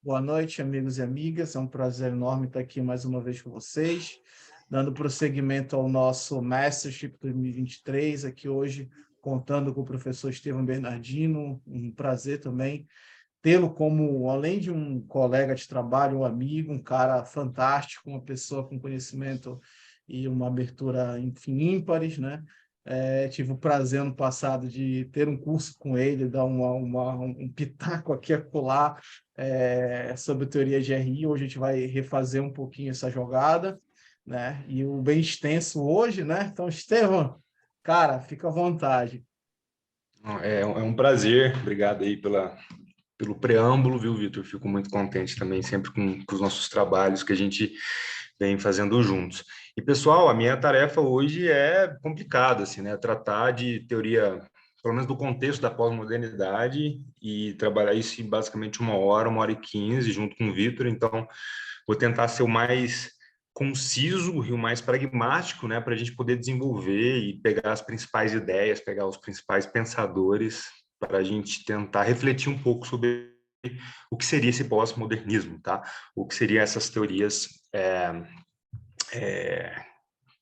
Boa noite, amigos e amigas. É um prazer enorme estar aqui mais uma vez com vocês, dando prosseguimento ao nosso Mastership 2023, aqui hoje contando com o professor Estevam Bernardino. Um prazer também tê-lo como, além de um colega de trabalho, um amigo, um cara fantástico, uma pessoa com conhecimento e uma abertura, enfim, ímpares, né? Tive o prazer ano passado de ter um curso com ele, dar um pitaco aqui e acolá sobre teoria de RI. Hoje a gente vai refazer um pouquinho essa jogada, né? E o bem extenso hoje, né? Então, Estevam, cara, fica à vontade. É um prazer, obrigado aí pelo preâmbulo, viu, Vitor? Fico muito contente também sempre com os nossos trabalhos que a gente vem fazendo juntos. E, pessoal, a minha tarefa hoje é complicada, assim, né? Tratar de teoria, pelo menos do contexto da pós-modernidade e trabalhar isso em basicamente 1 hora e 15, junto com o Vitor. Então, vou tentar ser o mais conciso e o mais pragmático, né, para a gente poder desenvolver e pegar as principais ideias, pegar os principais pensadores, para a gente tentar refletir um pouco sobre o que seria esse pós-modernismo, tá? O que seriam essas teorias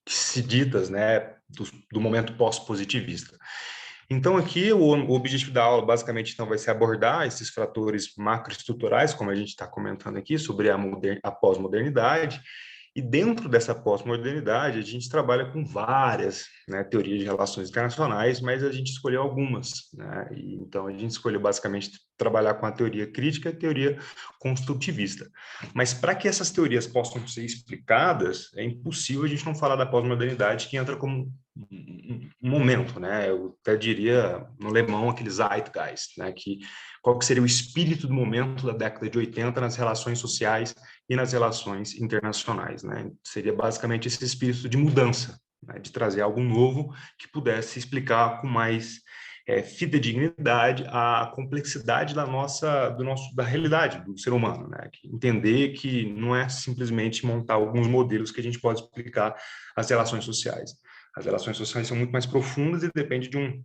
se ditas, né, do momento pós-positivista. Então, aqui, o objetivo da aula, basicamente, então, vai ser abordar esses fatores macroestruturais, como a gente está comentando aqui, sobre a pós-modernidade. E dentro dessa pós-modernidade, a gente trabalha com várias, né, teorias de relações internacionais, mas a gente escolheu algumas, né? Então, a gente escolheu basicamente trabalhar com a teoria crítica e a teoria construtivista. Mas para que essas teorias possam ser explicadas, é impossível a gente não falar da pós-modernidade, que entra como um momento, né? Eu até diria no alemão aquele Zeitgeist, né? Qual que seria o espírito do momento da década de 80 nas relações sociais e nas relações internacionais, né? Seria basicamente esse espírito de mudança, né? De trazer algo novo que pudesse explicar com mais fidedignidade a complexidade da realidade do ser humano, né? Entender que não é simplesmente montar alguns modelos que a gente pode explicar as relações sociais. As relações sociais são muito mais profundas e depende de um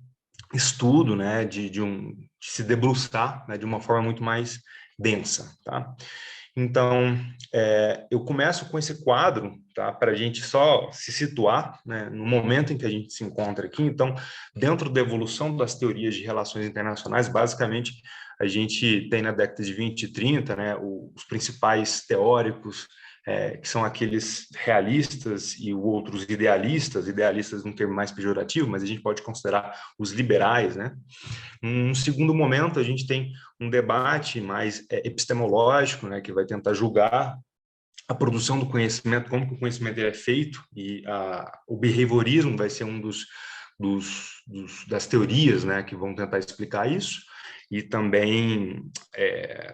estudo, né, de se debruçar, né, de uma forma muito mais densa, tá? Então, eu começo com esse quadro, tá, para a gente só se situar, né, no momento em que a gente se encontra aqui. Então, dentro da evolução das teorias de relações internacionais, basicamente, a gente tem na década de 20 e 30, né, os principais teóricos, que são aqueles realistas e outros idealistas num termo mais pejorativo, mas a gente pode considerar os liberais, né? Num segundo momento, a gente tem um debate mais epistemológico, né, que vai tentar julgar a produção do conhecimento, como que o conhecimento é feito, e o behaviorismo vai ser um das teorias, né, que vão tentar explicar isso, e também,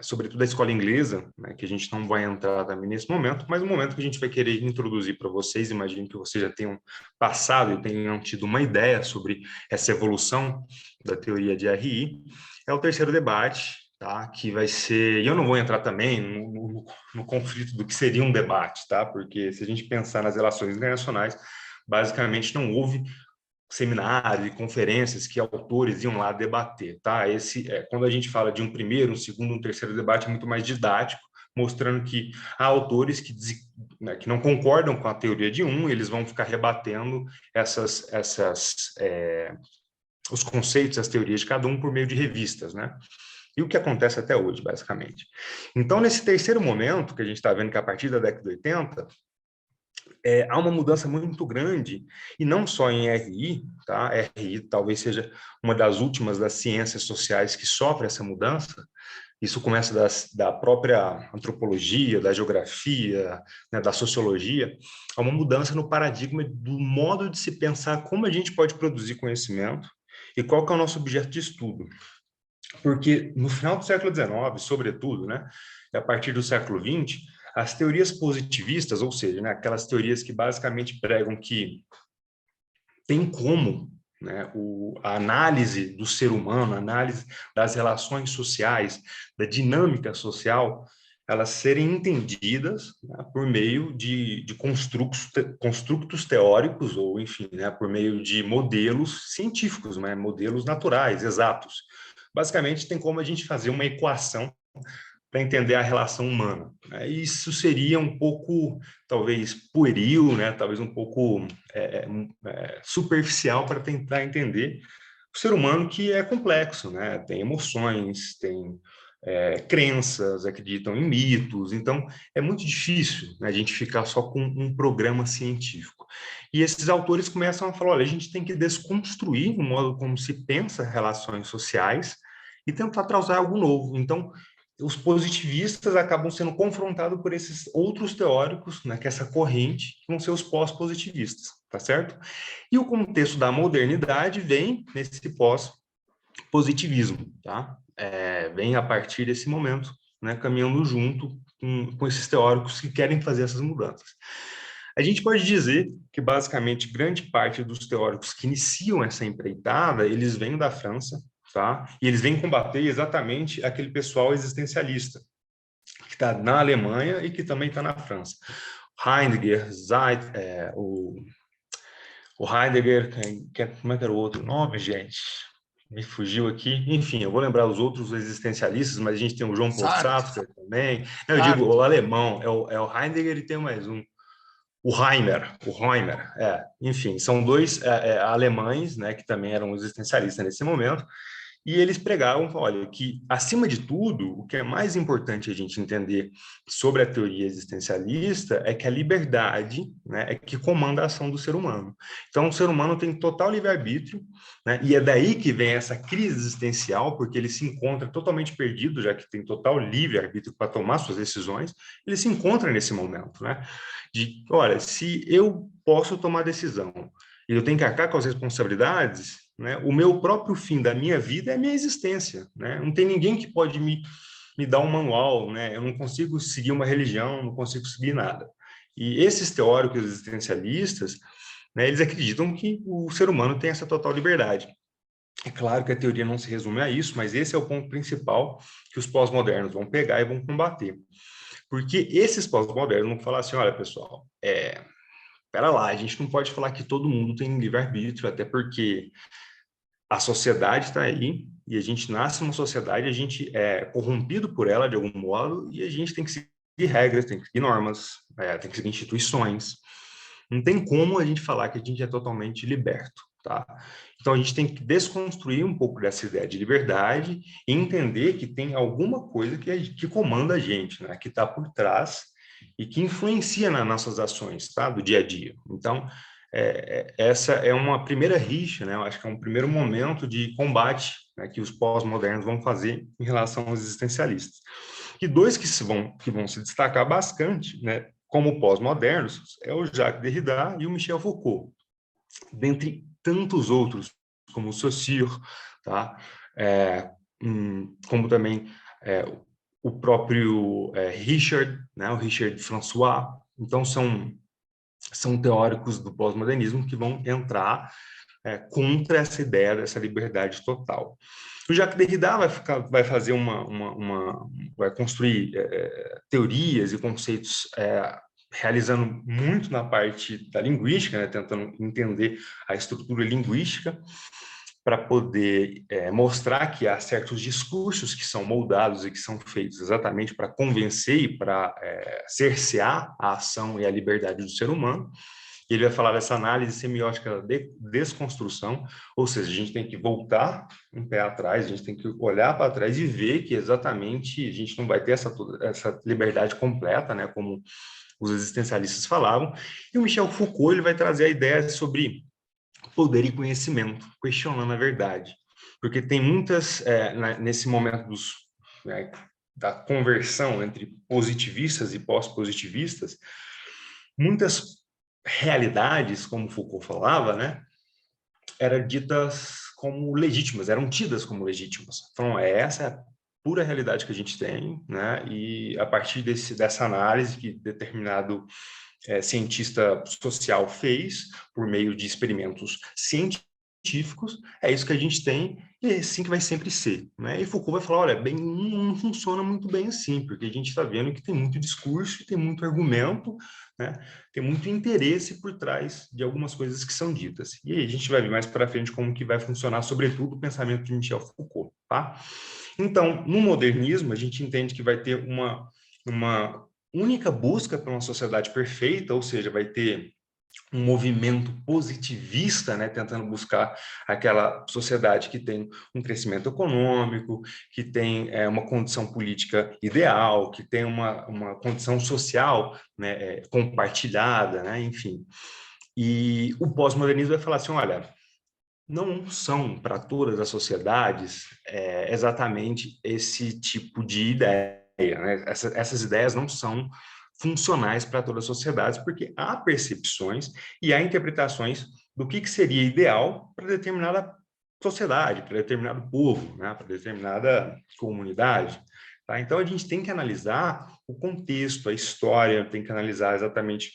sobretudo, a escola inglesa, né, que a gente não vai entrar também nesse momento, mas um momento que a gente vai querer introduzir para vocês, imagino que vocês já tenham passado e tenham tido uma ideia sobre essa evolução da teoria de RI, é o terceiro debate, tá? Que vai ser... E eu não vou entrar também no conflito do que seria um debate, tá? Porque se a gente pensar nas relações internacionais, basicamente não houve seminários e conferências que autores iam lá debater, tá? Quando a gente fala de um primeiro, um segundo, um terceiro debate, é muito mais didático, mostrando que há autores né, que não concordam com a teoria de um, eles vão ficar rebatendo os conceitos, as teorias de cada um por meio de revistas, né? E o que acontece até hoje, basicamente. Então, nesse terceiro momento, que a gente está vendo que a partir da década de 80, há uma mudança muito grande, e não só em RI, tá? RI talvez seja uma das últimas das ciências sociais que sofre essa mudança. Isso começa da própria antropologia, da geografia, né, da sociologia. Há uma mudança no paradigma do modo de se pensar como a gente pode produzir conhecimento e qual que é o nosso objeto de estudo. Porque no final do século XIX, sobretudo, né, a partir do século XX, as teorias positivistas, ou seja, né, aquelas teorias que basicamente pregam que tem como, né, a análise do ser humano, a análise das relações sociais, da dinâmica social, elas serem entendidas, né, por meio de construtos teóricos, ou enfim, né, por meio de modelos científicos, né, modelos naturais, exatos. Basicamente, tem como a gente fazer uma equação para entender a relação humana. Isso seria um pouco, talvez, pueril, né? Talvez um pouco superficial para tentar entender o ser humano, que é complexo, né? Tem emoções, tem crenças, acreditam em mitos, então é muito difícil, né, a gente ficar só com um programa científico. E esses autores começam a falar, olha, a gente tem que desconstruir o modo como se pensa relações sociais e tentar trazer algo novo. Então, os positivistas acabam sendo confrontados por esses outros teóricos, né, que é essa corrente, que vão ser os pós-positivistas, tá certo? E o contexto da modernidade vem nesse pós-positivismo, tá? Vem a partir desse momento, né, caminhando junto com esses teóricos que querem fazer essas mudanças. A gente pode dizer que, basicamente, grande parte dos teóricos que iniciam essa empreitada, eles vêm da França, tá? E eles vêm combater exatamente aquele pessoal existencialista, que está na Alemanha e que também está na França. Heidegger, o Heidegger, como é que era o outro nome, gente? Me fugiu aqui. Enfim, eu vou lembrar os outros existencialistas, mas a gente tem o João Paul Sartre também. Não, eu digo o alemão, é o Heidegger e tem mais um. O Reimer, enfim, são dois alemães, né, que também eram existencialistas nesse momento, e eles pregavam, olha, que, acima de tudo, o que é mais importante a gente entender sobre a teoria existencialista é que a liberdade, né, é que comanda a ação do ser humano. Então, o ser humano tem total livre-arbítrio, né, e é daí que vem essa crise existencial, porque ele se encontra totalmente perdido, já que tem total livre-arbítrio para tomar suas decisões, ele se encontra nesse momento, né, de, olha, se eu posso tomar decisão e eu tenho que arcar com as responsabilidades, né, o meu próprio fim da minha vida é a minha existência, né? Não tem ninguém que pode me dar um manual, né? Eu não consigo seguir uma religião, não consigo seguir nada. E esses teóricos existencialistas, né, eles acreditam que o ser humano tem essa total liberdade. É claro que a teoria não se resume a isso, mas esse é o ponto principal que os pós-modernos vão pegar e vão combater. Porque esses pós-modernos vão falar assim, olha, pessoal, espera lá, a gente não pode falar que todo mundo tem livre-arbítrio, até porque a sociedade está aí, e a gente nasce numa sociedade, a gente é corrompido por ela de algum modo, e a gente tem que seguir regras, tem que seguir normas, tem que seguir instituições. Não tem como a gente falar que a gente é totalmente liberto, tá? Então, a gente tem que desconstruir um pouco dessa ideia de liberdade e entender que tem alguma coisa que comanda a gente, né? Que está por trás e que influencia nas nossas ações, tá? Do dia a dia. Então, essa é uma primeira rixa, né? Eu acho que é um primeiro momento de combate, né, que os pós-modernos vão fazer em relação aos existencialistas. E dois que vão se destacar bastante, né, como pós-modernos, é o Jacques Derrida e o Michel Foucault, dentre tantos outros, como o Saussure, tá? Como também o próprio Richard, né, o Richard François. Então, são teóricos do pós-modernismo que vão entrar contra essa ideia dessa liberdade total. O Jacques Derrida vai fazer vai construir teorias e conceitos realizando muito na parte da linguística, né, tentando entender a estrutura linguística para poder mostrar que há certos discursos que são moldados e que são feitos exatamente para convencer e para cercear a ação e a liberdade do ser humano. E ele vai falar dessa análise semiótica de desconstrução, ou seja, a gente tem que voltar um pé atrás, a gente tem que olhar para trás e ver que exatamente a gente não vai ter essa liberdade completa, né, como os existencialistas falavam. E o Michel Foucault ele vai trazer a ideia sobre poder e conhecimento, questionando a verdade. Porque tem muitas, nesse momento da conversão entre positivistas e pós-positivistas, muitas realidades, como Foucault falava, né, eram ditas como legítimas, eram tidas como legítimas. Então, essa é a pura realidade que a gente tem, né, e a partir dessa análise que determinado cientista social fez, por meio de experimentos científicos, é isso que a gente tem e é assim que vai sempre ser, né? E Foucault vai falar, olha, não funciona muito bem assim, porque a gente está vendo que tem muito discurso, tem muito argumento, né? Tem muito interesse por trás de algumas coisas que são ditas. E aí a gente vai ver mais para frente como que vai funcionar, sobretudo, o pensamento de Michel Foucault, tá? Então, no modernismo, a gente entende que vai ter uma única busca por uma sociedade perfeita, ou seja, vai ter um movimento positivista, né, tentando buscar aquela sociedade que tem um crescimento econômico, que tem uma condição política ideal, que tem uma condição social, né, compartilhada, né, enfim. E o pós-modernismo vai falar assim, olha, não são para todas as sociedades exatamente esse tipo de ideia, né? Essas ideias não são funcionais para todas as sociedades, porque há percepções e há interpretações do que seria ideal para determinada sociedade, para determinado povo, né? Para determinada comunidade. Tá? Então, a gente tem que analisar o contexto, a história, tem que analisar exatamente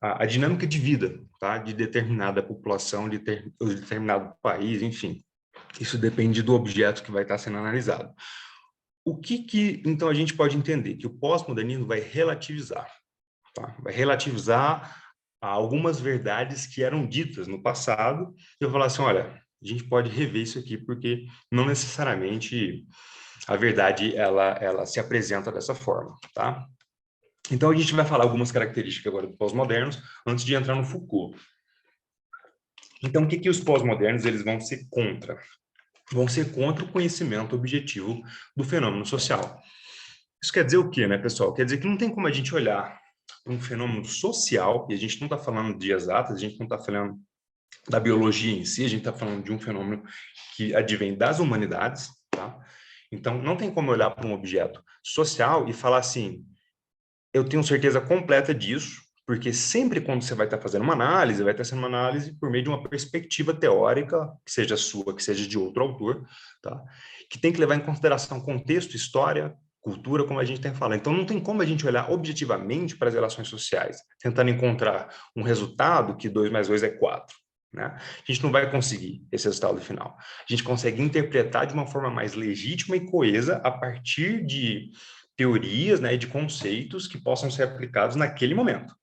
a dinâmica de vida, tá? De determinada população, de determinado país, enfim. Isso depende do objeto que vai estar sendo analisado. O que então, a gente pode entender? Que o pós-modernismo vai relativizar. Tá? Vai relativizar algumas verdades que eram ditas no passado e eu falar assim, olha, a gente pode rever isso aqui porque não necessariamente a verdade ela se apresenta dessa forma, tá? Então, a gente vai falar algumas características agora dos pós-modernos, antes de entrar no Foucault. Então, o que os pós-modernos eles vão ser contra? Vão ser contra o conhecimento objetivo do fenômeno social. Isso quer dizer o quê, né, pessoal? Quer dizer que não tem como a gente olhar para um fenômeno social, e a gente não está falando de exatas, a gente não está falando da biologia em si, a gente está falando de um fenômeno que advém das humanidades, tá? Então, não tem como olhar para um objeto social e falar assim, eu tenho certeza completa disso, porque sempre quando você vai estar fazendo uma análise, vai estar sendo uma análise por meio de uma perspectiva teórica, que seja sua, que seja de outro autor, tá? Que tem que levar em consideração contexto, história, cultura, como a gente tem falado. Então, não tem como a gente olhar objetivamente para as relações sociais, tentando encontrar um resultado que 2 mais 2 é 4. Né? A gente não vai conseguir esse resultado final. A gente consegue interpretar de uma forma mais legítima e coesa a partir de teorias, né, de conceitos que possam ser aplicados naquele momento.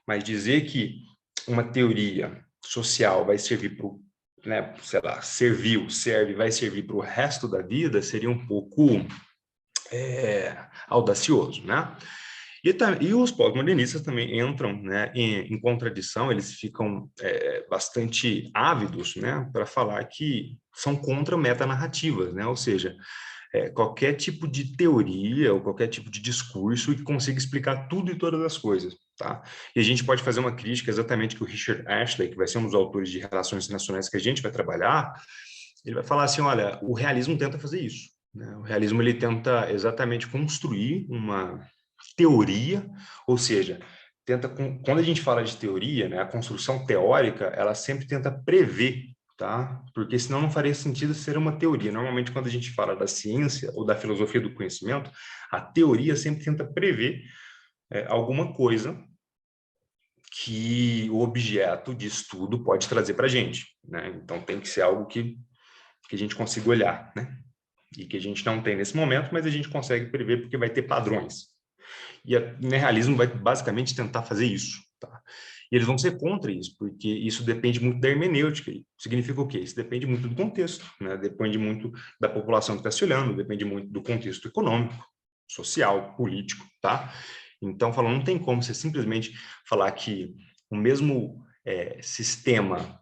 Mas dizer que uma teoria social vai servir para, né, sei lá, vai servir para o resto da vida, seria um pouco audacioso, né? E os pós-modernistas também entram, né, em contradição, eles ficam bastante ávidos, né, para falar que são contra metanarrativas, né, ou seja, qualquer tipo de teoria ou qualquer tipo de discurso que consiga explicar tudo e todas as coisas, tá? E a gente pode fazer uma crítica exatamente que o Richard Ashley, que vai ser um dos autores de Relações Internacionais que a gente vai trabalhar, ele vai falar assim, olha, o realismo tenta fazer isso, né? O realismo ele tenta exatamente construir uma teoria, ou seja, quando a gente fala de teoria, né, a construção teórica, ela sempre tenta prever, tá? Porque senão não faria sentido ser uma teoria. Normalmente, quando a gente fala da ciência ou da filosofia do conhecimento, a teoria sempre tenta prever alguma coisa que o objeto de estudo pode trazer para a gente, né? Então, tem que ser algo que a gente consiga olhar, né? E que a gente não tem nesse momento, mas a gente consegue prever porque vai ter padrões. E o neorrealismo vai basicamente tentar fazer isso, tá? E eles vão ser contra isso, porque isso depende muito da hermenêutica. Significa o quê? Isso depende muito do contexto, né? Depende muito da população que está se olhando, depende muito do contexto econômico, social, político, tá? Então, falando, não tem como você simplesmente falar que o mesmo sistema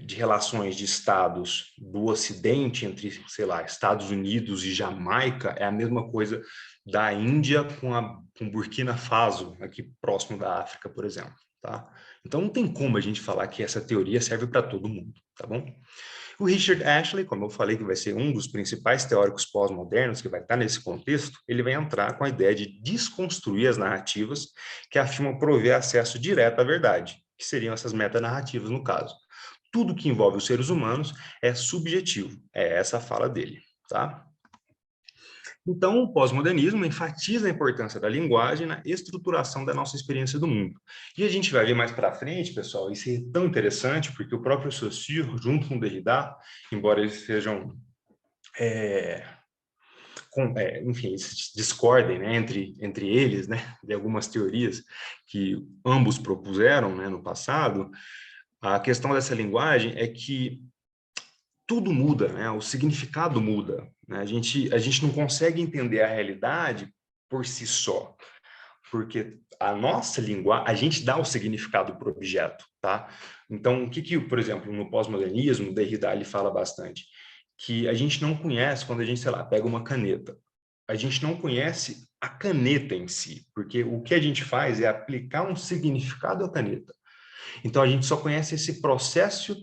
de relações de estados do Ocidente, entre, sei lá, Estados Unidos e Jamaica, é a mesma coisa da Índia com Burkina Faso, aqui próximo da África, por exemplo, tá? Então, não tem como a gente falar que essa teoria serve para todo mundo, tá bom? O Richard Ashley, como eu falei, que vai ser um dos principais teóricos pós-modernos, que vai estar nesse contexto, ele vai entrar com a ideia de desconstruir as narrativas que afirmam prover acesso direto à verdade, que seriam essas metanarrativas no caso. Tudo que envolve os seres humanos é subjetivo, é essa a fala dele, tá? Então, o pós-modernismo enfatiza a importância da linguagem na estruturação da nossa experiência do mundo. E a gente vai ver mais para frente, pessoal, isso é tão interessante, porque o próprio Saussure, junto com Derrida, embora eles sejam, enfim, eles discordem, né, entre eles, né, de algumas teorias que ambos propuseram, né, no passado, a questão dessa linguagem é que tudo muda, né? O significado muda, né? A gente não consegue entender a realidade por si só, porque a nossa linguagem, a gente dá o significado para o objeto, tá? Então, por exemplo, no pós-modernismo, Derrida ele fala bastante, que a gente não conhece quando a gente, sei lá, pega uma caneta. A gente não conhece a caneta em si, porque o que a gente faz é aplicar um significado à caneta. Então, a gente só conhece esse processo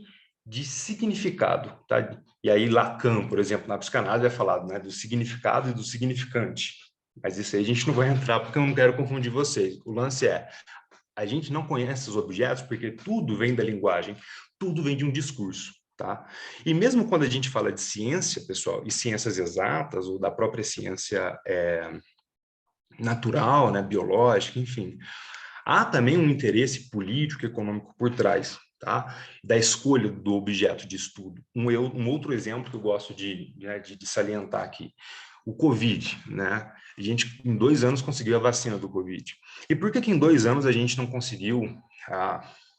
de significado, tá? E aí Lacan, por exemplo, na psicanálise é falado, né, do significado e do significante. Mas isso aí a gente não vai entrar porque eu não quero confundir vocês. O lance é, a gente não conhece os objetos porque tudo vem da linguagem, tudo vem de um discurso, tá? E mesmo quando a gente fala de ciência, pessoal, e ciências exatas ou da própria ciência natural, né, biológica, enfim, há também um interesse político e econômico por trás, tá? Da escolha do objeto de estudo. Um outro exemplo que eu gosto de salientar aqui, o Covid, né? A gente, em 2 anos, conseguiu a vacina do Covid. E por que em 2 anos a gente não conseguiu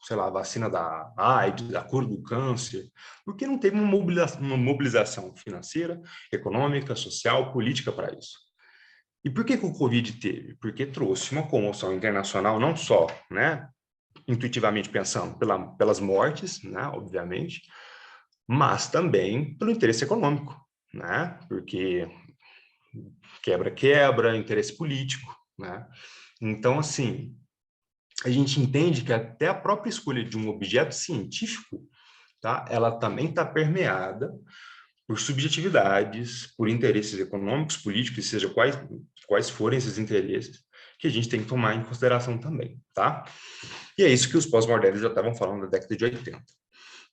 sei lá, a vacina da AIDS, da cura do câncer? Porque não teve uma mobilização financeira, econômica, social, política para isso. E por que o Covid teve? Porque trouxe uma comoção internacional, não só, né, intuitivamente pensando, pelas mortes, né, obviamente, mas também pelo interesse econômico, né, porque quebra-quebra, interesse político, né. Então, assim, a gente entende que até a própria escolha de um objeto científico, tá, ela também está permeada por subjetividades, por interesses econômicos, políticos, seja quais forem esses interesses, que a gente tem que tomar em consideração também, tá? E é isso que os pós-modernos já estavam falando na década de 80.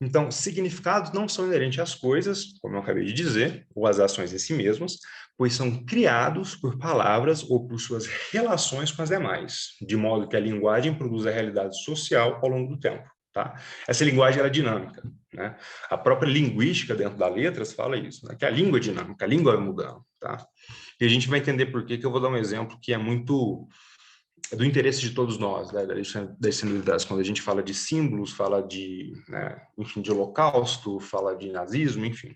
Então, significados não são inerentes às coisas, como eu acabei de dizer, ou às ações em si mesmas, pois são criados por palavras ou por suas relações com as demais, de modo que a linguagem produz a realidade social ao longo do tempo. Tá? Essa linguagem é dinâmica. Né? A própria linguística dentro da letras fala isso, né? Que a língua é dinâmica, a língua vai mudando. Tá? E a gente vai entender por que eu vou dar um exemplo que é muito do interesse de todos nós, né, das sensibilidades. Quando a gente fala de símbolos, fala de, né, enfim, de holocausto, fala de nazismo, enfim.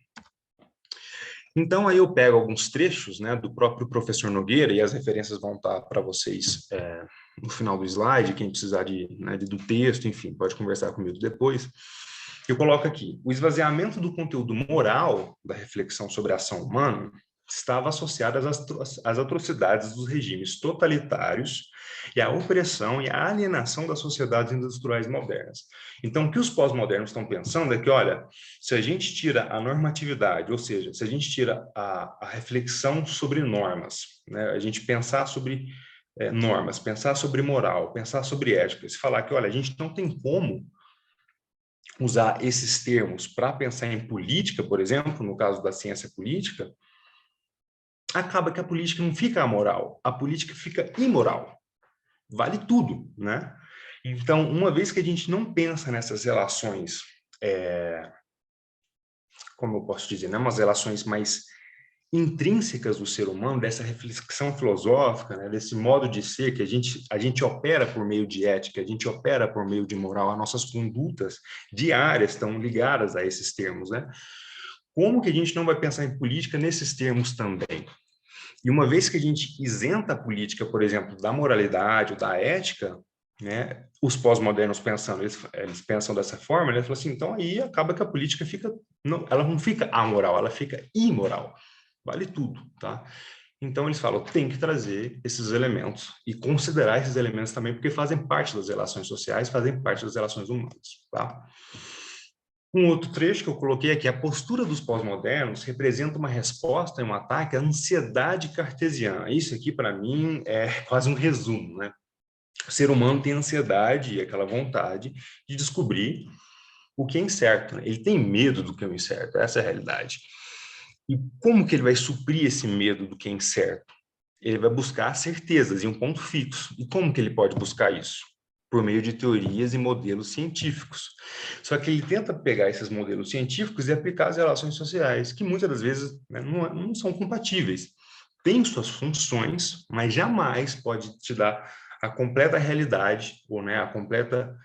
Então, aí eu pego alguns trechos, né, do próprio professor Nogueira, e as referências vão estar para vocês no final do slide, quem precisar do texto, enfim, pode conversar comigo depois. Eu coloco aqui, o esvaziamento do conteúdo moral da reflexão sobre a ação humana estava associado às atrocidades dos regimes totalitários e à opressão e à alienação das sociedades industriais modernas. Então, o que os pós-modernos estão pensando é que, olha, se a gente tira a normatividade, ou seja, se a gente tira a reflexão sobre normas, né, a gente pensar sobre normas, pensar sobre moral, pensar sobre ética, se falar que, olha, a gente não tem como usar esses termos para pensar em política, por exemplo, no caso da ciência política, acaba que a política não fica amoral, a política fica imoral. Vale tudo, né? Então, uma vez que a gente não pensa nessas relações, como eu posso dizer, né, umas relações mais intrínsecas do ser humano, dessa reflexão filosófica, né, desse modo de ser que a gente opera por meio de ética, a gente opera por meio de moral, as nossas condutas diárias estão ligadas a esses termos, né? Como que a gente não vai pensar em política nesses termos também? E uma vez que a gente isenta a política, por exemplo, da moralidade ou da ética, né, os pós-modernos pensando, eles pensam dessa forma, né, eles falam assim, então aí acaba que a política fica, não, ela não fica amoral, ela fica imoral, vale tudo, tá? Então eles falam, tem que trazer esses elementos e considerar esses elementos também, porque fazem parte das relações sociais, fazem parte das relações humanas, tá? Um outro trecho que eu coloquei aqui, a postura dos pós-modernos representa uma resposta e um ataque à ansiedade cartesiana. Isso aqui, para mim, é quase um resumo, né? O ser humano tem ansiedade e aquela vontade de descobrir o que é incerto, né? Ele tem medo do que é incerto, essa é a realidade. E como que ele vai suprir esse medo do que é incerto? Ele vai buscar certezas e um ponto fixo. E como que ele pode buscar isso? Por meio de teorias e modelos científicos. Só que ele tenta pegar esses modelos científicos e aplicar às relações sociais, que muitas das vezes, né, não são compatíveis. Tem suas funções, mas jamais pode te dar a completa realidade, ou, né, a completa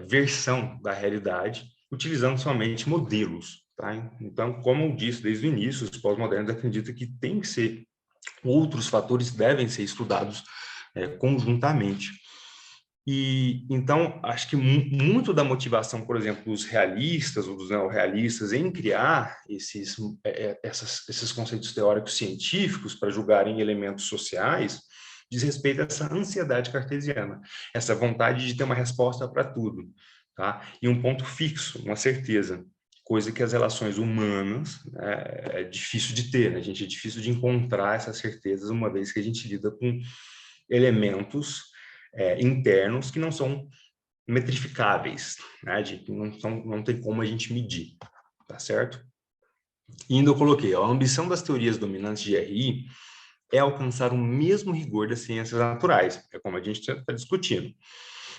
versão da realidade, utilizando somente modelos. tá? Então, como eu disse desde o início, os pós-modernos acreditam que tem que ser, outros fatores devem ser estudados conjuntamente. E então, acho que muito da motivação, por exemplo, dos realistas ou dos neorrealistas em criar esses conceitos teóricos científicos para julgarem elementos sociais, diz respeito a essa ansiedade cartesiana, essa vontade de ter uma resposta para tudo, tá? E um ponto fixo, uma certeza, coisa que as relações humanas, né, é difícil de ter, né? A gente é difícil de encontrar essas certezas, uma vez que a gente lida com elementos internos que não são metrificáveis, né? Que não tem como a gente medir, tá certo? E ainda eu coloquei, a ambição das teorias dominantes de RI é alcançar o mesmo rigor das ciências naturais, é como a gente está discutindo.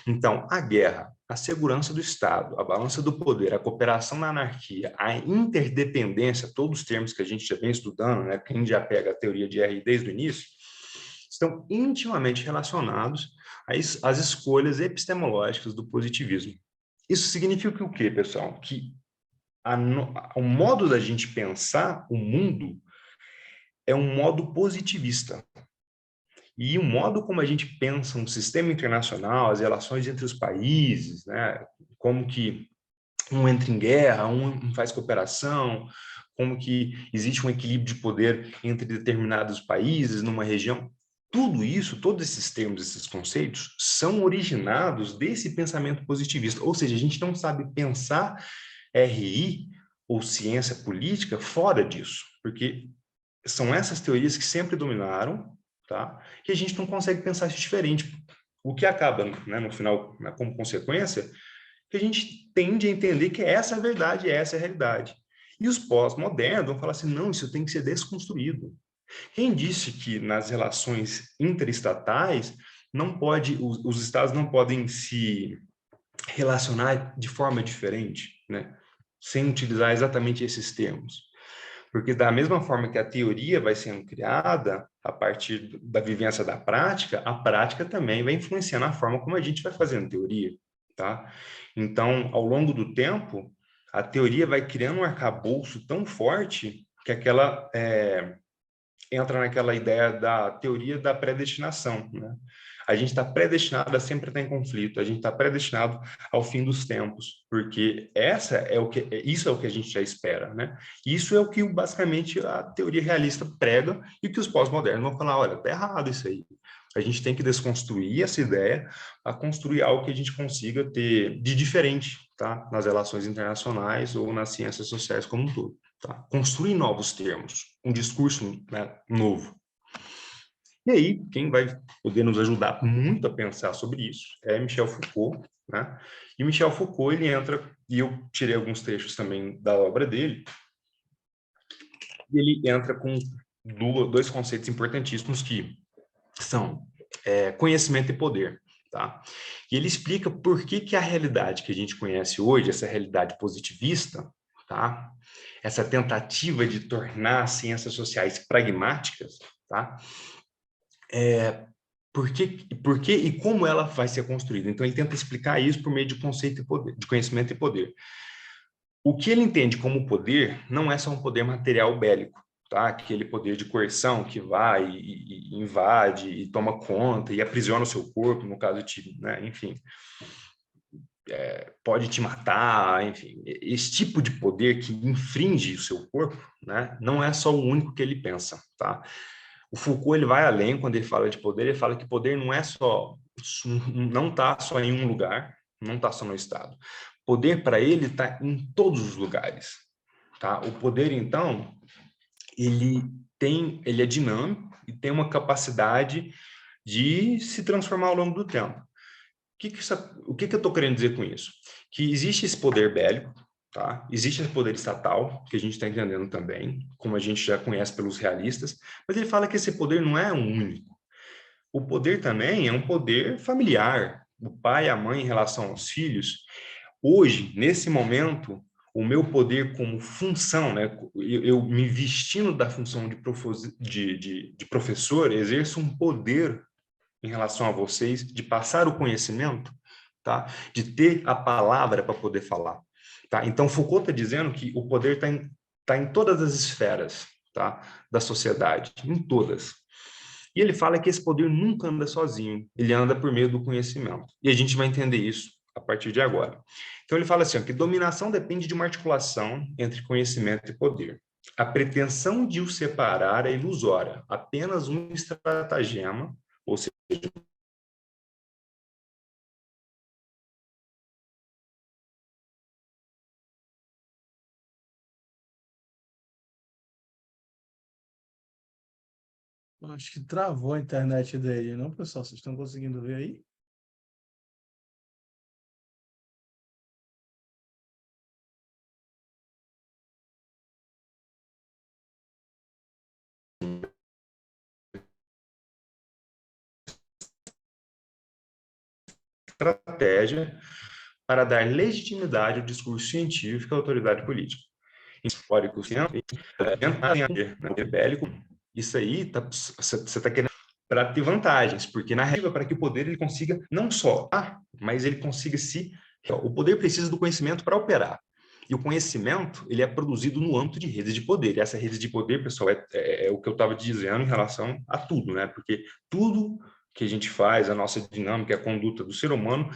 Então, a guerra, a segurança do Estado, a balança do poder, a cooperação na anarquia, a interdependência, todos os termos que a gente já vem estudando, né? Quem já pega a teoria de RI desde o início, estão intimamente relacionados às escolhas epistemológicas do positivismo. Isso significa o quê, pessoal? Que o modo da gente pensar o mundo é um modo positivista. E o modo como a gente pensa um sistema internacional, as relações entre os países, né? Como que um entra em guerra, um faz cooperação, como que existe um equilíbrio de poder entre determinados países numa região. Tudo isso, todos esses termos, esses conceitos, são originados desse pensamento positivista. Ou seja, a gente não sabe pensar RI ou ciência política fora disso, porque são essas teorias que sempre dominaram, tá? E a gente não consegue pensar isso diferente. O que acaba, né, no final, né, como consequência, que a gente tende a entender que essa é a verdade, essa é a realidade. E os pós-modernos vão falar assim, não, isso tem que ser desconstruído. Quem disse que nas relações interestatais não pode, os estados não podem se relacionar de forma diferente, né? Sem utilizar exatamente esses termos? Porque da mesma forma que a teoria vai sendo criada a partir da vivência da prática, a prática também vai influenciando a forma como a gente vai fazendo teoria, tá? Então, ao longo do tempo, a teoria vai criando um arcabouço tão forte que aquela entra naquela ideia da teoria da predestinação, né? A gente está predestinado a sempre estar em conflito, a gente está predestinado ao fim dos tempos, porque isso é o que a gente já espera, né? Isso é o que basicamente a teoria realista prega e que os pós-modernos vão falar, olha, tá errado isso aí. A gente tem que desconstruir essa ideia a construir algo que a gente consiga ter de diferente, tá? Nas relações internacionais ou nas ciências sociais como um todo. Tá? Construir novos termos, um discurso, né, novo. E aí, quem vai poder nos ajudar muito a pensar sobre isso é Michel Foucault, né? E Michel Foucault, ele entra, e eu tirei alguns trechos também da obra dele, e ele entra com dois conceitos importantíssimos que são conhecimento e poder. Tá? E ele explica por que a realidade que a gente conhece hoje, essa realidade positivista, tá? Essa tentativa de tornar as ciências sociais pragmáticas, tá? Por que e como ela vai ser construída. Então, ele tenta explicar isso por meio de conceito e poder, de conhecimento e poder. O que ele entende como poder não é só um poder material bélico, tá? Aquele poder de coerção que vai e invade e toma conta e aprisiona o seu corpo, no caso de, né, enfim, pode te matar, enfim, esse tipo de poder que infringe o seu corpo, né, não é só o único que ele pensa, tá? O Foucault, ele vai além quando ele fala de poder, ele fala que poder não é só, não está só em um lugar, não está só no Estado. Poder, para ele, está em todos os lugares, tá? O poder, então, ele é dinâmico e tem uma capacidade de se transformar ao longo do tempo. O que eu estou querendo dizer com isso? Que existe esse poder bélico, tá? Existe esse poder estatal, que a gente está entendendo também, como a gente já conhece pelos realistas, mas ele fala que esse poder não é um único. O poder também é um poder familiar, o pai e a mãe em relação aos filhos. Hoje, nesse momento, o meu poder como função, né? Eu me vestindo da função de professor, exerço um poder em relação a vocês, de passar o conhecimento, tá? De ter a palavra para poder falar. tá? Então, Foucault está dizendo que o poder está em todas as esferas, tá, da sociedade, em todas. E ele fala que esse poder nunca anda sozinho, ele anda por meio do conhecimento. E a gente vai entender isso a partir de agora. Então, ele fala assim, ó, que dominação depende de uma articulação entre conhecimento e poder. A pretensão de o separar é ilusória, apenas um estratagema, ou seja, Acho que travou a internet dele, não, pessoal? Vocês estão conseguindo ver aí? estratégia para dar legitimidade ao discurso científico e à autoridade política. Histórico, bélico, isso aí você está querendo para ter vantagens, porque na real para que o poder ele consiga não só, mas ele consiga se... O poder precisa do conhecimento para operar. E o conhecimento, ele é produzido no âmbito de redes de poder. E essa rede de poder, pessoal, é o que eu estava dizendo em relação a tudo, né? Porque tudo que a gente faz, a nossa dinâmica, a conduta do ser humano,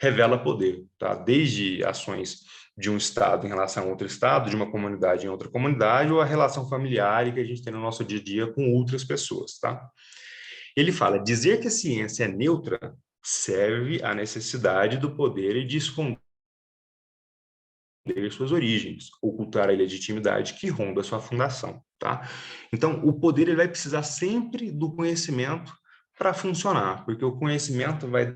revela poder, tá? Desde ações de um estado em relação a outro estado, de uma comunidade em outra comunidade, ou a relação familiar que a gente tem no nosso dia a dia com outras pessoas, tá? Ele fala, dizer que a ciência é neutra serve à necessidade do poder e de esconder suas origens, ocultar a ilegitimidade que ronda sua fundação, tá? Então, o poder ele vai precisar sempre do conhecimento para funcionar, porque o conhecimento vai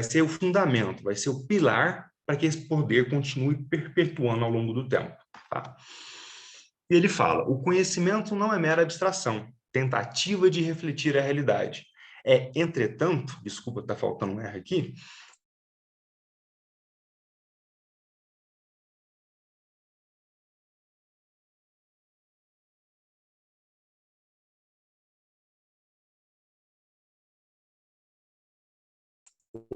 ser o fundamento, vai ser o pilar para que esse poder continue perpetuando ao longo do tempo, tá? E ele fala, o conhecimento não é mera abstração, tentativa de refletir a realidade. É, entretanto, desculpa, está faltando um R aqui,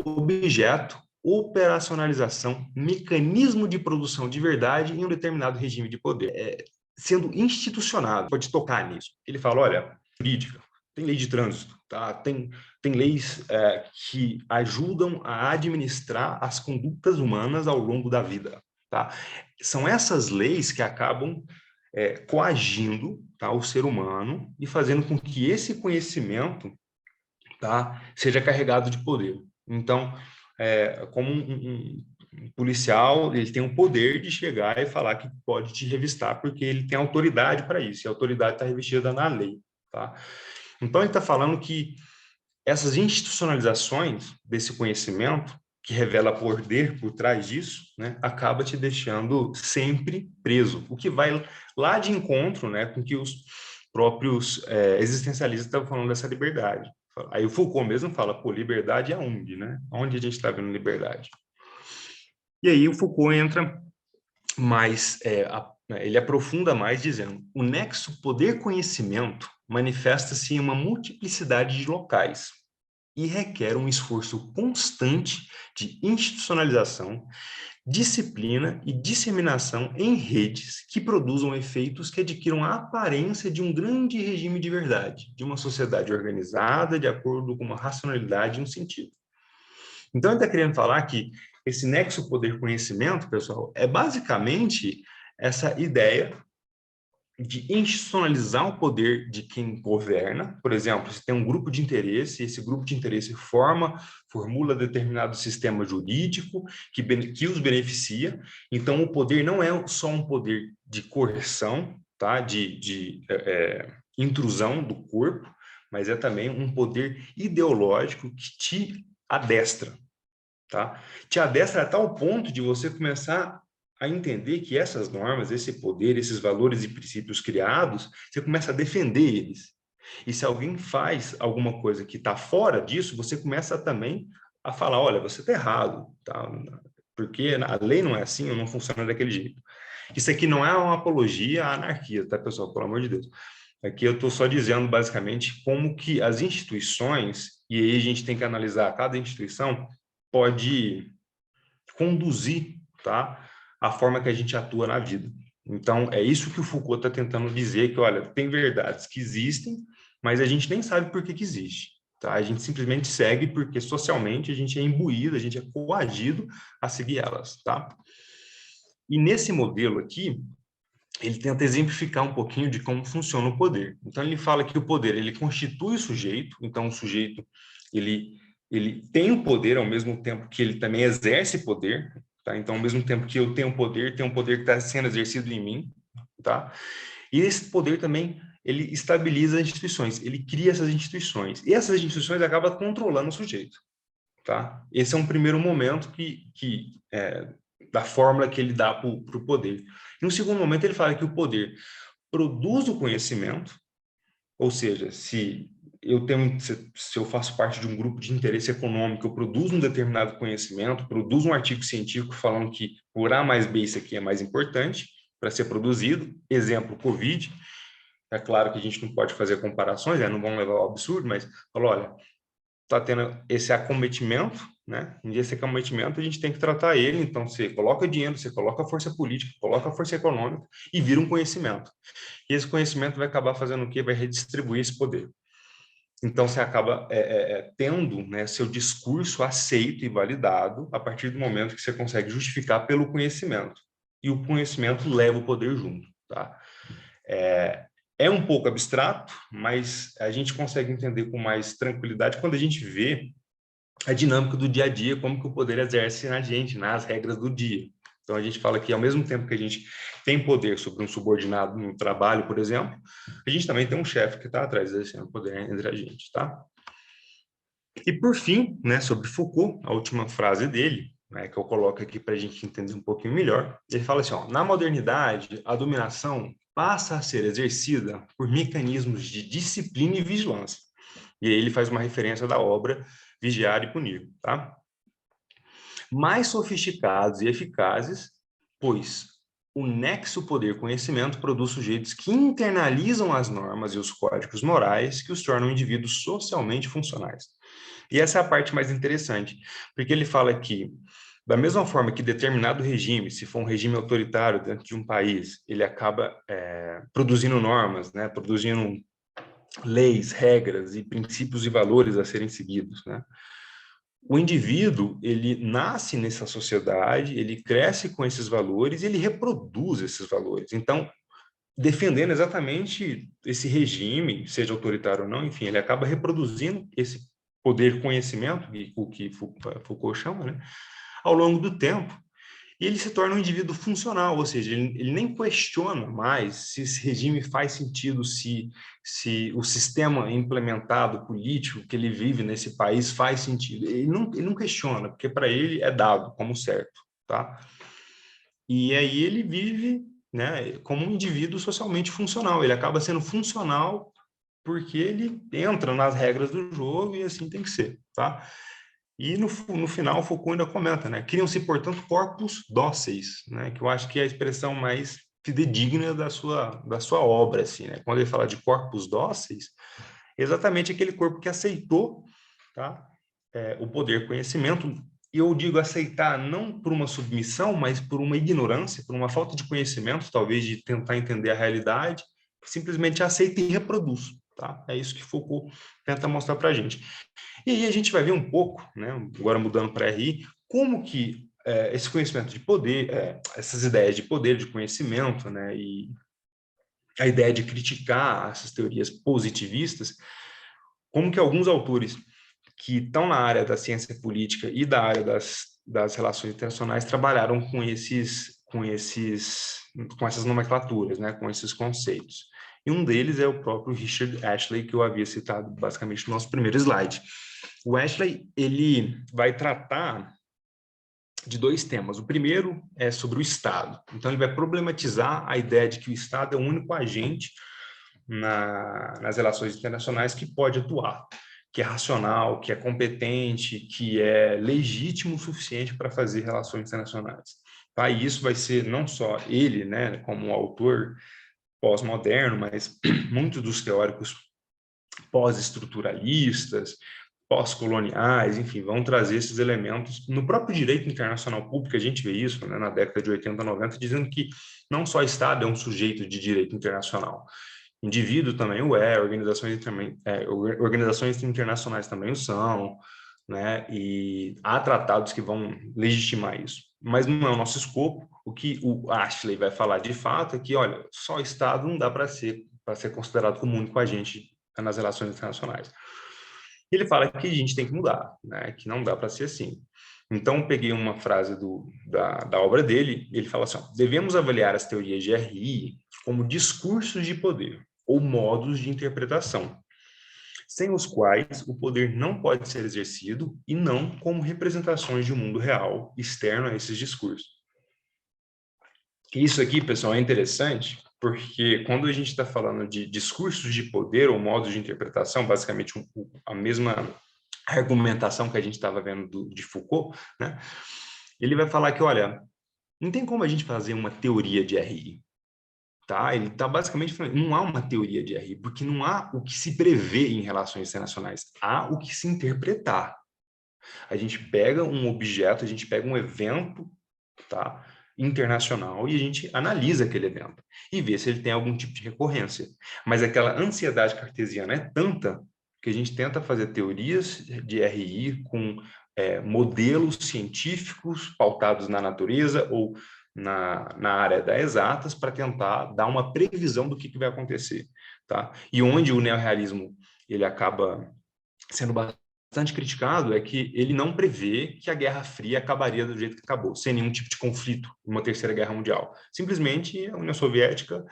objeto, operacionalização, mecanismo de produção de verdade em um determinado regime de poder, sendo institucionado, pode tocar nisso. Ele fala, olha, jurídica, tem lei de trânsito, tá? tem leis que ajudam a administrar as condutas humanas ao longo da vida. Tá? São essas leis que acabam coagindo, tá, o ser humano e fazendo com que esse conhecimento, tá, seja carregado de poder. Então, como um policial, ele tem o poder de chegar e falar que pode te revistar, porque ele tem autoridade para isso, e a autoridade está revestida na lei. Tá? Então, ele está falando que essas institucionalizações desse conhecimento, que revela poder por trás disso, né, acaba te deixando sempre preso, o que vai lá de encontro, né, com que os próprios existencialistas estavam falando dessa liberdade. Aí o Foucault mesmo fala, pô, liberdade aonde, né? Onde a gente está vendo liberdade? E aí o Foucault entra mais, ele aprofunda mais dizendo, o nexo poder-conhecimento manifesta-se em uma multiplicidade de locais e requer um esforço constante de institucionalização, disciplina e disseminação em redes que produzam efeitos que adquiram a aparência de um grande regime de verdade, de uma sociedade organizada de acordo com uma racionalidade e um sentido. Então, ele está querendo falar que esse nexo poder-conhecimento, pessoal, é basicamente essa ideia de institucionalizar o poder de quem governa. Por exemplo, se tem um grupo de interesse, esse grupo de interesse formula determinado sistema jurídico que os beneficia. Então, o poder não é só um poder de coerção, tá? de intrusão do corpo, mas é também um poder ideológico que te adestra. Tá? Te adestra a tal ponto de você começar a entender que essas normas, esse poder, esses valores e princípios criados, você começa a defender eles. E se alguém faz alguma coisa que está fora disso, você começa também a falar, olha, você está errado, tá? Porque a lei não é assim, não funciona daquele jeito. Isso aqui não é uma apologia à anarquia, tá, pessoal? Pelo amor de Deus. Aqui eu estou só dizendo, basicamente, como que as instituições, e aí a gente tem que analisar cada instituição, pode conduzir, tá, a forma que a gente atua na vida. Então, é isso que o Foucault está tentando dizer, que, olha, tem verdades que existem, mas a gente nem sabe por que que existe. Tá? A gente simplesmente segue porque socialmente a gente é imbuído, a gente é coagido a seguir elas. Tá? E nesse modelo aqui, ele tenta exemplificar um pouquinho de como funciona o poder. Então, ele fala que o poder, ele constitui o sujeito, então o sujeito, ele tem o poder ao mesmo tempo que ele também exerce poder, tá? Então, ao mesmo tempo que eu tenho poder, tem um poder que está sendo exercido em mim, tá? E esse poder também, ele estabiliza as instituições, ele cria essas instituições, e essas instituições acabam controlando o sujeito, tá? Esse é um primeiro momento da fórmula que ele dá para o poder. E no segundo momento, ele fala que o poder produz o conhecimento, ou seja, se eu faço parte de um grupo de interesse econômico, eu produzo um determinado conhecimento, produzo um artigo científico falando que por A mais B isso aqui é mais importante para ser produzido, exemplo, Covid. É claro que a gente não pode fazer comparações, não vamos levar ao absurdo, mas falou, olha, está tendo esse acometimento, né? E esse acometimento a gente tem que tratar ele, então você coloca dinheiro, você coloca força política, coloca força econômica e vira um conhecimento. E esse conhecimento vai acabar fazendo o quê? Vai redistribuir esse poder. Então você acaba tendo, né, seu discurso aceito e validado a partir do momento que você consegue justificar pelo conhecimento. E o conhecimento leva o poder junto, tá? É um pouco abstrato, mas a gente consegue entender com mais tranquilidade quando a gente vê a dinâmica do dia a dia, como que o poder exerce na gente, nas regras do dia. Então, a gente fala que, ao mesmo tempo que a gente tem poder sobre um subordinado no trabalho, por exemplo, a gente também tem um chefe que está atrás exercendo poder entre a gente, tá? E, por fim, né, sobre Foucault, a última frase dele, né, que eu coloco aqui para a gente entender um pouquinho melhor, ele fala assim, ó, na modernidade, a dominação passa a ser exercida por mecanismos de disciplina e vigilância. E aí ele faz uma referência da obra Vigiar e Punir, tá? Mais sofisticados e eficazes, pois o nexo poder-conhecimento produz sujeitos que internalizam as normas e os códigos morais que os tornam indivíduos socialmente funcionais. E essa é a parte mais interessante, porque ele fala que, da mesma forma que determinado regime, se for um regime autoritário dentro de um país, ele acaba produzindo normas, né, produzindo leis, regras e princípios e valores a serem seguidos, né? O indivíduo, ele nasce nessa sociedade, ele cresce com esses valores e ele reproduz esses valores. Então, defendendo exatamente esse regime, seja autoritário ou não, enfim, ele acaba reproduzindo esse poder-conhecimento, o que Foucault chama, né, ao longo do tempo. E ele se torna um indivíduo funcional, ou seja, ele nem questiona mais se esse regime faz sentido, se o sistema implementado político que ele vive nesse país faz sentido. Ele não questiona, porque para ele é dado como certo, tá? E aí ele vive, né, como um indivíduo socialmente funcional. Ele acaba sendo funcional porque ele entra nas regras do jogo e assim tem que ser, tá? E no final, Foucault ainda comenta, né? Criam-se, portanto, corpos dóceis, né? Que eu acho que é a expressão mais fidedigna da sua obra, assim, né? Quando ele fala de corpos dóceis, exatamente aquele corpo que aceitou, tá? O poder conhecimento, e eu digo aceitar não por uma submissão, mas por uma ignorância, por uma falta de conhecimento, talvez de tentar entender a realidade, simplesmente aceita e reproduz, tá? É isso que Foucault tenta mostrar para a gente. E aí a gente vai ver um pouco, né, agora mudando para RI, como que esse conhecimento de poder, essas ideias de poder, de conhecimento, né, e a ideia de criticar essas teorias positivistas, como que alguns autores que estão na área da ciência política e da área das relações internacionais trabalharam com essas nomenclaturas, né, com esses conceitos. E um deles é o próprio Richard Ashley, que eu havia citado basicamente no nosso primeiro slide. O Ashley, ele vai tratar de dois temas. O primeiro é sobre o Estado. Então, ele vai problematizar a ideia de que o Estado é o único agente nas relações internacionais que pode atuar, que é racional, que é competente, que é legítimo o suficiente para fazer relações internacionais. Tá? E isso vai ser não só ele, né, como um autor pós-moderno, mas muitos dos teóricos pós-estruturalistas, pós-coloniais, enfim, vão trazer esses elementos. No próprio direito internacional público, a gente vê isso, né, na década de 80, 90, dizendo que não só Estado é um sujeito de direito internacional, indivíduo também o é, organizações internacionais também o são, né, e há tratados que vão legitimar isso. Mas não é o nosso escopo. O que o Ashley vai falar de fato é que, olha, só o Estado não dá para ser considerado como único agente nas relações internacionais. Ele fala que a gente tem que mudar, né, que não dá para ser assim. Então, peguei uma frase da obra dele, ele fala assim, ó, devemos avaliar as teorias de RI como discursos de poder ou modos de interpretação, sem os quais o poder não pode ser exercido e não como representações de um mundo real externo a esses discursos. Isso aqui, pessoal, é interessante, porque quando a gente está falando de discursos de poder ou modos de interpretação, basicamente a mesma argumentação que a gente estava vendo de Foucault, né? Ele vai falar que, olha, não tem como a gente fazer uma teoria de RI, tá? Ele está basicamente falando, não há uma teoria de RI, porque não há o que se prevê em relações internacionais, há o que se interpretar. A gente pega um objeto, a gente pega um evento, tá, internacional e a gente analisa aquele evento e vê se ele tem algum tipo de recorrência. Mas aquela ansiedade cartesiana é tanta que a gente tenta fazer teorias de RI com modelos científicos pautados na natureza ou na área das exatas para tentar dar uma previsão do que vai acontecer, tá? E onde o neorrealismo ele acaba sendo bastante criticado é que ele não prevê que a Guerra Fria acabaria do jeito que acabou, sem nenhum tipo de conflito, uma terceira guerra mundial. Simplesmente a União Soviética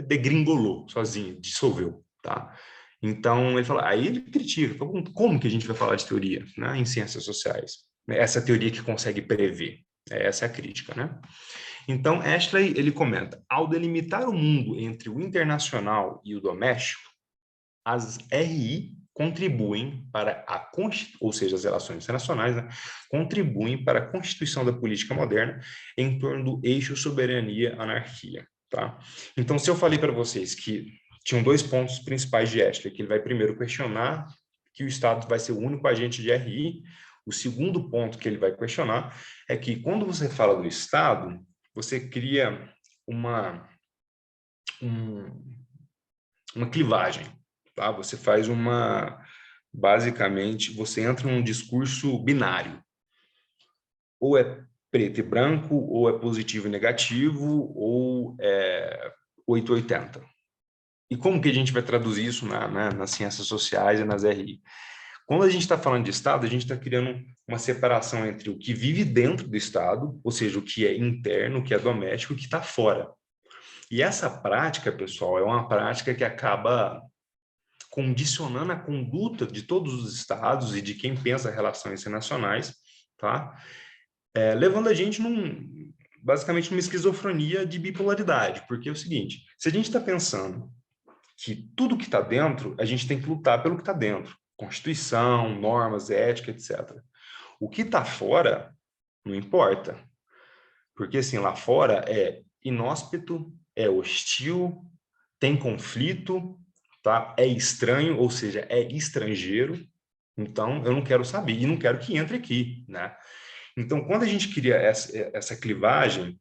degringolou sozinha, dissolveu, tá? Então, ele fala, aí ele critica, como que a gente vai falar de teoria, né, em ciências sociais? Essa teoria que consegue prever, essa é a crítica, né? Então, Ashley, ele comenta, ao delimitar o mundo entre o internacional e o doméstico, as RI contribuem para ou seja, as relações internacionais, né, contribuem para a constituição da política moderna em torno do eixo soberania-anarquia, tá? Então, se eu falei para vocês que tinham dois pontos principais de Ashley, que ele vai primeiro questionar que o Estado vai ser o único agente de RI, o segundo ponto que ele vai questionar é que quando você fala do Estado, você cria uma clivagem, tá? Você faz basicamente, você entra num discurso binário. Ou é preto e branco, ou é positivo e negativo, ou é 880. E como que a gente vai traduzir isso nas ciências sociais e nas RI? Quando a gente está falando de Estado, a gente está criando uma separação entre o que vive dentro do Estado, ou seja, o que é interno, o que é doméstico, e o que está fora. E essa prática, pessoal, é uma prática que acaba condicionando a conduta de todos os estados e de quem pensa relações internacionais, tá? Levando a gente basicamente numa esquizofrenia de bipolaridade, porque é o seguinte, se a gente está pensando que tudo que está dentro, a gente tem que lutar pelo que está dentro, Constituição, normas, ética, etc. O que está fora, não importa, porque assim, lá fora é inóspito, é hostil, tem conflito, tá? É estranho, ou seja, é estrangeiro, então eu não quero saber e não quero que entre aqui, né? Então, quando a gente cria essa clivagem,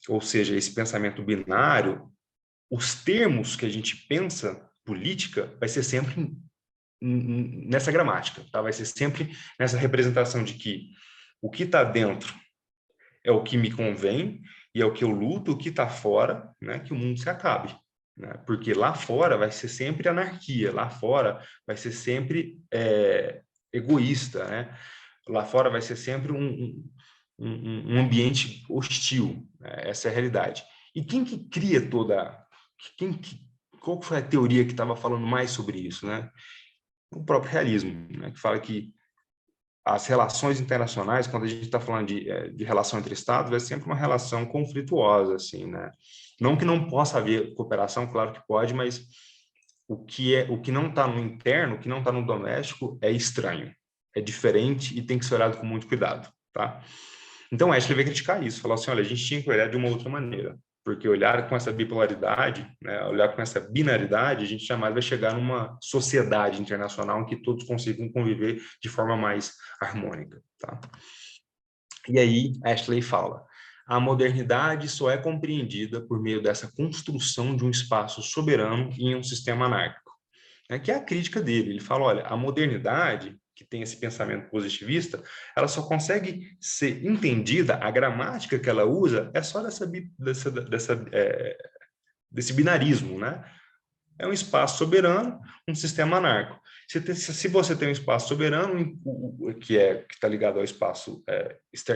ou seja, esse pensamento binário, os termos que a gente pensa política vai ser sempre nessa gramática, tá? Vai ser sempre nessa representação de que o que está dentro é o que me convém e é o que eu luto, o que está fora, né? Que o mundo se acabe. Né? Porque lá fora vai ser sempre anarquia, lá fora vai ser sempre egoísta, né? Lá fora vai ser sempre um ambiente hostil, né? Essa é a realidade. E quem que cria qual foi a teoria que estava falando mais sobre isso, né? O próprio realismo, né? Que fala que as relações internacionais, quando a gente está falando de relação entre estados, é sempre uma relação conflituosa, assim, né? Não que não possa haver cooperação, claro que pode, mas o que não está no interno, o que não está no doméstico, é estranho, é diferente e tem que ser olhado com muito cuidado, tá? Então, Ashley vai criticar isso, falar assim, olha, a gente tinha que olhar de uma outra maneira. porque olhar com essa bipolaridade, né, olhar com essa binaridade, a gente jamais vai chegar numa sociedade internacional em que todos consigam conviver de forma mais harmônica, tá? E aí, Ashley fala: a modernidade só é compreendida por meio dessa construção de um espaço soberano em um sistema anárquico, né, que é a crítica dele. Ele fala, olha, a modernidade, que tem esse pensamento positivista, ela só consegue ser entendida, a gramática que ela usa é só desse binarismo, né? É um espaço soberano, um sistema anárquico. Se você tem um espaço soberano, que está ligado ao espaço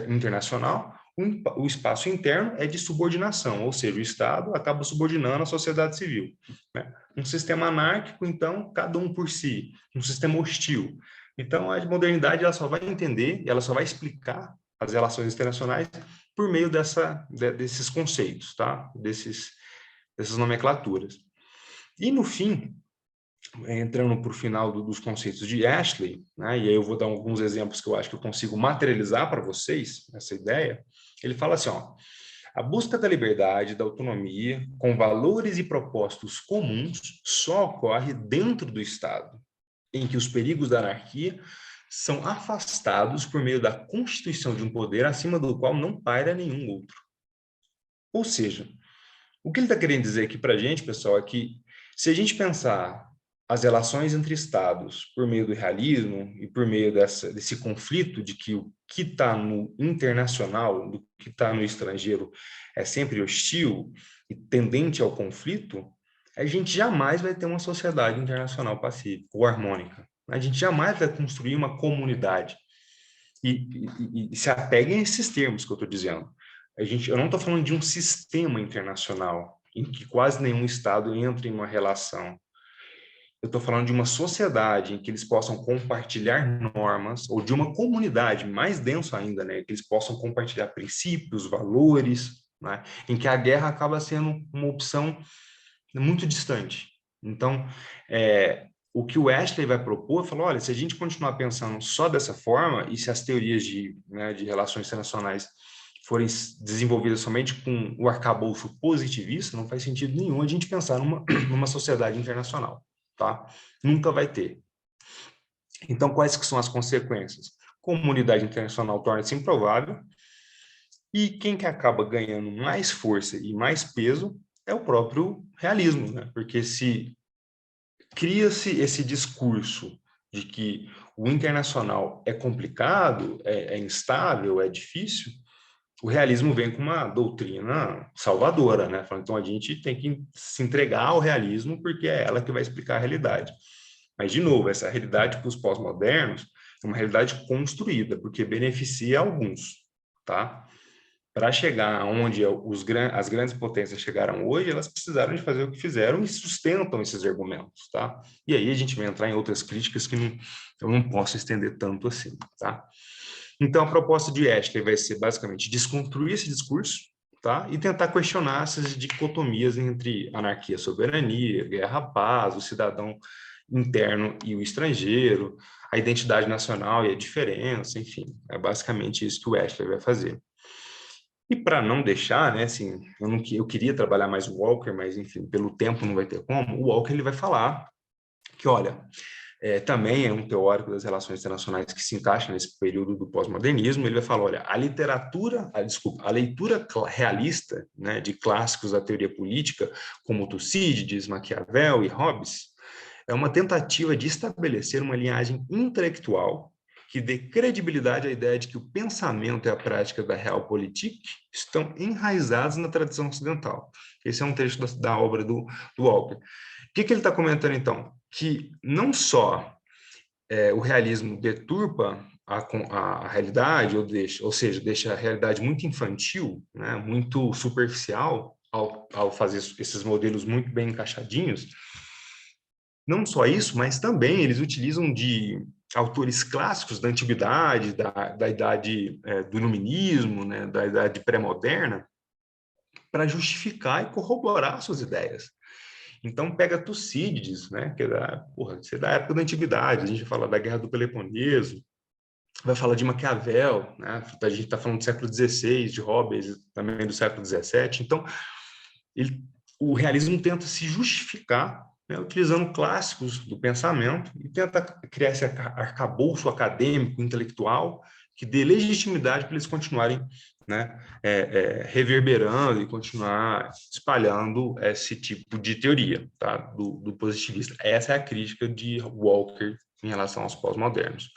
internacional, o espaço interno é de subordinação, ou seja, o Estado acaba subordinando a sociedade civil, né? Um sistema anárquico, então, cada um por si, um sistema hostil. Então, a modernidade ela só vai entender, ela só vai explicar as relações internacionais por meio desses conceitos, tá? Dessas nomenclaturas. E, no fim, entrando para o final dos conceitos de Ashley, né, e aí eu vou dar alguns exemplos que eu acho que eu consigo materializar para vocês essa ideia. Ele fala assim, ó: a busca da liberdade, da autonomia, com valores e propósitos comuns, só ocorre dentro do Estado, em que os perigos da anarquia são afastados por meio da constituição de um poder acima do qual não paira nenhum outro. Ou seja, o que ele está querendo dizer aqui para a gente, pessoal, é que se a gente pensar as relações entre estados por meio do realismo e por meio desse conflito de que o que está no internacional, do que está no estrangeiro, é sempre hostil e tendente ao conflito, a gente jamais vai ter uma sociedade internacional pacífica ou harmônica. A gente jamais vai construir uma comunidade. E se apeguem a esses termos que eu estou dizendo. Eu não estou falando de um sistema internacional em que quase nenhum Estado entra em uma relação. Eu estou falando de uma sociedade em que eles possam compartilhar normas, ou de uma comunidade, mais denso ainda, né? Que eles possam compartilhar princípios, valores, né? Em que a guerra acaba sendo uma opção muito distante. Então, o que o Ashley vai propor, falou, olha, se a gente continuar pensando só dessa forma, e se as teorias de relações internacionais forem desenvolvidas somente com o arcabouço positivista, não faz sentido nenhum a gente pensar numa sociedade internacional, tá? Nunca vai ter. Então, quais que são as consequências? Comunidade internacional torna-se improvável, e quem que acaba ganhando mais força e mais peso é o próprio realismo, né? Porque se cria-se esse discurso de que o internacional é complicado, é instável, é difícil, o realismo vem com uma doutrina salvadora, né? Falando, então a gente tem que se entregar ao realismo porque é ela que vai explicar a realidade. Mas, de novo, essa realidade para os pós-modernos é uma realidade construída, porque beneficia alguns, tá? Para chegar onde as grandes potências chegaram hoje, elas precisaram de fazer o que fizeram e sustentam esses argumentos, tá? E aí a gente vai entrar em outras críticas que eu não posso estender tanto assim, tá? Então, a proposta de Ashley vai ser basicamente desconstruir esse discurso, tá? E tentar questionar essas dicotomias entre anarquia, soberania, guerra, paz, o cidadão interno e o estrangeiro, a identidade nacional e a diferença, enfim, é basicamente isso que o Ashley vai fazer. E para não deixar, né, assim, eu queria trabalhar mais o Walker, mas, enfim, pelo tempo não vai ter como, o Walker ele vai falar que, olha, também é um teórico das relações internacionais que se encaixa nesse período do pós-modernismo, ele vai falar, olha, a leitura realista, né, de clássicos da teoria política, como Tucídides, Maquiavel e Hobbes, é uma tentativa de estabelecer uma linhagem intelectual que dê credibilidade à ideia de que o pensamento e a prática da realpolitik estão enraizados na tradição ocidental. Esse é um trecho da obra do Walker. O que ele está comentando, então? Que não só o realismo deturpa a realidade, ou seja, deixa a realidade muito infantil, né, muito superficial, ao fazer esses modelos muito bem encaixadinhos. Não só isso, mas também eles utilizam de autores clássicos da antiguidade, da idade do iluminismo, né, da idade pré-moderna, para justificar e corroborar suas ideias. Então, pega Tucídides, né, que é da época da antiguidade, a gente fala da Guerra do Peloponeso, vai falar de Maquiavel, né, a gente está falando do século XVI, de Hobbes, também do século XVII. Então, o realismo tenta se justificar, né, utilizando clássicos do pensamento e tenta criar esse arcabouço acadêmico, intelectual, que dê legitimidade para eles continuarem, né, reverberando e continuar espalhando esse tipo de teoria, tá, do positivista. Essa é a crítica de Walker em relação aos pós-modernos.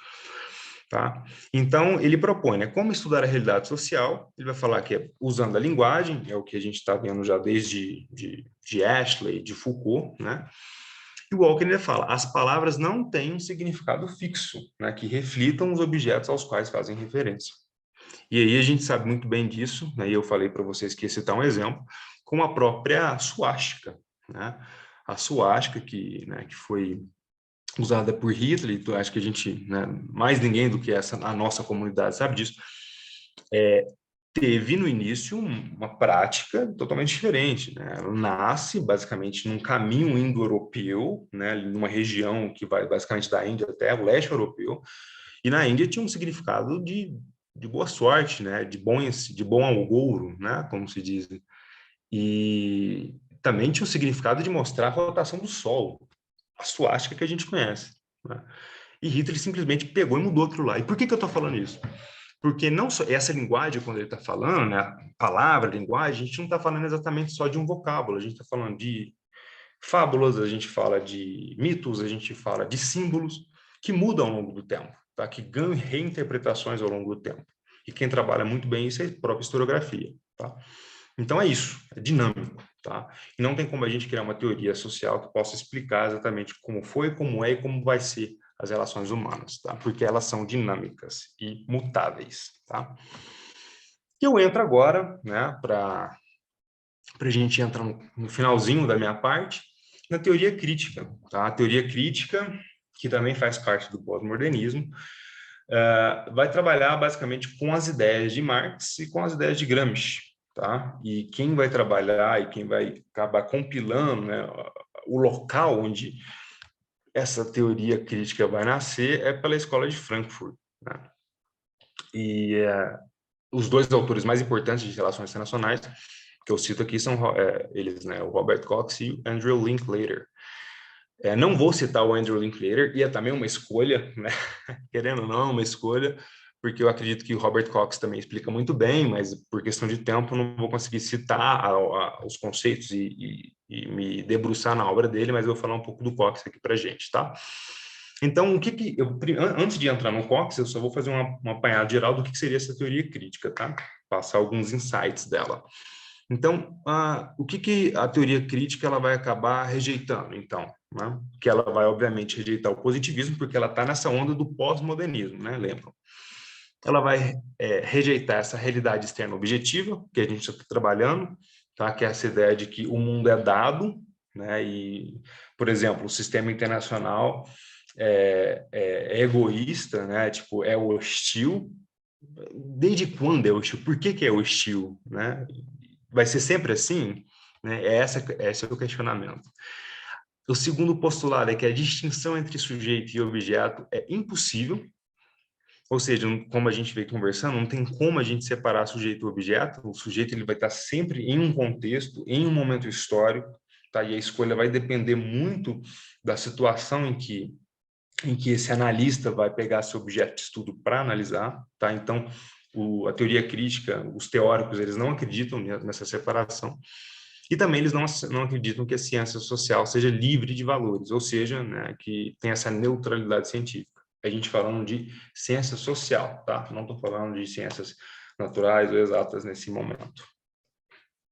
Tá? Então, ele propõe, né, como estudar a realidade social. Ele vai falar que é usando a linguagem, é o que a gente está vendo já desde de Ashley, de Foucault, né? E o Walker ele fala, as palavras não têm um significado fixo, né, que reflitam os objetos aos quais fazem referência. E aí a gente sabe muito bem disso, né, e eu falei para vocês que ia citar um exemplo, com a própria suástica, né? A suástica que foi usada por Hitler, então acho que a gente, né, mais ninguém do que a nossa comunidade sabe disso, teve no início uma prática totalmente diferente, né? Ela nasce basicamente num caminho indo-europeu, né, numa região que vai basicamente da Índia até o leste europeu, e na Índia tinha um significado de boa sorte, né, de bom agouro, né, como se diz, e também tinha um significado de mostrar a rotação do Sol, a suástica que a gente conhece, né? E Hitler simplesmente pegou e mudou aquilo lá. E por que eu estou falando isso? Porque não só essa linguagem, quando ele está falando, né, palavra, linguagem, a gente não está falando exatamente só de um vocábulo, a gente está falando de fábulas, a gente fala de mitos, a gente fala de símbolos que mudam ao longo do tempo, tá? Que ganham reinterpretações ao longo do tempo. E quem trabalha muito bem isso é a própria historiografia, tá? Então é isso, é dinâmico, tá? E não tem como a gente criar uma teoria social que possa explicar exatamente como foi, como é e como vai ser as relações humanas, tá? Porque elas são dinâmicas e mutáveis, tá? E eu entro agora, né, para a gente entrar no finalzinho da minha parte, na teoria crítica, tá? A teoria crítica, que também faz parte do pós-modernismo, vai trabalhar basicamente com as ideias de Marx e com as ideias de Gramsci, tá? E quem vai trabalhar e quem vai acabar compilando, né, o local onde essa teoria crítica vai nascer é pela Escola de Frankfurt, né? E os dois autores mais importantes de relações internacionais que eu cito aqui são eles, né, o Robert Cox e o Andrew Linklater. Não vou citar o Andrew Linklater, e é também uma escolha, né? Querendo ou não, é uma escolha, porque eu acredito que o Robert Cox também explica muito bem, mas por questão de tempo não vou conseguir citar os conceitos e me debruçar na obra dele, mas eu vou falar um pouco do Cox aqui para gente, tá? Então, antes de entrar no Cox, eu só vou fazer uma apanhada geral do que seria essa teoria crítica, tá? Passar alguns insights dela. Então, o que a teoria crítica ela vai acabar rejeitando, então? Né? Que ela vai, obviamente, rejeitar o positivismo, porque ela está nessa onda do pós-modernismo, né? Lembram? Ela vai rejeitar essa realidade externa objetiva, que a gente está trabalhando, tá? Que é essa ideia de que o mundo é dado, né? E, por exemplo, o sistema internacional é egoísta, né? Tipo, é hostil. Desde quando é hostil? Por que é hostil, né? Vai ser sempre assim? Né? Esse é o questionamento. O segundo postulado é que a distinção entre sujeito e objeto é impossível, ou seja, como a gente veio conversando, não tem como a gente separar sujeito e objeto. O sujeito ele vai estar sempre em um contexto, em um momento histórico, tá? E a escolha vai depender muito da situação em que esse analista vai pegar seu objeto de estudo para analisar, tá? Então, a teoria crítica, os teóricos, eles não acreditam nessa separação. E também eles não acreditam que a ciência social seja livre de valores, ou seja, né, que tem essa neutralidade científica. A gente falando de ciência social, tá? Não estou falando de ciências naturais ou exatas nesse momento.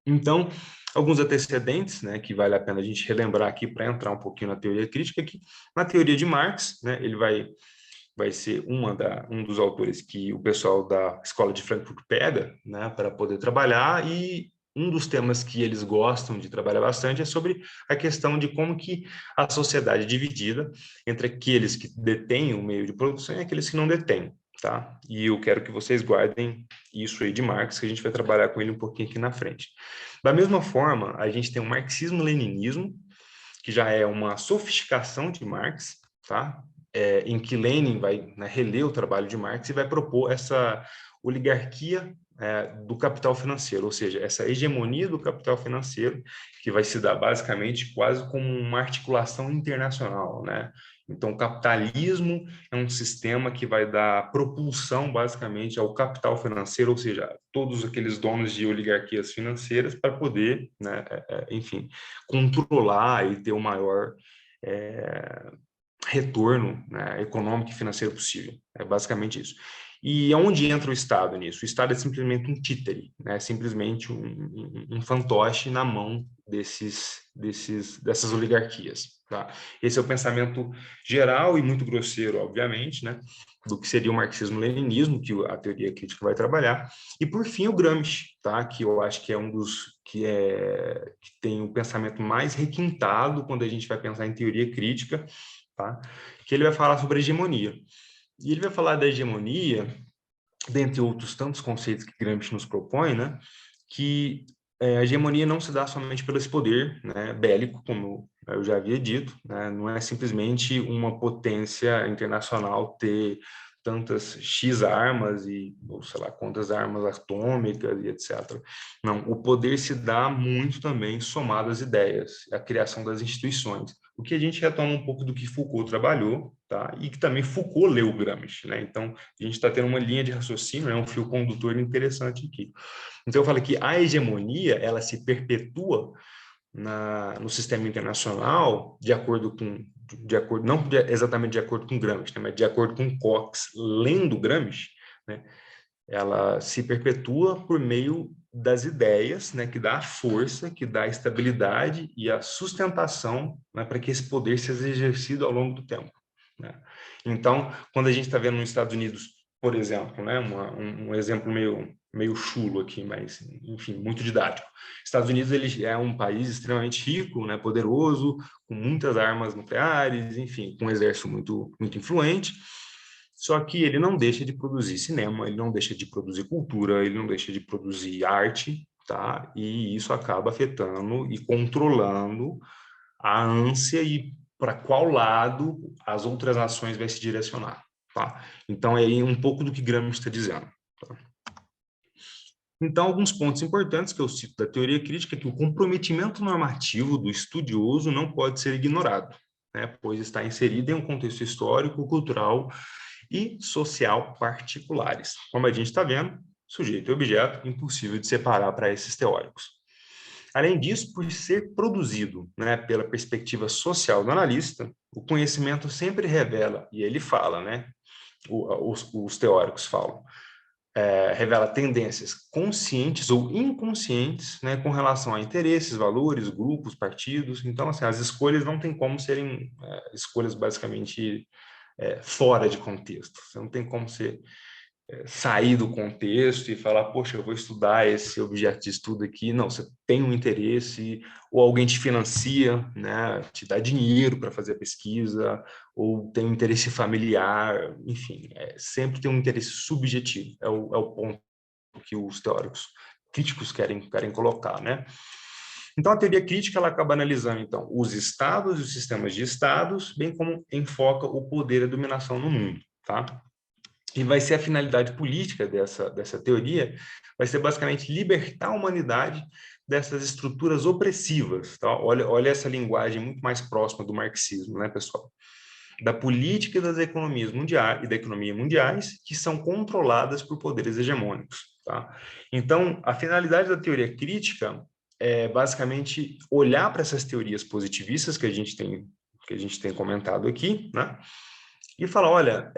Então, alguns antecedentes, né, que vale a pena a gente relembrar aqui para entrar um pouquinho na teoria crítica, que na teoria de Marx, né, ele vai ser um dos autores que o pessoal da Escola de Frankfurt pega, né, para poder trabalhar, e um dos temas que eles gostam de trabalhar bastante é sobre a questão de como que a sociedade é dividida entre aqueles que detêm o meio de produção e aqueles que não detêm, tá? E eu quero que vocês guardem isso aí de Marx, que a gente vai trabalhar com ele um pouquinho aqui na frente. Da mesma forma, a gente tem o marxismo-leninismo, que já é uma sofisticação de Marx, tá? Em que Lenin vai, né, reler o trabalho de Marx e vai propor essa oligarquia do capital financeiro, ou seja, essa hegemonia do capital financeiro que vai se dar basicamente quase como uma articulação internacional, né? Então, o capitalismo é um sistema que vai dar propulsão basicamente ao capital financeiro, ou seja, todos aqueles donos de oligarquias financeiras para poder, né, enfim, controlar e ter o maior retorno, né, econômico e financeiro possível. É basicamente isso. E onde entra o Estado nisso? O Estado é simplesmente um títere, né? Simplesmente um fantoche na mão dessas oligarquias. Tá? Esse é o pensamento geral e muito grosseiro, obviamente, né? Do que seria o marxismo-leninismo, que a teoria crítica vai trabalhar. E, por fim, o Gramsci, tá? Que eu acho que é um dos que tem o pensamento mais requintado quando a gente vai pensar em teoria crítica, tá? Que ele vai falar sobre a hegemonia. E ele vai falar da hegemonia, dentre outros tantos conceitos que Gramsci nos propõe, né, que a hegemonia não se dá somente pelo esse poder, né, bélico, como eu já havia dito, né, não é simplesmente uma potência internacional ter tantas X armas ou sei lá quantas armas atômicas e etc. Não, o poder se dá muito também somado às ideias, à criação das instituições. O que a gente retoma um pouco do que Foucault trabalhou, tá? E que também Foucault leu Gramsci, né? Então, a gente está tendo uma linha de raciocínio, né? Um fio condutor interessante aqui. Então, eu falo que a hegemonia, ela se perpetua no sistema internacional não exatamente de acordo com Gramsci, né? Mas de acordo com Cox, lendo Gramsci, né? Ela se perpetua por meio das ideias, né, que dá a força, que dá a estabilidade e a sustentação, né, para que esse poder seja exercido ao longo do tempo, né? Então, quando a gente está vendo nos Estados Unidos, por exemplo, né, um exemplo meio chulo aqui, mas, enfim, muito didático. Estados Unidos ele é um país extremamente rico, né, poderoso, com muitas armas nucleares, enfim, com um exército muito, muito influente. Só que ele não deixa de produzir cinema, ele não deixa de produzir cultura, ele não deixa de produzir arte, tá? E isso acaba afetando e controlando a ânsia e para qual lado as outras nações vai se direcionar, tá? Então, é aí um pouco do que Gramsci está dizendo. Tá? Então, alguns pontos importantes que eu cito da teoria crítica é que o comprometimento normativo do estudioso não pode ser ignorado, né? Pois está inserido em um contexto histórico, cultural e social particulares. Como a gente está vendo, sujeito e objeto, impossível de separar para esses teóricos. Além disso, por ser produzido, né, pela perspectiva social do analista, o conhecimento sempre revela, e ele fala, né, os teóricos falam, revela tendências conscientes ou inconscientes, né, com relação a interesses, valores, grupos, partidos. Então, assim, as escolhas não tem como serem escolhas basicamente fora de contexto. Você não tem como você sair do contexto e falar, poxa, eu vou estudar esse objeto de estudo aqui. Não, você tem um interesse, ou alguém te financia, né, te dá dinheiro para fazer a pesquisa, ou tem um interesse familiar, enfim, sempre tem um interesse subjetivo. É o ponto que os teóricos críticos querem colocar, né? Então, a teoria crítica ela acaba analisando então os estados e os sistemas de estados, bem como enfoca o poder e a dominação no mundo, tá? E vai ser a finalidade política dessa teoria, vai ser basicamente libertar a humanidade dessas estruturas opressivas, tá? Olha essa linguagem muito mais próxima do marxismo, né, pessoal? Da política e das economias mundiais e da economia mundiais que são controladas por poderes hegemônicos, tá? Então, a finalidade da teoria crítica é basicamente olhar para essas teorias positivistas que a gente tem comentado aqui, né? E falar, olha,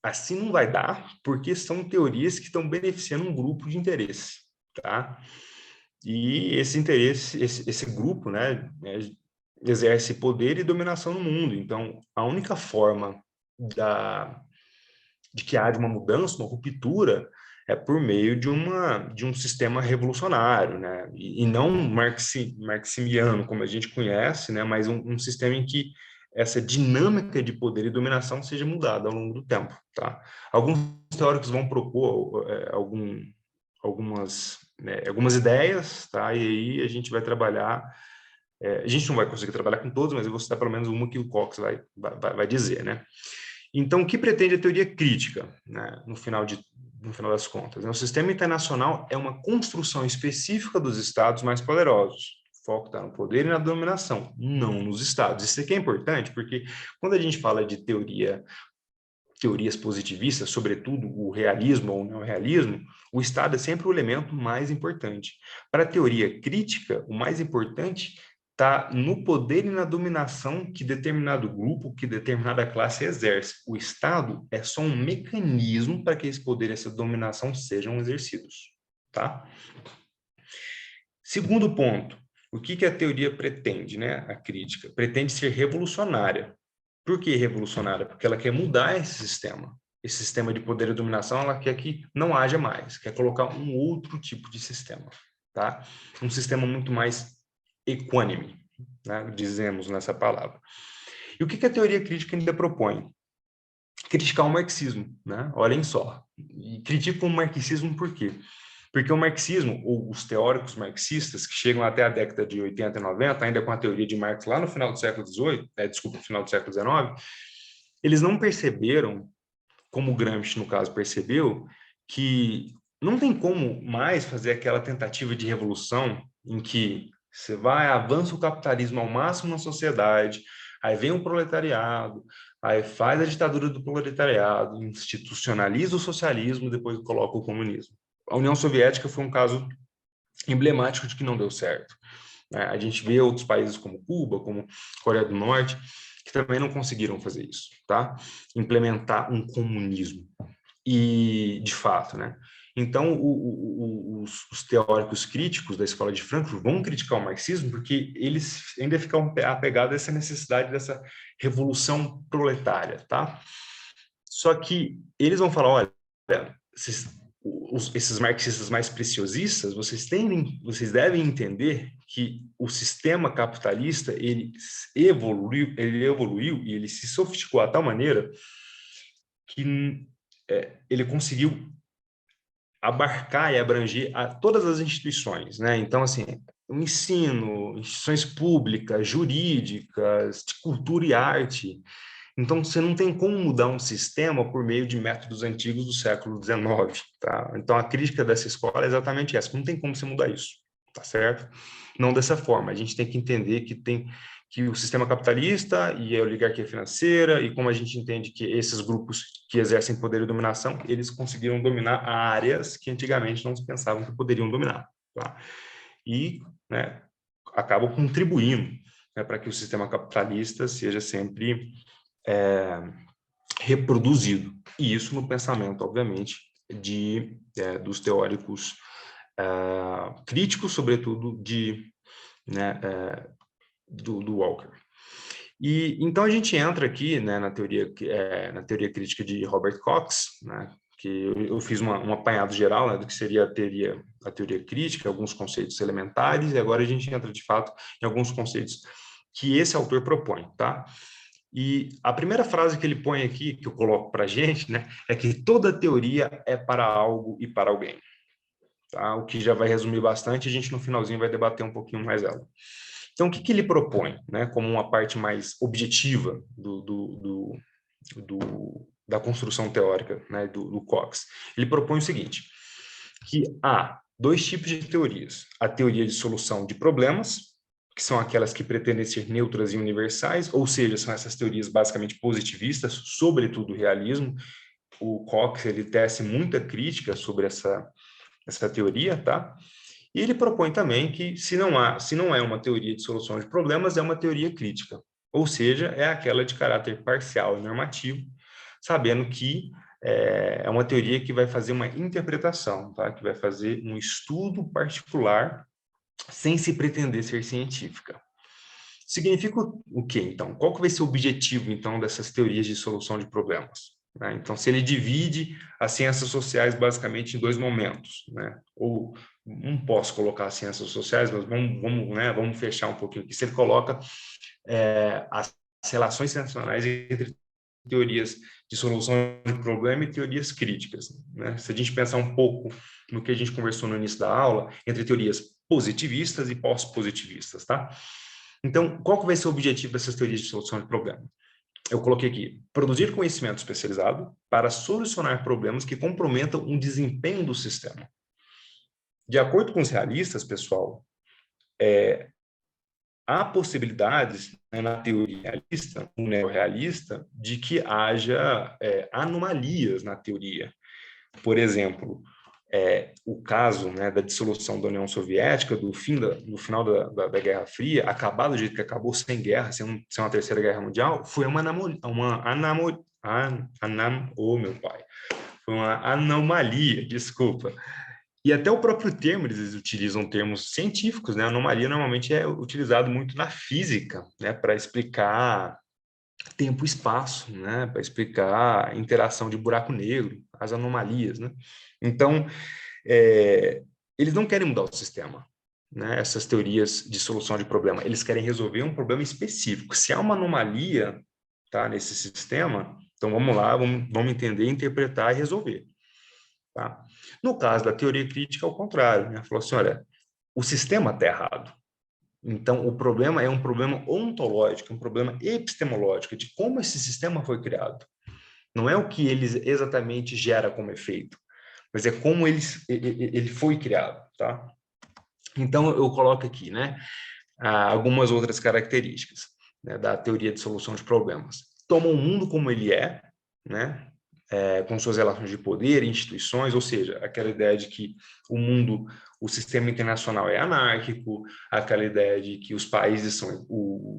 assim não vai dar, porque são teorias que estão beneficiando um grupo de interesse, tá? E esse interesse, esse grupo, né, exerce poder e dominação no mundo. Então, a única forma de que haja uma mudança, uma ruptura, é por meio de um sistema revolucionário, né? E não marximiano, como a gente conhece, né? Mas um sistema em que essa dinâmica de poder e dominação seja mudada ao longo do tempo, tá? Alguns teóricos vão propor algumas ideias, tá? E aí a gente vai trabalhar. A gente não vai conseguir trabalhar com todos, mas eu vou citar pelo menos uma que o Cox vai dizer, né? Então, o que pretende a teoria crítica, né, no final no final das contas, né? O sistema internacional é uma construção específica dos estados mais poderosos. O foco está no poder e na dominação, não nos estados. Isso aqui é importante, porque quando a gente fala de teorias positivistas, sobretudo o realismo ou o neorrealismo, o Estado é sempre o elemento mais importante. Para a teoria crítica, o mais importante está no poder e na dominação que determinado grupo, que determinada classe exerce. O Estado é só um mecanismo para que esse poder e essa dominação sejam exercidos, tá? Segundo ponto, o que a teoria pretende, né? A crítica pretende ser revolucionária. Por que revolucionária? Porque ela quer mudar esse sistema de poder e dominação, ela quer que não haja mais, quer colocar um outro tipo de sistema, tá? Um sistema muito mais equânime, né? Dizemos nessa palavra. E o que a teoria crítica ainda propõe? Criticar o marxismo, né? Olhem só. E critica o marxismo por quê? Porque o marxismo, ou os teóricos marxistas, que chegam até a década de 80 e 90, ainda com a teoria de Marx lá no final do século XVIII, no final do século XIX, eles não perceberam, como Gramsci, no caso, percebeu, que não tem como mais fazer aquela tentativa de revolução em que você vai, avança o capitalismo ao máximo na sociedade, aí vem o proletariado, aí faz a ditadura do proletariado, institucionaliza o socialismo, depois coloca o comunismo. A União Soviética foi um caso emblemático de que não deu certo. A gente vê outros países como Cuba, como Coreia do Norte, que também não conseguiram fazer isso, tá? Implementar um comunismo. E, de fato, né? Então, os teóricos críticos da Escola de Frankfurt vão criticar o marxismo porque eles ainda ficam apegados a essa necessidade dessa revolução proletária, tá? Só que eles vão falar, olha, esses marxistas mais preciosistas, vocês devem entender que o sistema capitalista ele evoluiu e ele se sofisticou de tal maneira que ele conseguiu abarcar e abranger todas as instituições, né? Então, assim, o ensino, instituições públicas, jurídicas, de cultura e arte. Então, você não tem como mudar um sistema por meio de métodos antigos do século XIX, tá? Então, a crítica dessa escola é exatamente essa. Não tem como você mudar isso, tá certo? Não dessa forma. A gente tem que entender que o sistema capitalista e a oligarquia financeira, e como a gente entende que esses grupos que exercem poder e dominação, eles conseguiram dominar áreas que antigamente não se pensavam que poderiam dominar, tá? E, né, acabam contribuindo, né, para que o sistema capitalista seja sempre reproduzido. E isso no pensamento, obviamente, dos teóricos críticos, sobretudo do Walker. E então a gente entra aqui, né, na teoria crítica de Robert Cox, né, que eu fiz um apanhado geral, né, do que seria a teoria crítica, alguns conceitos elementares, e agora a gente entra de fato em alguns conceitos que esse autor propõe, tá? E a primeira frase que ele põe aqui, que eu coloco para a gente, né, é que toda teoria é para algo e para alguém. Tá? O que já vai resumir bastante, a gente no finalzinho vai debater um pouquinho mais ela. Então, o que ele propõe, né, como uma parte mais objetiva da construção teórica, né, do Cox? Ele propõe o seguinte, que há dois tipos de teorias. A teoria de solução de problemas, que são aquelas que pretendem ser neutras e universais, ou seja, são essas teorias basicamente positivistas, sobretudo o realismo. O Cox, ele tece muita crítica sobre essa teoria, tá? E ele propõe também que se não é uma teoria de solução de problemas, é uma teoria crítica, ou seja, é aquela de caráter parcial e normativo, sabendo que é uma teoria que vai fazer uma interpretação, tá? Que vai fazer um estudo particular sem se pretender ser científica. Significa o quê, então? Qual que vai ser o objetivo, então, dessas teorias de solução de problemas? Né? Então, se ele divide as ciências sociais basicamente em dois momentos, né? Ou não posso colocar as ciências sociais, mas vamos fechar um pouquinho aqui. Se ele coloca as relações internacionais entre teorias de solução de problema e teorias críticas, né? Se a gente pensar um pouco no que a gente conversou no início da aula, entre teorias positivistas e pós-positivistas, tá? Então, qual que vai ser o objetivo dessas teorias de solução de problema? eu coloquei aqui, produzir conhecimento especializado para solucionar problemas que comprometam o desempenho do sistema. De acordo com os realistas, pessoal, há possibilidades, né, na teoria realista, no neorrealista, de que haja anomalias na teoria. Por exemplo, o caso, né, da dissolução da União Soviética, do final da Guerra Fria, acabar do jeito que acabou, sem guerra, sem uma terceira guerra mundial, foi foi uma anomalia, desculpa. E até o próprio termo, eles utilizam termos científicos, né? Anomalia normalmente é utilizado muito na física, né, para explicar tempo e espaço, né, para explicar a interação de buraco negro, as anomalias, né? Então, eles não querem mudar o sistema, né? Essas teorias de solução de problema, eles querem resolver um problema específico. Se há uma anomalia, tá, nesse sistema, então vamos lá, vamos entender, interpretar e resolver. Tá? No caso da teoria crítica, ao contrário, né? Falou assim, olha, o sistema está errado. Então, o problema é um problema ontológico, um problema epistemológico, de como esse sistema foi criado. Não é o que ele exatamente gera como efeito, mas é como ele foi criado. Tá? Então, eu coloco aqui, né, algumas outras características, né, da teoria de solução de problemas. Toma o mundo como ele é, né, com suas relações de poder, instituições, ou seja, aquela ideia de que o mundo, o sistema internacional é anárquico, aquela ideia de que os países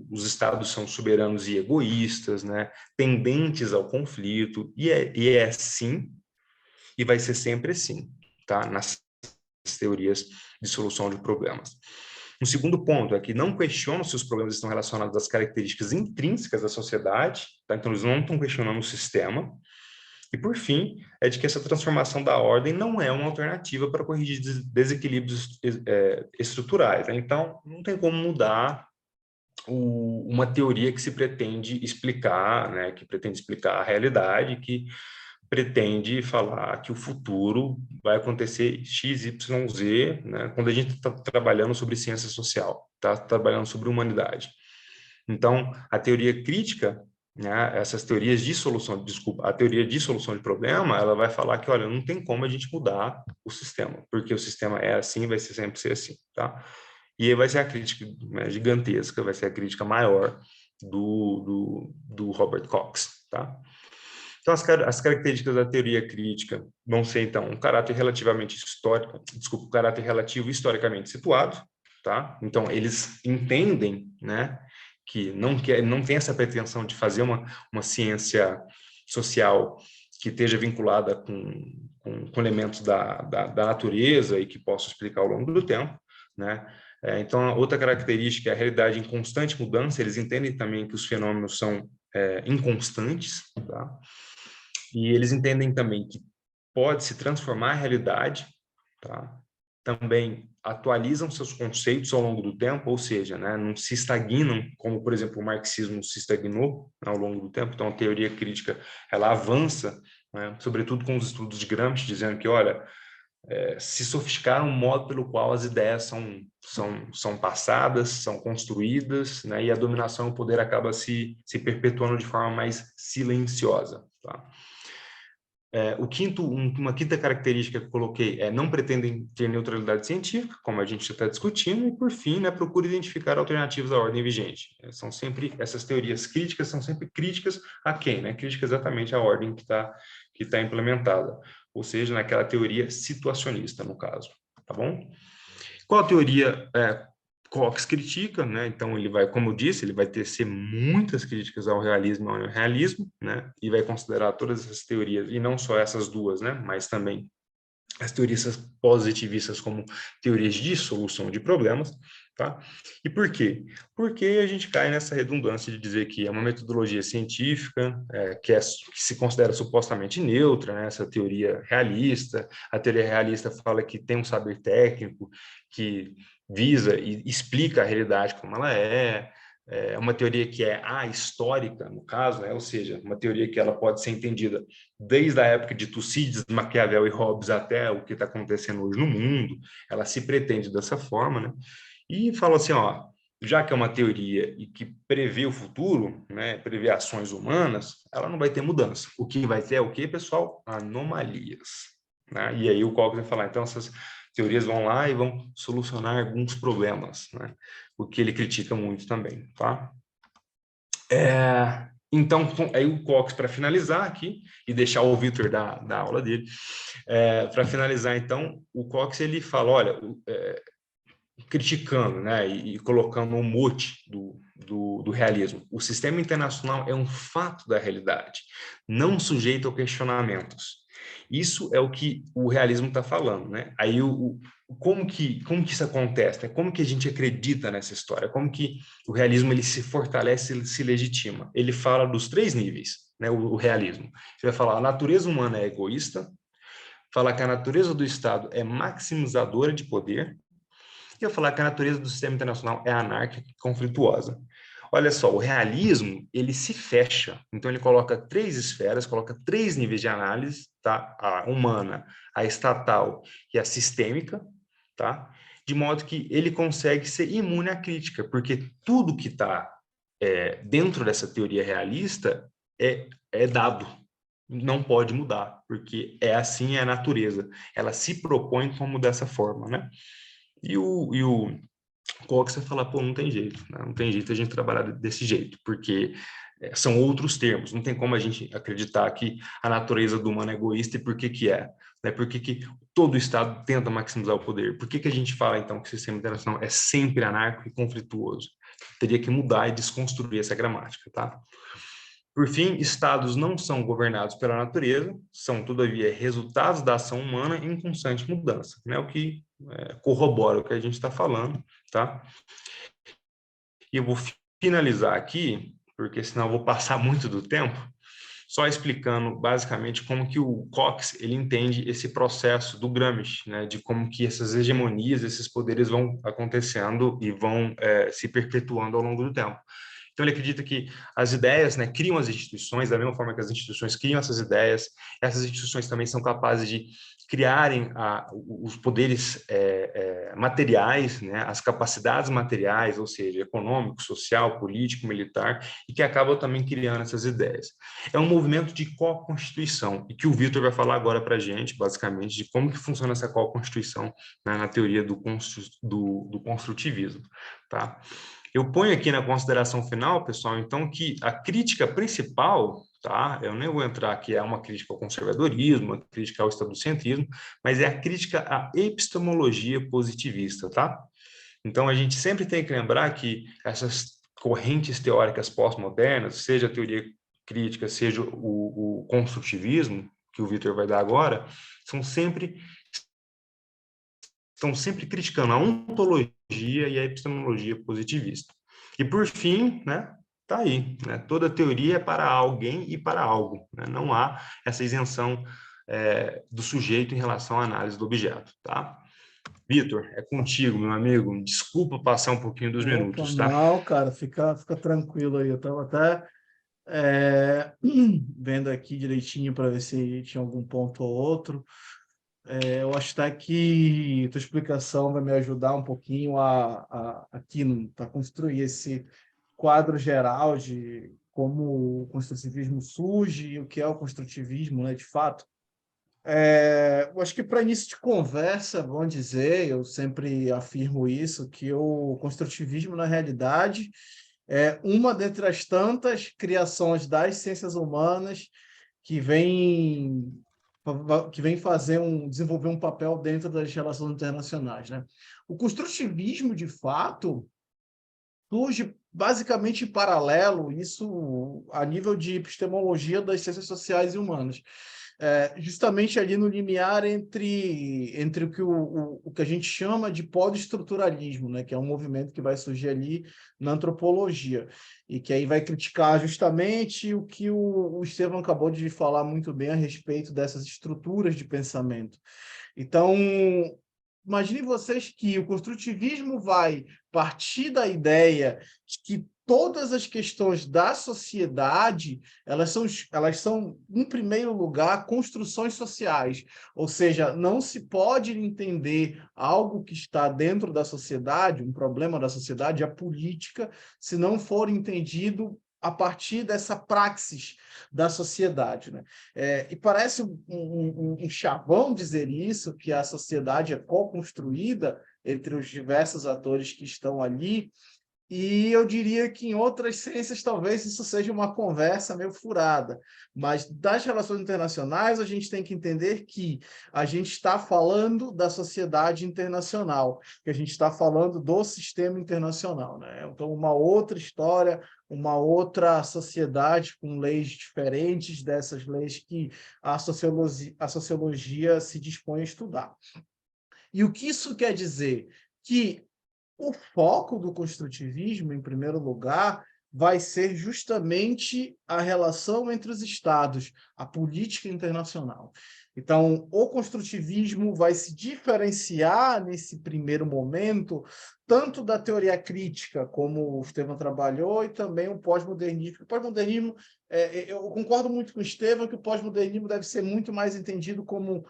os estados são soberanos e egoístas, né, tendentes ao conflito, e é assim, e vai ser sempre assim, tá, nas teorias de solução de problemas. Um segundo ponto é que não questionam se os problemas estão relacionados às características intrínsecas da sociedade, tá? Então eles não estão questionando o sistema. E, por fim, é de que essa transformação da ordem não é uma alternativa para corrigir desequilíbrios estruturais, né? Então, não tem como mudar uma teoria que se pretende explicar, né, que pretende explicar a realidade, que pretende falar que o futuro vai acontecer X, Y, Z, né, quando a gente está trabalhando sobre ciência social, está trabalhando sobre humanidade. Então, a teoria crítica, né, essas teorias de solução, desculpa, a teoria de solução de problema, ela vai falar que, olha, não tem como a gente mudar o sistema, porque o sistema é assim, vai sempre ser assim, tá? E aí vai ser a crítica, né, gigantesca, vai ser a crítica maior do Robert Cox, tá? Então, as características da teoria crítica vão ser, então, um caráter relativamente histórico, desculpa, um caráter relativo historicamente situado, tá? Então, eles entendem, né, que não tem essa pretensão de fazer uma ciência social que esteja vinculada com elementos da natureza e que possa explicar ao longo do tempo, né? Então, outra característica é a realidade em constante mudança. Eles entendem também que os fenômenos são inconstantes, tá? E eles entendem também que pode se transformar a realidade, tá? Também atualizam seus conceitos ao longo do tempo, ou seja, né, não se estagnam, como, por exemplo, o marxismo se estagnou, né, ao longo do tempo. Então, a teoria crítica, ela avança, né, sobretudo com os estudos de Gramsci, dizendo que, olha, se sofisticaram um modo pelo qual as ideias são passadas, são construídas, né, e a dominação e o poder acaba se perpetuando de forma mais silenciosa. Tá? Uma quinta característica que eu coloquei não pretendem ter neutralidade científica, como a gente já está discutindo, e, por fim, né, procura identificar alternativas à ordem vigente. São sempre, essas teorias críticas são sempre críticas a quem? Né? Críticas exatamente à ordem que tá implementada, ou seja, naquela teoria situacionista, no caso, tá bom? Qual a teoria Cox critica, né? Então ele vai, como eu disse, ele vai tecer muitas críticas ao realismo e ao neorrealismo, né? E vai considerar todas essas teorias, e não só essas duas, né? Mas também as teorias positivistas como teorias de solução de problemas, tá? E por quê? Porque a gente cai nessa redundância de dizer que é uma metodologia científica que se considera supostamente neutra, né? Essa teoria realista. A teoria realista fala que tem um saber técnico que visa e explica a realidade como ela é uma teoria que é histórica, no caso, né? Ou seja, uma teoria que ela pode ser entendida desde a época de Tucídides, Maquiavel e Hobbes até o que está acontecendo hoje no mundo. Ela se pretende dessa forma, né? E fala assim, ó, já que é uma teoria e que prevê o futuro, né, prevê ações humanas, ela não vai ter mudança. O que vai ter é o quê, pessoal? Anomalias. Né? E aí o Cox vai falar, então essas teorias vão lá e vão solucionar alguns problemas, né? O que ele critica muito também, tá? Então, aí o Cox, para finalizar aqui, e deixar o Vitor da aula dele, para finalizar, então, o Cox ele fala, olha, criticando, né, e colocando um mote do realismo. O sistema internacional é um fato da realidade, não sujeito a questionamentos. Isso é o que o realismo está falando, né? Aí como que isso acontece? Né? Como que a gente acredita nessa história? Como que o realismo ele se fortalece, ele se legitima? Ele fala dos três níveis, né? O realismo. Ele vai falar a natureza humana é egoísta, fala que a natureza do Estado é maximizadora de poder e eu falar que a natureza do sistema internacional é anárquica e conflituosa. Olha só, o realismo, ele se fecha. Então, ele coloca três esferas, coloca três níveis de análise, tá? A humana, a estatal e a sistêmica, tá? De modo que ele consegue ser imune à crítica, porque tudo que está dentro dessa teoria realista é dado, não pode mudar, porque é assim a natureza. Ela se propõe como dessa forma, né? E o qual que você fala, pô, não tem jeito, né? Não tem jeito a gente trabalhar desse jeito, porque são outros termos, não tem como a gente acreditar que a natureza do humano é egoísta e por que que é, né? Por que que todo Estado tenta maximizar o poder? Por que que a gente fala, então, que o sistema internacional é sempre anárquico e conflituoso? Teria que mudar e desconstruir essa gramática, tá? Por fim, estados não são governados pela natureza, são, todavia, resultados da ação humana em constante mudança, né? O que corrobora o que a gente está falando, tá? E eu vou finalizar aqui, porque senão eu vou passar muito do tempo, só explicando basicamente como que o Cox ele entende esse processo do Gramsci, né, de como que essas hegemonias, esses poderes vão acontecendo e vão se perpetuando ao longo do tempo. Então, ele acredita que as ideias, né, criam as instituições, da mesma forma que as instituições criam essas instituições também são capazes de criarem os poderes materiais, né, as capacidades materiais, ou seja, econômico, social, político, militar, e que acabam também criando essas ideias. É um movimento de co-constituição, e que o Vitor vai falar agora para a gente, basicamente, de como que funciona essa co-constituição, né, na teoria do construtivismo, tá? Eu ponho aqui na consideração final, pessoal, então, que a crítica principal, tá? Eu nem vou entrar aqui, é uma crítica ao conservadorismo, uma crítica ao estadocentrismo, mas é a crítica à epistemologia positivista, tá? Então, a gente sempre tem que lembrar que essas correntes teóricas pós-modernas, seja a teoria crítica, seja o construtivismo, que o Vitor vai dar agora, estão sempre criticando a ontologia e a epistemologia positivista. E, por fim, né, tá aí, né, toda teoria é para alguém e para algo, né, não há essa isenção do sujeito em relação à análise do objeto, tá? Vitor, é contigo, meu amigo. Desculpa passar um pouquinho dos Opa, minutos, tá? não, cara, fica tranquilo aí. Eu estava até vendo aqui direitinho para ver se tinha algum ponto ou outro. Eu acho até que tua explicação vai me ajudar um pouquinho aqui a construir esse quadro geral de como o construtivismo surge e o que é o construtivismo, né, de fato. Eu acho que para início de conversa, vamos dizer, eu sempre afirmo isso, que o construtivismo, na realidade, é uma dentre as tantas criações das ciências humanas que vem desenvolver um papel dentro das relações internacionais, né? O construtivismo, de fato, surge basicamente em paralelo, isso a nível de epistemologia das ciências sociais e humanas. Justamente ali no limiar entre o que a gente chama de pós-estruturalismo, né, que é um movimento que vai surgir ali na antropologia, e que aí vai criticar justamente o que o Estevão acabou de falar muito bem a respeito dessas estruturas de pensamento. Então, imagine vocês que o construtivismo vai partir da ideia de que todas as questões da sociedade, elas são, em primeiro lugar, construções sociais, ou seja, não se pode entender algo que está dentro da sociedade, um problema da sociedade, a política, se não for entendido a partir dessa praxis da sociedade, né? E parece um chavão dizer isso, que a sociedade é co-construída entre os diversos atores que estão ali, e eu diria que em outras ciências talvez isso seja uma conversa meio furada, mas das relações internacionais a gente tem que entender que a gente está falando da sociedade internacional, que a gente está falando do sistema internacional, né? Então, uma outra história, uma outra sociedade com leis diferentes dessas leis que a sociologia se dispõe a estudar. E o que isso quer dizer? Que o foco do construtivismo, em primeiro lugar, vai ser justamente a relação entre os estados, a política internacional. Então, o construtivismo vai se diferenciar nesse primeiro momento, tanto da teoria crítica, como o Estevão trabalhou, e também o pós-modernismo. O pós-modernismo, eu concordo muito com o Estevão que o pós-modernismo deve ser muito mais entendido como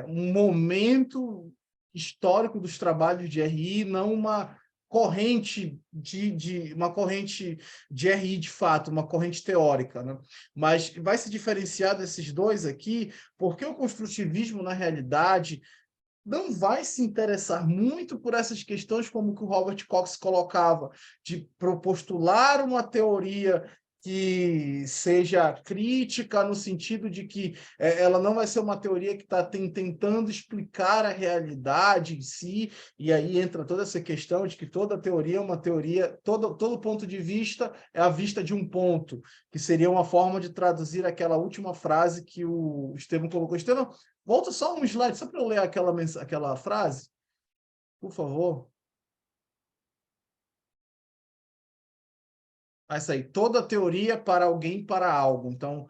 um momento histórico dos trabalhos de RI, não uma corrente uma corrente de RI de fato, uma corrente teórica, né? Mas vai se diferenciar desses dois aqui, porque o construtivismo, na realidade, não vai se interessar muito por essas questões como que o Robert Cox colocava, de postular uma teoria que seja crítica, no sentido de que ela não vai ser uma teoria que está tentando explicar a realidade em si, e aí entra toda essa questão de que toda teoria é uma teoria, todo ponto de vista é a vista de um ponto, que seria uma forma de traduzir aquela última frase que o Estevão colocou. Estevão, volta só um slide, só para eu ler aquela frase, por favor. Essa aí, toda teoria para alguém, para algo. Então,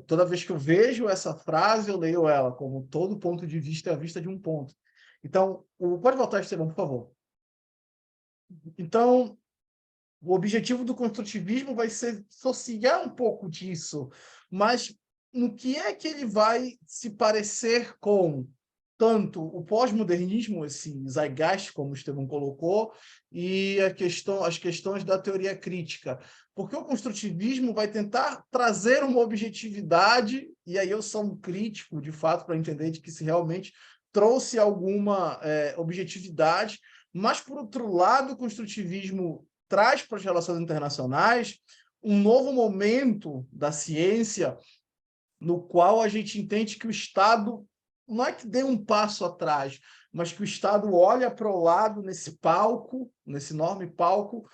toda vez que eu vejo essa frase, eu leio ela como todo ponto de vista é a vista de um ponto. Então, pode voltar, Estevão, por favor. Então, o objetivo do construtivismo vai ser associar um pouco disso, mas no que é que ele vai se parecer com tanto o pós-modernismo, esse zeitgeist, como o Estevão colocou, e as questões da teoria crítica. Porque o construtivismo vai tentar trazer uma objetividade, e aí eu sou um crítico, de fato, para entender de que se realmente trouxe alguma objetividade, mas, por outro lado, o construtivismo traz para as relações internacionais um novo momento da ciência no qual a gente entende que o Estado não é que dê um passo atrás, mas que o Estado olha para o lado nesse palco, nesse enorme palco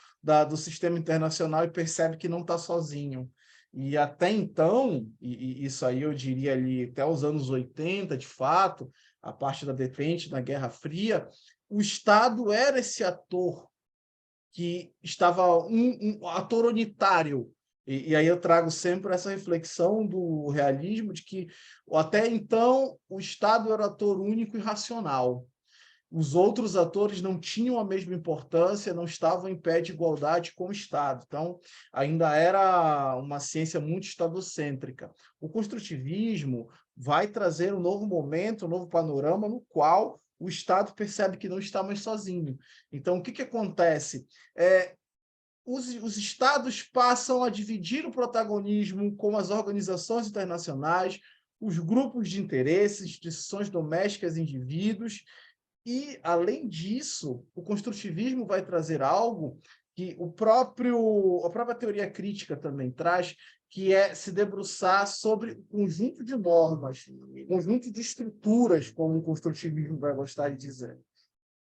do sistema internacional e percebe que não está sozinho. E até então, e isso aí eu diria ali até os anos 80, de fato, a parte da detente, da Guerra Fria, o Estado era esse ator que estava um ator unitário. E aí eu trago sempre essa reflexão do realismo de que até então o Estado era ator único e racional. Os outros atores não tinham a mesma importância, não estavam em pé de igualdade com o Estado. Então, ainda era uma ciência muito estadocêntrica. O construtivismo vai trazer um novo momento, um novo panorama no qual o Estado percebe que não está mais sozinho. Então, o que acontece? Os estados passam a dividir o protagonismo com as organizações internacionais, os grupos de interesses, decisões domésticas, indivíduos, e, além disso, o construtivismo vai trazer algo que a própria teoria crítica também traz, que é se debruçar sobre um conjunto de normas, um conjunto de estruturas, como o construtivismo vai gostar de dizer.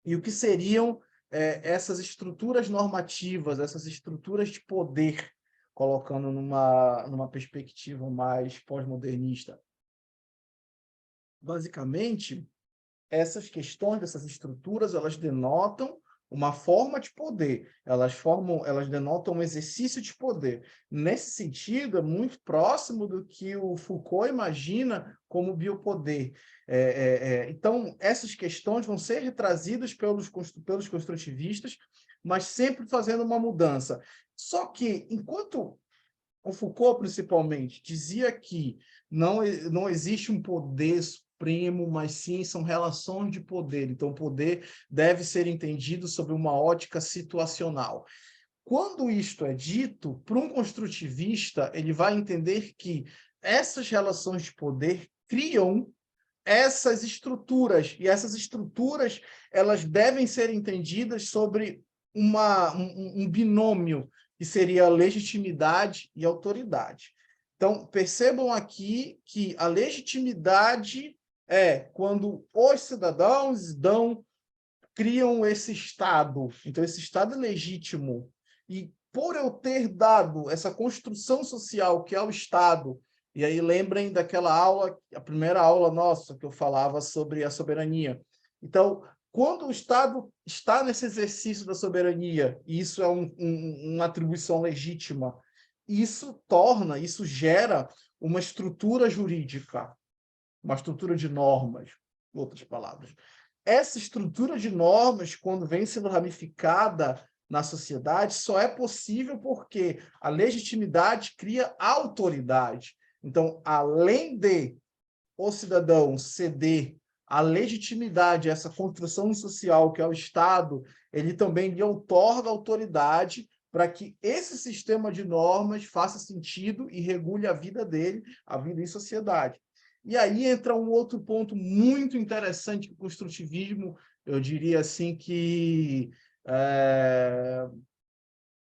E o que seriam essas estruturas normativas, essas estruturas de poder, colocando numa perspectiva mais pós-modernista. Basicamente, essas questões, essas estruturas, elas denotam uma forma de poder, elas denotam um exercício de poder. Nesse sentido, é muito próximo do que o Foucault imagina como biopoder. Então, essas questões vão ser retrazidas pelos construtivistas, mas sempre fazendo uma mudança. Só que, enquanto o Foucault, principalmente, dizia que não existe um poder supremo, mas sim são relações de poder. Então, o poder deve ser entendido sob uma ótica situacional. Quando isto é dito, para um construtivista, ele vai entender que essas relações de poder criam essas estruturas, e essas estruturas elas devem ser entendidas sobre um binômio, que seria legitimidade e autoridade. Então, percebam aqui que a legitimidade é quando os cidadãos criam esse Estado. Então, esse Estado é legítimo. E por eu ter dado essa construção social que é o Estado, e aí lembrem daquela aula, a primeira aula nossa, que eu falava sobre a soberania. Então, quando o Estado está nesse exercício da soberania, e isso é uma atribuição legítima, isso gera uma estrutura jurídica, uma estrutura de normas, em outras palavras. Essa estrutura de normas, quando vem sendo ramificada na sociedade, só é possível porque a legitimidade cria autoridade. Então, além de o cidadão ceder a legitimidade, essa construção social que é o Estado, ele também lhe outorga autoridade para que esse sistema de normas faça sentido e regule a vida dele, a vida em sociedade. E aí entra um outro ponto muito interessante que o construtivismo, eu diria assim, que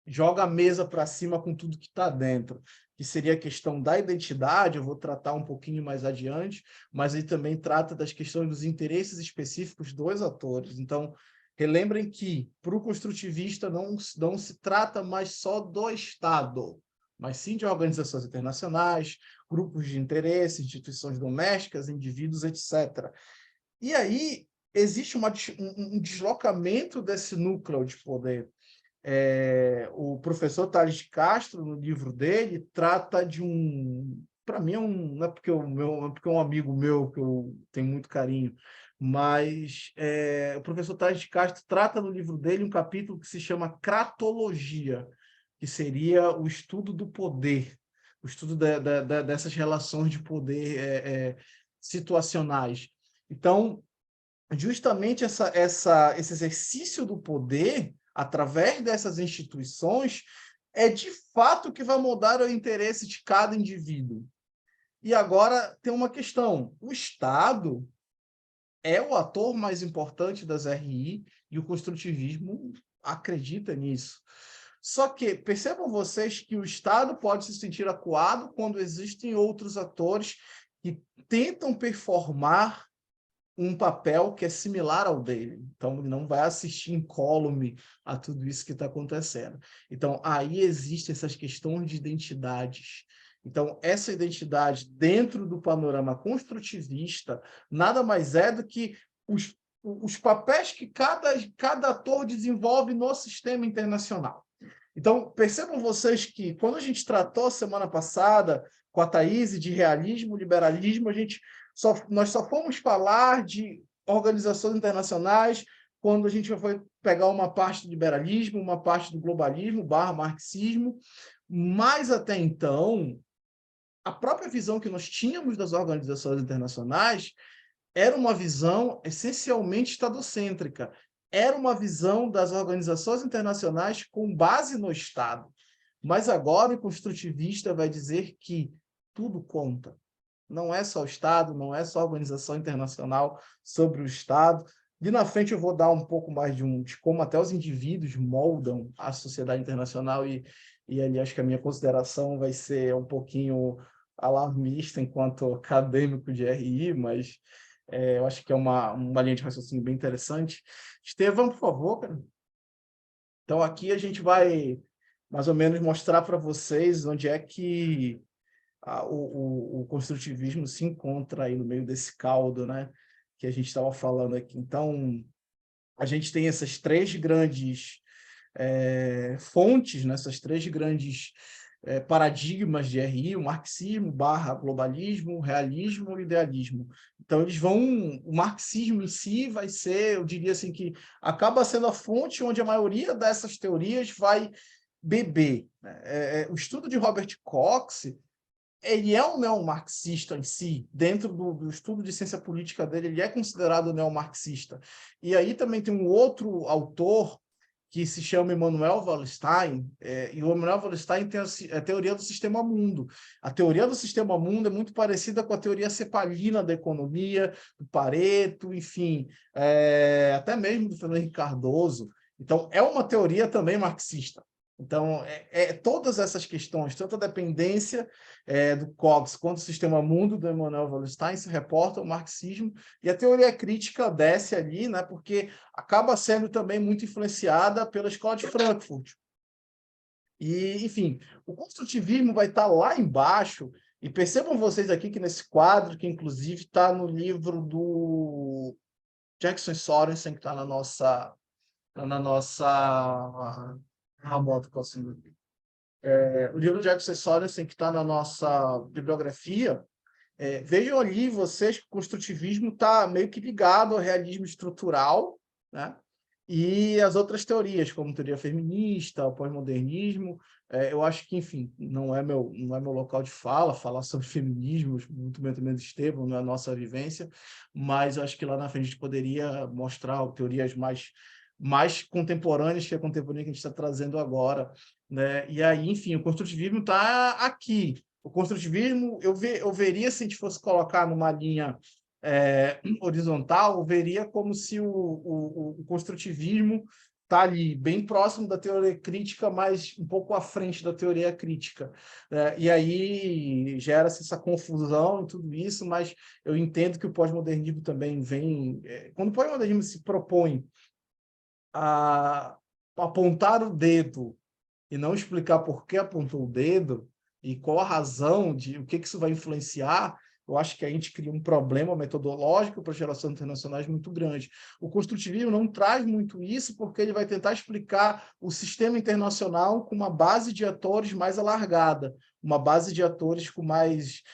joga a mesa para cima com tudo que está dentro, que seria a questão da identidade, eu vou tratar um pouquinho mais adiante, mas ele também trata das questões dos interesses específicos dos atores. Então, relembrem que, para o construtivista, não se trata mais só do Estado, mas sim de organizações internacionais, grupos de interesse, instituições domésticas, indivíduos, etc. E aí existe um deslocamento desse núcleo de poder. O professor Tales de Castro, no livro dele, trata de para mim, não é porque, é porque é um amigo meu que eu tenho muito carinho, mas o professor Tales de Castro trata no livro dele um capítulo que se chama Cratologia, que seria o estudo do poder, o estudo dessas relações de poder situacionais. Então, justamente esse exercício do poder, através dessas instituições, é de fato que vai mudar o interesse de cada indivíduo. E agora tem uma questão: o Estado é o ator mais importante das RI e o construtivismo acredita nisso. Só que percebam vocês que o Estado pode se sentir acuado quando existem outros atores que tentam performar um papel que é similar ao dele. Então, ele não vai assistir incólume a tudo isso que está acontecendo. Então, aí existem essas questões de identidades. Então, essa identidade dentro do panorama construtivista nada mais é do que os papéis que cada ator desenvolve no sistema internacional. Então, percebam vocês que, quando a gente tratou semana passada com a Thaís de realismo, liberalismo, nós só fomos falar de organizações internacionais quando a gente foi pegar uma parte do liberalismo, uma parte do globalismo, marxismo, mas até então, a própria visão que nós tínhamos das organizações internacionais era uma visão essencialmente estadocêntrica, era uma visão das organizações internacionais com base no Estado. Mas agora o construtivista vai dizer que tudo conta. Não é só o Estado, não é só a organização internacional sobre o Estado. E na frente eu vou dar um pouco mais de como até os indivíduos moldam a sociedade internacional e ali acho que a minha consideração vai ser um pouquinho alarmista enquanto acadêmico de RI, mas eu acho que é uma linha de raciocínio bem interessante. Estevão, por favor, cara. Então, aqui a gente vai mais ou menos mostrar para vocês onde é que o construtivismo se encontra aí no meio desse caldo, né, que a gente estava falando aqui. Então, a gente tem essas três grandes fontes, né, essas três grandes paradigmas de RI, o marxismo / globalismo, o realismo e o idealismo. Então, o marxismo em si vai ser, eu diria assim, que acaba sendo a fonte onde a maioria dessas teorias vai beber, né? O estudo de Robert Cox, ele é um neomarxista em si, dentro do estudo de ciência política dele, ele é considerado neomarxista. E aí também tem um outro autor que se chama Immanuel Wallerstein, e o Immanuel Wallerstein tem a teoria do sistema mundo. A teoria do sistema mundo é muito parecida com a teoria cepalina da economia, do Pareto, enfim, até mesmo do Fernando Henrique Cardoso. Então, é uma teoria também marxista. Então, todas essas questões, tanto a dependência do Cox quanto o sistema mundo do Immanuel Wallerstein se reportam ao marxismo, e a teoria crítica desce ali, né, porque acaba sendo também muito influenciada pela Escola de Frankfurt. E, enfim, o construtivismo vai estar lá embaixo, e percebam vocês aqui que nesse quadro, que inclusive está no livro do Jackson Sorensen, que está na nossa o livro de Jackson Sorensen, que está na nossa bibliografia, vejam ali vocês que o construtivismo está meio que ligado ao realismo estrutural, né? E as outras teorias, como teoria feminista, o pós-modernismo. Eu acho que, enfim, não é meu local de falar sobre feminismo, muito menos Estevão, não é a nossa vivência, mas eu acho que lá na frente a gente poderia mostrar teorias mais contemporâneas que a contemporânea que a gente está trazendo agora, né? E aí, enfim, o construtivismo está aqui. O construtivismo, eu veria, se a gente fosse colocar numa linha horizontal, eu veria como se o construtivismo está ali, bem próximo da teoria crítica, mas um pouco à frente da teoria crítica. E aí gera-se essa confusão e tudo isso, mas eu entendo que o pós-modernismo também vem... quando o pós-modernismo se propõe a apontar o dedo e não explicar por que apontou o dedo e qual a razão de o que isso vai influenciar, eu acho que a gente cria um problema metodológico para as relações internacionais muito grande. O construtivismo não traz muito isso, porque ele vai tentar explicar o sistema internacional com uma base de atores mais alargada, uma base de atores com mais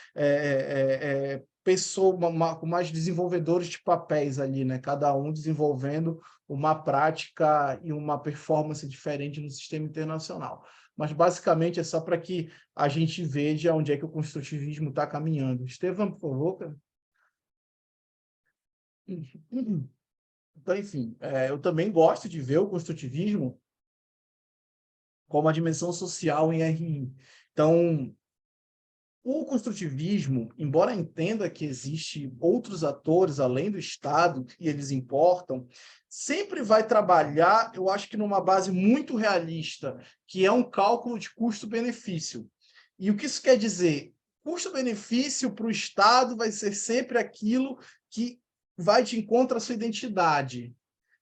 com mais desenvolvedores de papéis ali, né? Cada um desenvolvendo uma prática e uma performance diferente no sistema internacional. Mas, basicamente, é só para que a gente veja onde é que o construtivismo está caminhando. Estevão, por favor. Cara. Então, enfim, eu também gosto de ver o construtivismo como a dimensão social em RI. Então, o construtivismo, embora entenda que existe outros atores além do Estado e eles importam, sempre vai trabalhar, eu acho que numa base muito realista, que é um cálculo de custo-benefício. E o que isso quer dizer? Custo-benefício para o Estado vai ser sempre aquilo que vai de encontro à sua identidade.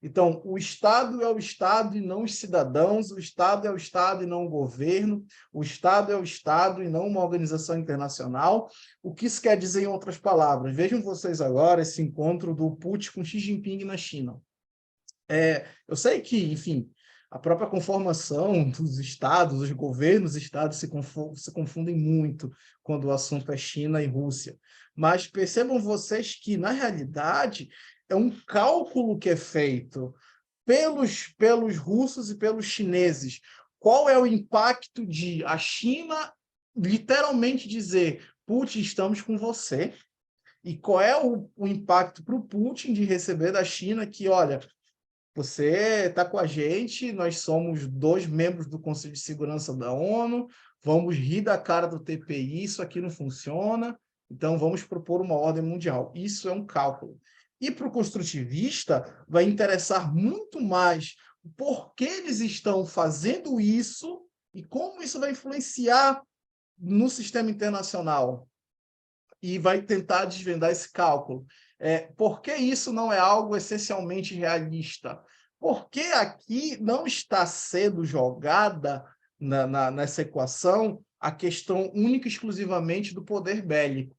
Então, o Estado é o Estado e não os cidadãos, o Estado é o Estado e não o governo, o Estado é o Estado e não uma organização internacional. O que isso quer dizer em outras palavras? Vejam vocês agora esse encontro do Putin com Xi Jinping na China. Eu sei que, enfim, a própria conformação dos estados, os governos estados se confundem muito quando o assunto é China e Rússia. Mas percebam vocês que, na realidade, é um cálculo que é feito pelos russos e pelos chineses. Qual é o impacto de a China literalmente dizer: Putin, estamos com você? E qual é o impacto para o Putin de receber da China que, olha, você está com a gente, nós somos 2 membros do Conselho de Segurança da ONU, vamos rir da cara do TPI, isso aqui não funciona, então vamos propor uma ordem mundial. Isso é um cálculo. E para o construtivista, vai interessar muito mais por que eles estão fazendo isso e como isso vai influenciar no sistema internacional. E vai tentar desvendar esse cálculo. Por que isso não é algo essencialmente realista? Porque aqui não está sendo jogada nessa equação a questão única e exclusivamente do poder bélico.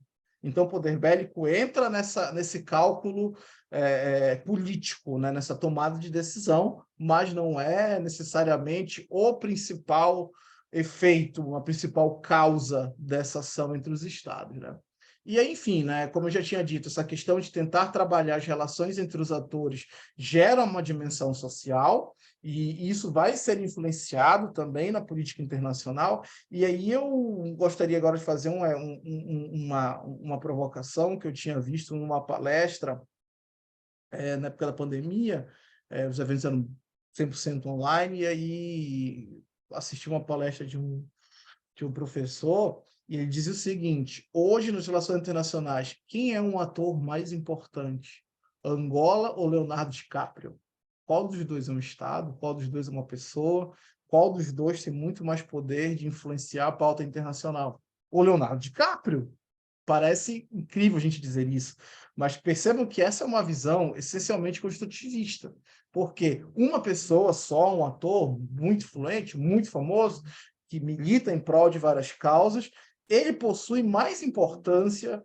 Então, o poder bélico entra nesse cálculo político, né? Nessa tomada de decisão, mas não é necessariamente o principal efeito, a principal causa dessa ação entre os Estados, né? E aí, enfim, né, como eu já tinha dito, essa questão de tentar trabalhar as relações entre os atores gera uma dimensão social, e isso vai ser influenciado também na política internacional. E aí eu gostaria agora de fazer uma provocação que eu tinha visto numa palestra na época da pandemia. Os eventos eram 100% online, e aí assisti uma palestra de um professor, e ele dizia o seguinte: hoje, nas relações internacionais, quem é um ator mais importante? Angola ou Leonardo DiCaprio? Qual dos dois é um Estado? Qual dos dois é uma pessoa? Qual dos dois tem muito mais poder de influenciar a pauta internacional? O Leonardo DiCaprio. Parece incrível a gente dizer isso, mas percebam que essa é uma visão essencialmente construtivista, porque uma pessoa só, um ator muito influente, muito famoso, que milita em prol de várias causas, ele possui mais importância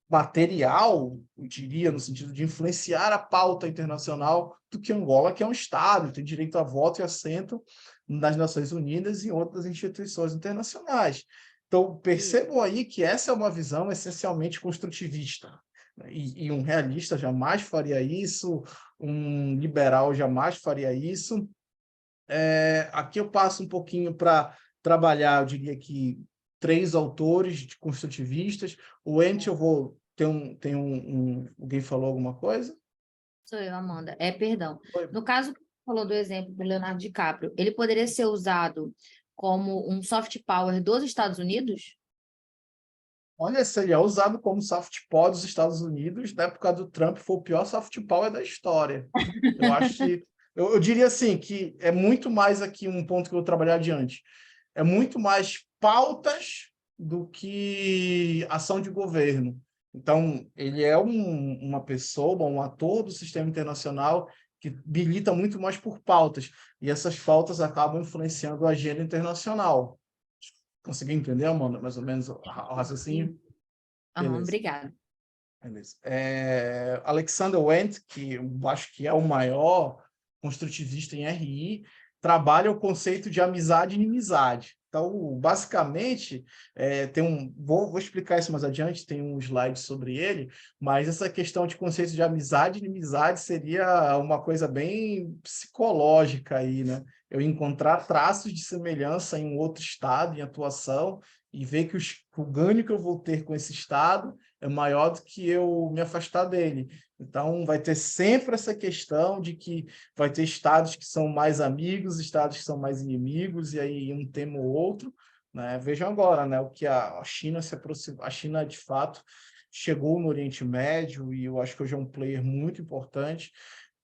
material, eu diria, no sentido de influenciar a pauta internacional, do que Angola, que é um Estado, tem direito a voto e assento nas Nações Unidas e em outras instituições internacionais. Então, percebam aí que essa é uma visão essencialmente construtivista. E um realista jamais faria isso, um liberal jamais faria isso. Aqui eu passo um pouquinho para trabalhar, eu diria que 3 autores construtivistas. O Ent, eu vou... Alguém falou alguma coisa? Sou eu, Amanda. Perdão. Oi. No caso, que você falou do exemplo do Leonardo DiCaprio, ele poderia ser usado como um soft power dos Estados Unidos? Olha, seria usado como soft power dos Estados Unidos. Na época do Trump, foi o pior soft power da história. Eu acho que... Eu diria assim, que é muito mais aqui um ponto que eu vou trabalhar adiante. É muito mais pautas do que ação de governo. Então, ele é uma pessoa, um ator do sistema internacional que milita muito mais por pautas. E essas pautas acabam influenciando a agenda internacional. Conseguiu entender, Amanda, mais ou menos o raciocínio? Beleza. Obrigada. Beleza. Alexander Wendt, que eu acho que é o maior construtivista em RI, trabalha o conceito de amizade e inimizade. Então, basicamente, vou explicar isso mais adiante, tem um slide sobre ele, mas essa questão de conceito de amizade e inimizade seria uma coisa bem psicológica aí, né? Eu encontrar traços de semelhança em um outro estado, em atuação, e ver que o ganho que eu vou ter com esse estado é maior do que eu me afastar dele. Então, vai ter sempre essa questão de que vai ter estados que são mais amigos, estados que são mais inimigos, e aí um tema ou outro, né? Vejam agora, né, o que a China se aproxima. A China, de fato, chegou no Oriente Médio, e eu acho que hoje é um player muito importante,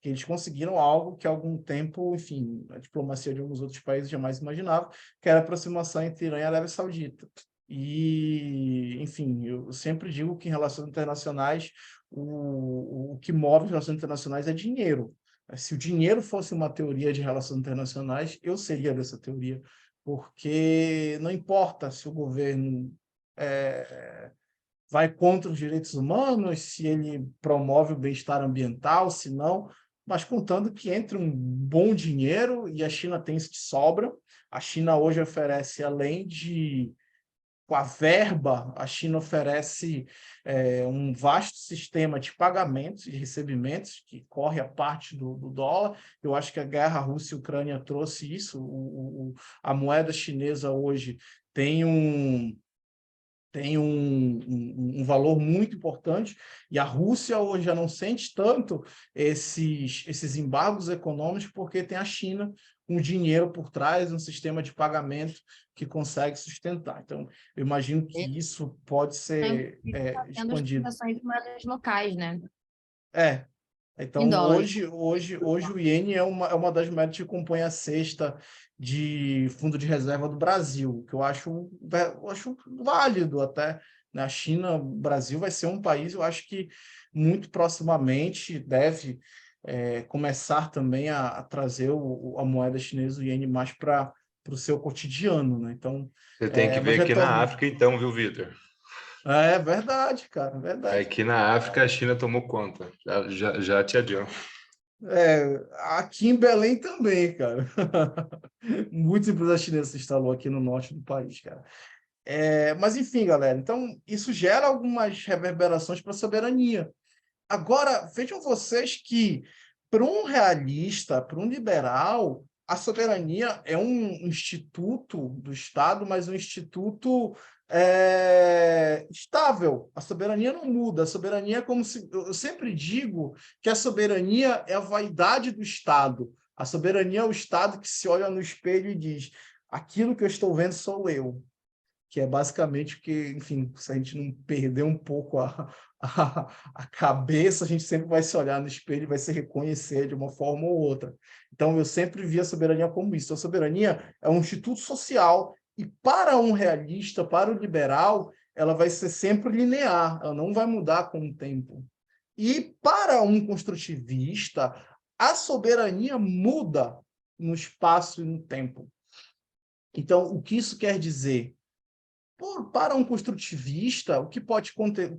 que eles conseguiram algo que há algum tempo, enfim, a diplomacia de alguns outros países jamais imaginava, que era a aproximação entre Irã e Arábia Saudita. E, enfim, eu sempre digo que em relações internacionais, o que move as relações internacionais é dinheiro. Se o dinheiro fosse uma teoria de relações internacionais, eu seria dessa teoria, porque não importa se o governo vai contra os direitos humanos, se ele promove o bem-estar ambiental, se não, mas contando que entre um bom dinheiro, e a China tem isso de sobra. A China hoje oferece, além de com a verba, a China oferece um vasto sistema de pagamentos e recebimentos que corre a parte do dólar. Eu acho que a guerra Rússia e Ucrânia trouxe isso. A moeda chinesa hoje tem um valor muito importante, e a Rússia hoje já não sente tanto esses embargos econômicos, porque tem a China com dinheiro por trás, um sistema de pagamento que consegue sustentar. Então, eu imagino que isso pode ser Tendo expandido. utilizações de moedas locais, né? É, Em então, dólares. hoje o iene é uma das moedas que compõe a cesta de fundo de reserva do Brasil, que eu acho válido até. Na China, o Brasil vai ser um país, eu acho que muito proximamente deve começar também a trazer a moeda chinesa, o iene, mais para o seu cotidiano, né? Então, Você tem que mas ver aqui na retorno. África, então, viu, Vitor? É verdade, cara, é verdade. Aqui na África, a China tomou conta. Já te adianto. Aqui em Belém também, cara. Muita empresa chinesa se instalou aqui no norte do país, cara. Mas, enfim, galera, então isso gera algumas reverberações para a soberania. Agora, vejam vocês que, para um realista, para um liberal, a soberania é um instituto do Estado, mas um instituto estável. A soberania não muda. A soberania é como se. Eu sempre digo que a soberania é a vaidade do Estado. A soberania é o Estado que se olha no espelho e diz: aquilo que eu estou vendo sou eu, que é basicamente o que, enfim, se a gente não perder um pouco a cabeça, a gente sempre vai se olhar no espelho e vai se reconhecer de uma forma ou outra. Então, eu sempre vi a soberania como isso. A soberania é um instituto social e, para um realista, para o liberal, ela vai ser sempre linear, ela não vai mudar com o tempo. E, para um construtivista, a soberania muda no espaço e no tempo. Então, o que isso quer dizer? Para um construtivista, o que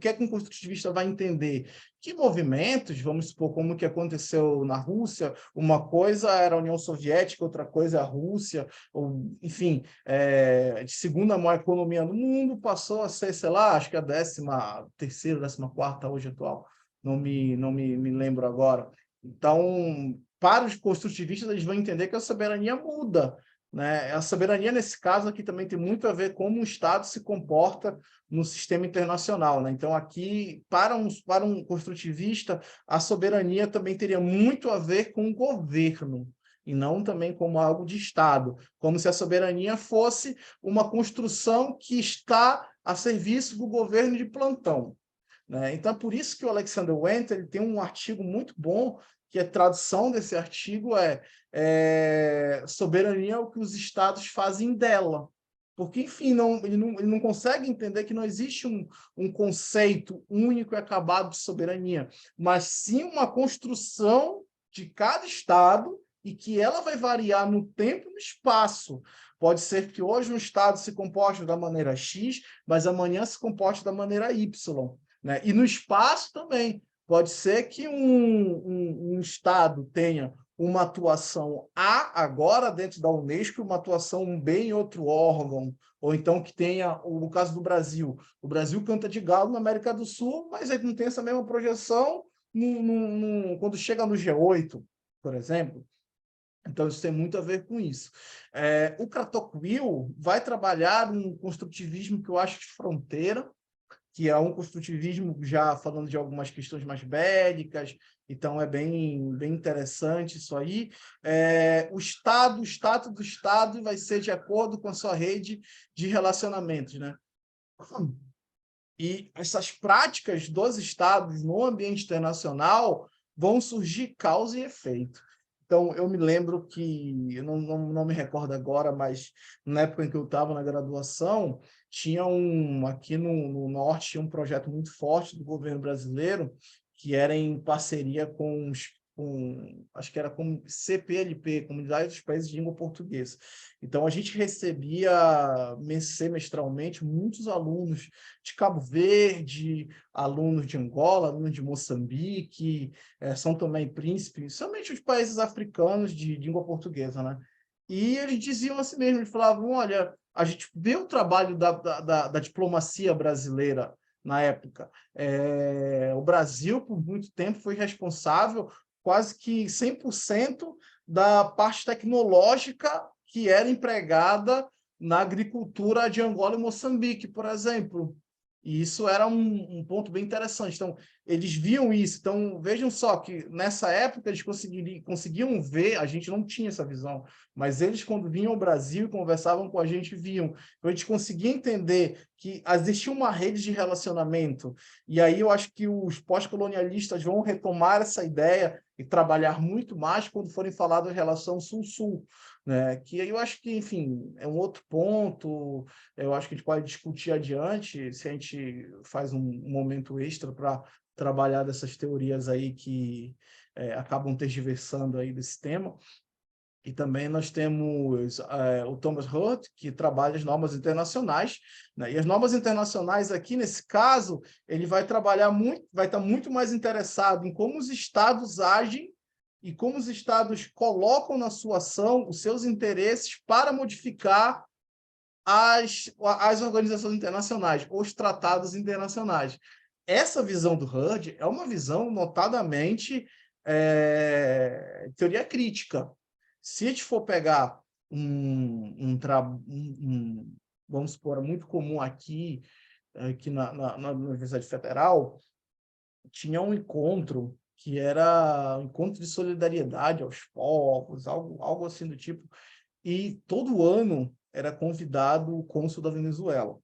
é que um construtivista vai entender? Que movimentos, vamos supor, como que aconteceu na Rússia, uma coisa era a União Soviética, outra coisa é a Rússia, ou, enfim, de segunda maior economia no mundo, passou a ser, sei lá, acho que a 13ª, 14ª hoje atual, não me lembro agora. Então, para os construtivistas, eles vão entender que a soberania muda, né? A soberania, nesse caso aqui, também tem muito a ver com como o Estado se comporta no sistema internacional, né? Então, aqui, para um construtivista, a soberania também teria muito a ver com o governo, e não também como algo de Estado, como se a soberania fosse uma construção que está a serviço do governo de plantão, né? Então, por isso que o Alexander Wenter ele tem um artigo muito bom, que a tradução desse artigo soberania é o que os estados fazem dela. Porque, enfim, ele não consegue entender que não existe um conceito único e acabado de soberania, mas sim uma construção de cada estado e que ela vai variar no tempo e no espaço. Pode ser que hoje um estado se comporte da maneira X, mas amanhã se comporte da maneira Y, né? E no espaço também. Pode ser que um Estado tenha uma atuação A agora dentro da Unesco, uma atuação B em outro órgão, ou então que tenha, no caso do Brasil, o Brasil canta de galo na América do Sul, mas ele não tem essa mesma projeção quando chega no G8, por exemplo. Então, isso tem muito a ver com isso. O Kratochwil vai trabalhar um construtivismo que eu acho de fronteira, que é um construtivismo já falando de algumas questões mais bélicas, então é bem, bem interessante isso aí. O status do Estado vai ser de acordo com a sua rede de relacionamentos, né? E essas práticas dos Estados no ambiente internacional vão surgir causa e efeito. Então, eu me lembro que, eu não me recordo agora, mas na época em que eu estava na graduação, aqui no Norte, tinha um projeto muito forte do governo brasileiro, que era em parceria acho que era com CPLP, Comunidade dos Países de Língua Portuguesa. Então, a gente recebia semestralmente muitos alunos de Cabo Verde, alunos de Angola, alunos de Moçambique, São Tomé e Príncipe, somente os países africanos de língua portuguesa, né? E eles diziam assim mesmo, eles falavam, olha, a gente vê o trabalho da diplomacia brasileira na época. O Brasil, por muito tempo, foi responsável quase que 100% da parte tecnológica que era empregada na agricultura de Angola e Moçambique, por exemplo. E isso era um ponto bem interessante. Então, eles viam isso. Então, vejam só que nessa época eles conseguiam ver, a gente não tinha essa visão, mas eles, quando vinham ao Brasil e conversavam com a gente, viam. Então, a gente conseguia entender que existia uma rede de relacionamento. E aí eu acho que os pós-colonialistas vão retomar essa ideia e trabalhar muito mais quando forem falar da relação Sul-Sul, né? Que eu acho que, enfim, é um outro ponto. Eu acho que a gente pode discutir adiante, se a gente faz um momento extra para trabalhar dessas teorias aí que acabam tergiversando aí desse tema. E também nós temos o Thomas Hurt, que trabalha as normas internacionais, né? E as normas internacionais aqui, nesse caso, ele vai trabalhar muito, vai estar muito mais interessado em como os estados agem e como os estados colocam na sua ação os seus interesses para modificar as organizações internacionais, os tratados internacionais. Essa visão do Hurd é uma visão notadamente teoria crítica. Se a gente for pegar vamos supor, muito comum aqui na Universidade Federal, tinha um encontro que era um encontro de solidariedade aos povos, algo assim do tipo, e todo ano era convidado o cônsul da Venezuela.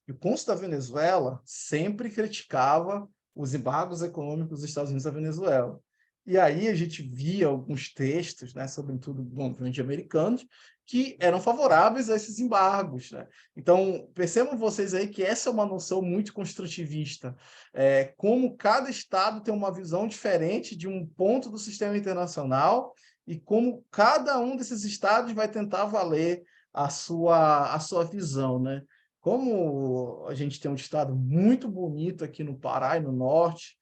E o cônsul da Venezuela sempre criticava os embargos econômicos dos Estados Unidos à Venezuela. E aí a gente via alguns textos, né, sobretudo de americanos, que eram favoráveis a esses embargos, né? Então, percebam vocês aí que essa é uma noção muito construtivista. Como cada Estado tem uma visão diferente de um ponto do sistema internacional e como cada um desses Estados vai tentar valer a sua visão, né? Como a gente tem um estado muito bonito aqui no Pará e no norte,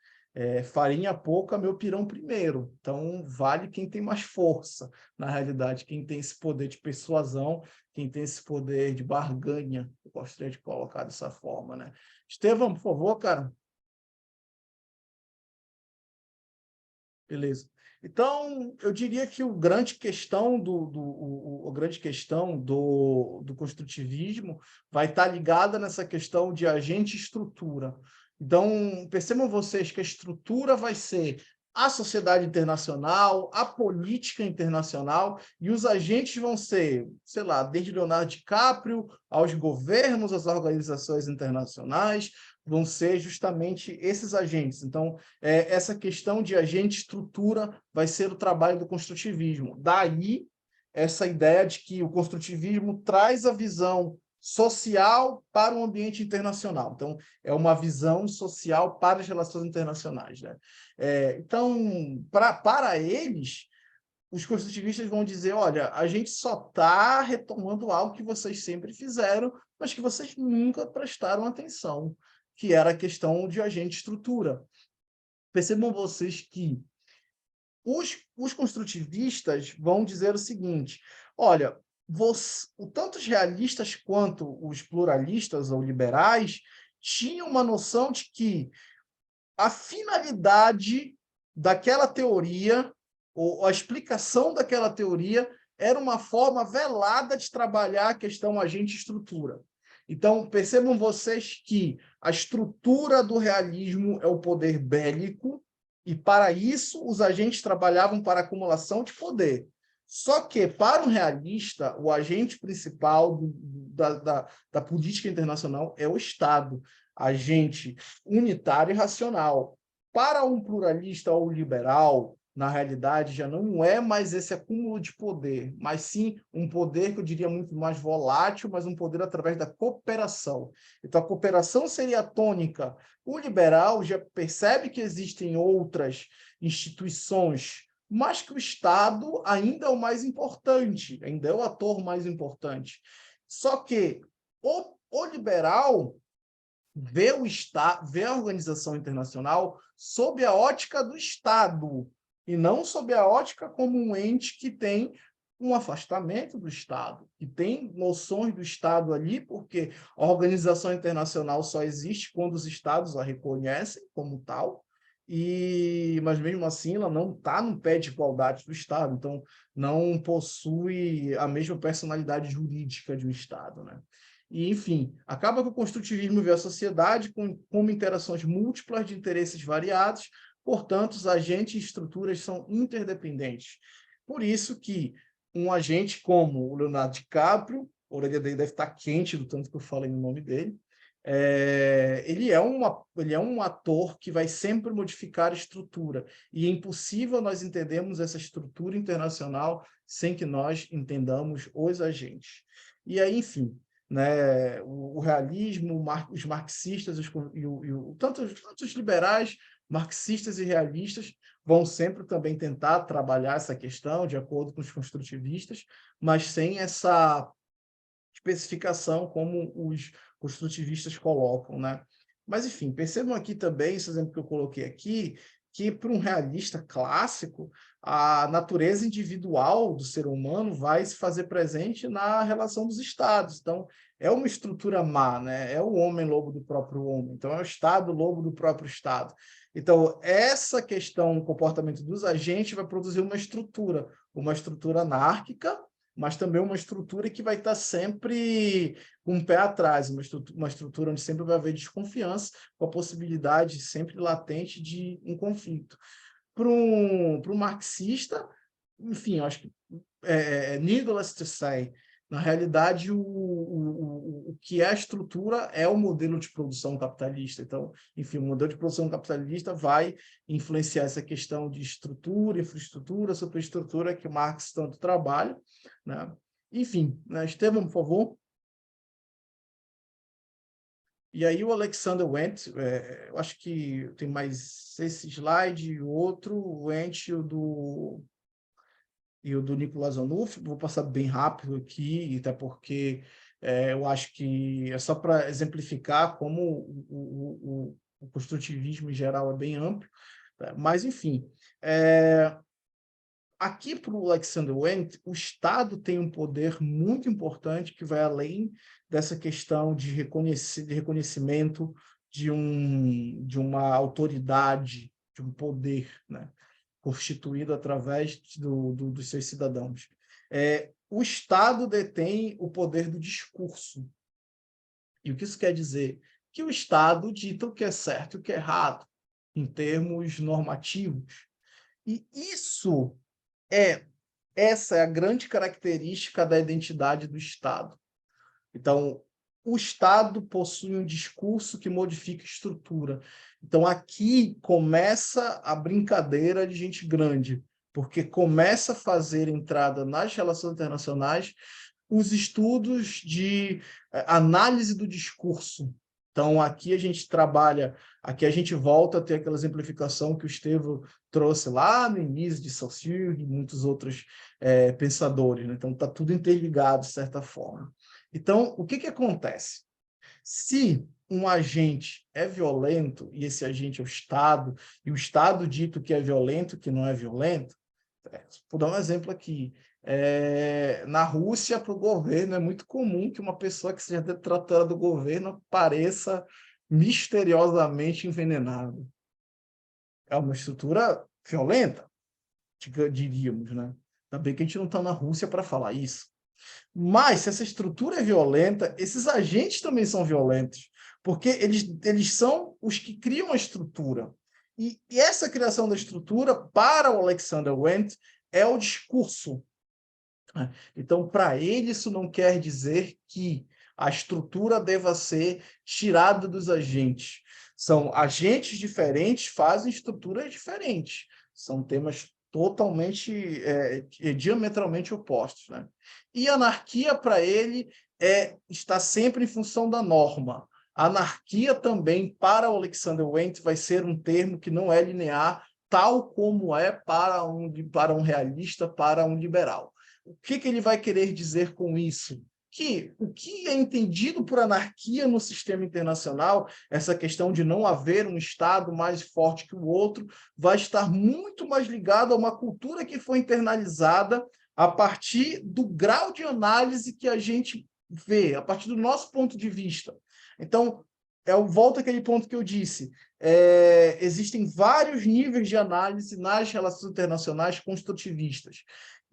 farinha pouca, meu pirão primeiro. Então, vale quem tem mais força, na realidade, quem tem esse poder de persuasão, quem tem esse poder de barganha. Eu gostaria de colocar dessa forma, né? Estevão, por favor, cara. Beleza. Então, eu diria que a grande questão do construtivismo vai estar ligada nessa questão de agente e estrutura. Então, percebam vocês que a estrutura vai ser a sociedade internacional, a política internacional, e os agentes vão ser, sei lá, desde Leonardo DiCaprio aos governos, às organizações internacionais, vão ser justamente esses agentes. Então, essa questão de agente estrutura vai ser o trabalho do construtivismo. Daí, essa ideia de que o construtivismo traz a visão social para o ambiente internacional. Então, é uma visão social para as relações internacionais, né? Então, para eles, os construtivistas vão dizer, olha, a gente só está retomando algo que vocês sempre fizeram, mas que vocês nunca prestaram atenção, que era a questão de agente estrutura. Percebam vocês que os construtivistas vão dizer o seguinte, olha, tanto os realistas quanto os pluralistas ou liberais tinham uma noção de que a finalidade daquela teoria, ou a explicação daquela teoria, era uma forma velada de trabalhar a questão agente-estrutura. Então, percebam vocês que a estrutura do realismo é o poder bélico, e para isso os agentes trabalhavam para acumulação de poder. Só que, para o realista, o agente principal da política internacional é o Estado, agente unitário e racional. Para um pluralista ou liberal, na realidade, já não é mais esse acúmulo de poder, mas sim um poder que eu diria muito mais volátil, mas um poder através da cooperação. Então, a cooperação seria a tônica. O liberal já percebe que existem outras instituições, mas que o Estado ainda é o mais importante, ainda é o ator mais importante. Só que o liberal vê a organização internacional sob a ótica do Estado, e não sob a ótica como um ente que tem um afastamento do Estado, que tem noções do Estado ali, porque a organização internacional só existe quando os Estados a reconhecem como tal, mas mesmo assim ela não está no pé de igualdade do Estado, então não possui a mesma personalidade jurídica de um Estado, né? E, enfim, acaba que o construtivismo vê a sociedade como interações múltiplas de interesses variados, portanto, os agentes e estruturas são interdependentes. Por isso que um agente como o Leonardo DiCaprio, a orelha dele deve estar quente do tanto que eu falei no nome dele, ele é um ator que vai sempre modificar a estrutura, e é impossível nós entendermos essa estrutura internacional sem que nós entendamos os agentes. E aí, enfim, né, o realismo, os marxistas, tanto os liberais, Marxistas e realistas vão sempre também tentar trabalhar essa questão de acordo com os construtivistas, mas sem essa especificação como os construtivistas colocam, né? Mas, enfim, percebam aqui também, esse exemplo que eu coloquei aqui, que para um realista clássico, a natureza individual do ser humano vai se fazer presente na relação dos estados. Então, é uma estrutura má, né? É o homem lobo do próprio homem. Então, é o Estado lobo do próprio Estado. Então, essa questão, o comportamento dos agentes vai produzir uma estrutura anárquica, mas também uma estrutura que vai estar sempre com um pé atrás, uma estrutura onde sempre vai haver desconfiança, com a possibilidade sempre latente de um conflito. Para um marxista, enfim, eu acho que needless to say, na realidade, o que é a estrutura é o modelo de produção capitalista. Então, enfim, o modelo de produção capitalista vai influenciar essa questão de estrutura, infraestrutura, superestrutura que Marx tanto trabalha, né? Enfim, né? Estevam, por favor. E aí o Alexander Wendt, eu acho que tem mais esse slide e o outro, o Wendt e o do Nicolas Onuf, vou passar bem rápido aqui, até porque eu acho que é só para exemplificar como o construtivismo em geral é bem amplo, tá? Mas, enfim, aqui para o Alexander Wendt, o Estado tem um poder muito importante que vai além dessa questão de reconhecimento de uma autoridade, de um poder, né, constituído através dos seus cidadãos. O Estado detém o poder do discurso. E o que isso quer dizer? Que o Estado dita o que é certo e o que é errado, em termos normativos. E essa é a grande característica da identidade do Estado. Então, o Estado possui um discurso que modifica a estrutura. Então, aqui começa a brincadeira de gente grande, porque começa a fazer entrada nas relações internacionais os estudos de análise do discurso. Então, aqui a gente trabalha, aqui a gente volta a ter aquela exemplificação que o Estevão trouxe lá no início de Saussure e muitos outros pensadores, né? Então, está tudo interligado, de certa forma. Então, o que acontece? Se um agente é violento, e esse agente é o Estado, e o Estado dito que é violento, que não é violento, vou dar um exemplo aqui. Na Rússia, para o governo, é muito comum que uma pessoa que seja detratora do governo pareça misteriosamente envenenada. É uma estrutura violenta, diríamos, né? Ainda bem que a gente não está na Rússia para falar isso. Mas, se essa estrutura é violenta, esses agentes também são violentos, porque eles são os que criam a estrutura. E essa criação da estrutura, para o Alexander Wendt, é o discurso. Então, para ele, isso não quer dizer que a estrutura deva ser tirada dos agentes. São agentes diferentes, fazem estruturas diferentes. São temas totalmente, diametralmente opostos, né? E anarquia, para ele, está sempre em função da norma. Anarquia também, para o Alexander Wendt, vai ser um termo que não é linear, tal como é para um realista, para um liberal. O que ele vai querer dizer com isso? Que o que é entendido por anarquia no sistema internacional, essa questão de não haver um Estado mais forte que o outro, vai estar muito mais ligado a uma cultura que foi internalizada a partir do grau de análise que a gente vê, a partir do nosso ponto de vista. Então, eu volto àquele ponto que eu disse. Existem vários níveis de análise nas relações internacionais construtivistas.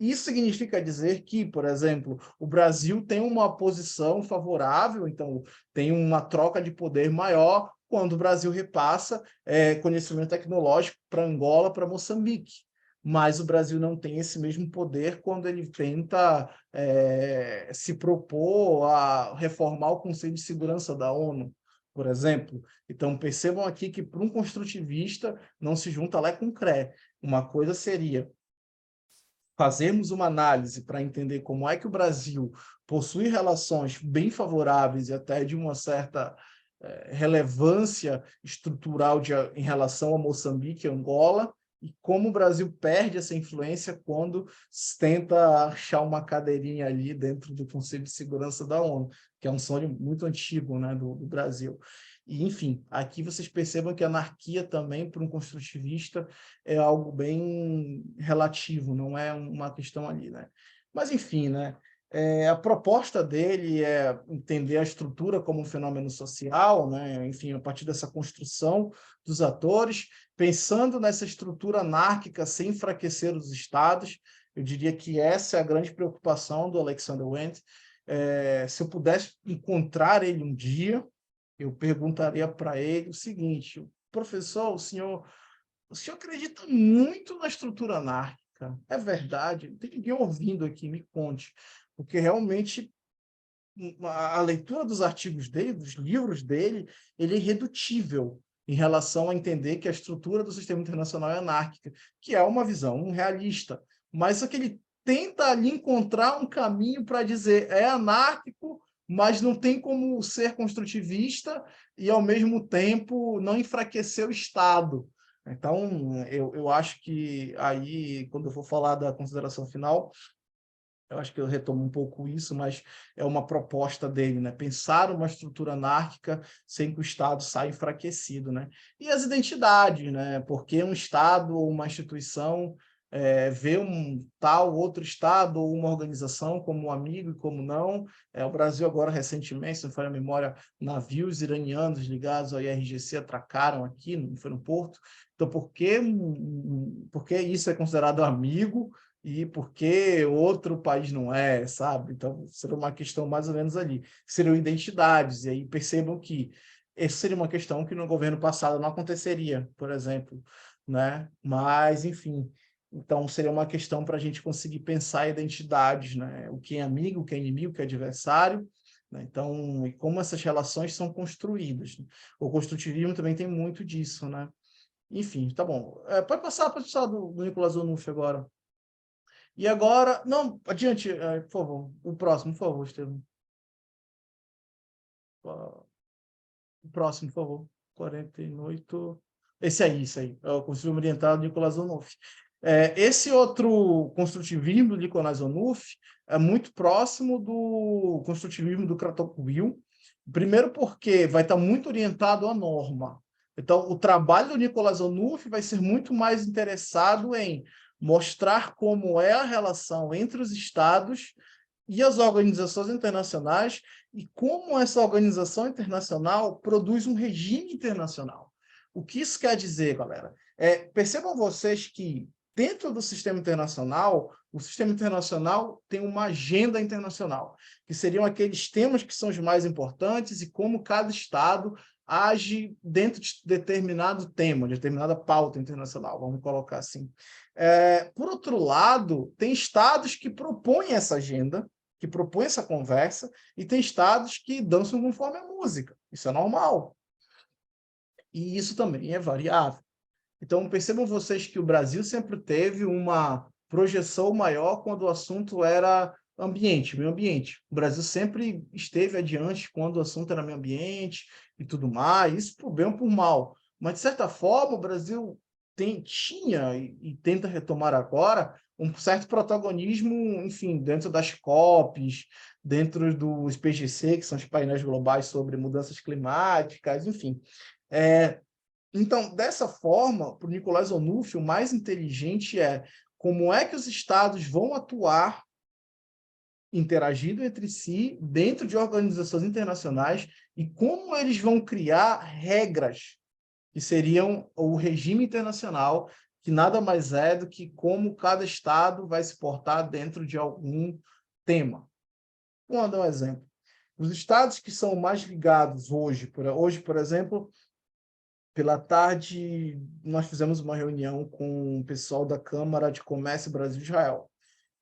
Isso significa dizer que, por exemplo, o Brasil tem uma posição favorável, então tem uma troca de poder maior quando o Brasil repassa conhecimento tecnológico para Angola, para Moçambique. Mas o Brasil não tem esse mesmo poder quando ele tenta se propor a reformar o Conselho de Segurança da ONU, por exemplo. Então, percebam aqui que, para um construtivista, não se junta Lé com Cré. Uma coisa seria fazermos uma análise para entender como é que o Brasil possui relações bem favoráveis e até de uma certa relevância estrutural em relação a Moçambique e Angola, e como o Brasil perde essa influência quando tenta achar uma cadeirinha ali dentro do Conselho de Segurança da ONU, que é um sonho muito antigo, né, do Brasil. E, enfim, aqui vocês percebam que a anarquia também, para um construtivista, é algo bem relativo, não é uma questão ali, né? Mas, enfim, né? A proposta dele é entender a estrutura como um fenômeno social, né? Enfim, a partir dessa construção dos atores, pensando nessa estrutura anárquica sem enfraquecer os estados. Eu diria que essa é a grande preocupação do Alexander Wendt. Se eu pudesse encontrar ele um dia, eu perguntaria para ele o seguinte: professor, o senhor acredita muito na estrutura anárquica? É verdade? Não tem ninguém ouvindo aqui, me conte. Porque realmente a leitura dos artigos dele, dos livros dele, ele é irredutível em relação a entender que a estrutura do sistema internacional é anárquica, que é uma visão realista. Mas só que ele tenta ali encontrar um caminho para dizer é anárquico, mas não tem como ser construtivista e, ao mesmo tempo, não enfraquecer o Estado. Então, eu acho que aí, quando eu for falar da consideração final, eu acho que eu retomo um pouco isso, mas é uma proposta dele, né? Pensar uma estrutura anárquica sem que o Estado saia enfraquecido, né? E as identidades, né? Porque um Estado ou uma instituição vê um tal outro Estado ou uma organização como amigo e como não. O Brasil agora, recentemente, se não falha a memória, navios iranianos ligados ao IRGC atracaram aqui, não foi no Porto. Então, por que isso é considerado amigo e por que outro país não é, sabe? Então, seria uma questão mais ou menos ali. Seriam identidades, e aí percebam que essa seria uma questão que no governo passado não aconteceria, por exemplo, né? Mas, enfim, então seria uma questão para a gente conseguir pensar identidades, né? O que é amigo, o que é inimigo, o que é adversário, né? Então, e como essas relações são construídas, né? O construtivismo também tem muito disso, né? Enfim, tá bom. Pode passar do Nicolas Onufre agora. E agora, não, adiante, por favor, o próximo, por favor, Estevam. O próximo, por favor. 48. Esse aí, é o construtivismo oriental de Nicolas Onufre. Esse outro construtivismo de Nicolas Onufre é muito próximo do construtivismo do Kratochvil. Primeiro porque vai estar muito orientado à norma. Então, o trabalho do Nicolas Onufre vai ser muito mais interessado em mostrar como é a relação entre os estados e as organizações internacionais e como essa organização internacional produz um regime internacional. O que isso quer dizer, galera? Percebam vocês que dentro do sistema internacional, o sistema internacional tem uma agenda internacional, que seriam aqueles temas que são os mais importantes e como cada Estado age dentro de determinado tema, determinada pauta internacional, vamos colocar assim. Por outro lado, tem Estados que propõem essa agenda, que propõem essa conversa, e tem Estados que dançam conforme a música. Isso é normal. E isso também é variável. Então, percebam vocês que o Brasil sempre teve uma projeção maior quando o assunto era ambiente, meio ambiente. O Brasil sempre esteve adiante quando o assunto era meio ambiente e tudo mais, isso por bem ou por mal. Mas, de certa forma, o Brasil tinha e tenta retomar agora um certo protagonismo, enfim, dentro das COPs, dentro dos PGC, que são os painéis globais sobre mudanças climáticas, enfim. Então, dessa forma, para o Nicolas Onufre, o mais inteligente é como é que os estados vão atuar interagindo entre si dentro de organizações internacionais e como eles vão criar regras que seriam o regime internacional, que nada mais é do que como cada estado vai se portar dentro de algum tema. Vou dar um exemplo. Os estados que são mais ligados hoje, por exemplo, pela tarde, nós fizemos uma reunião com o pessoal da Câmara de Comércio Brasil-Israel.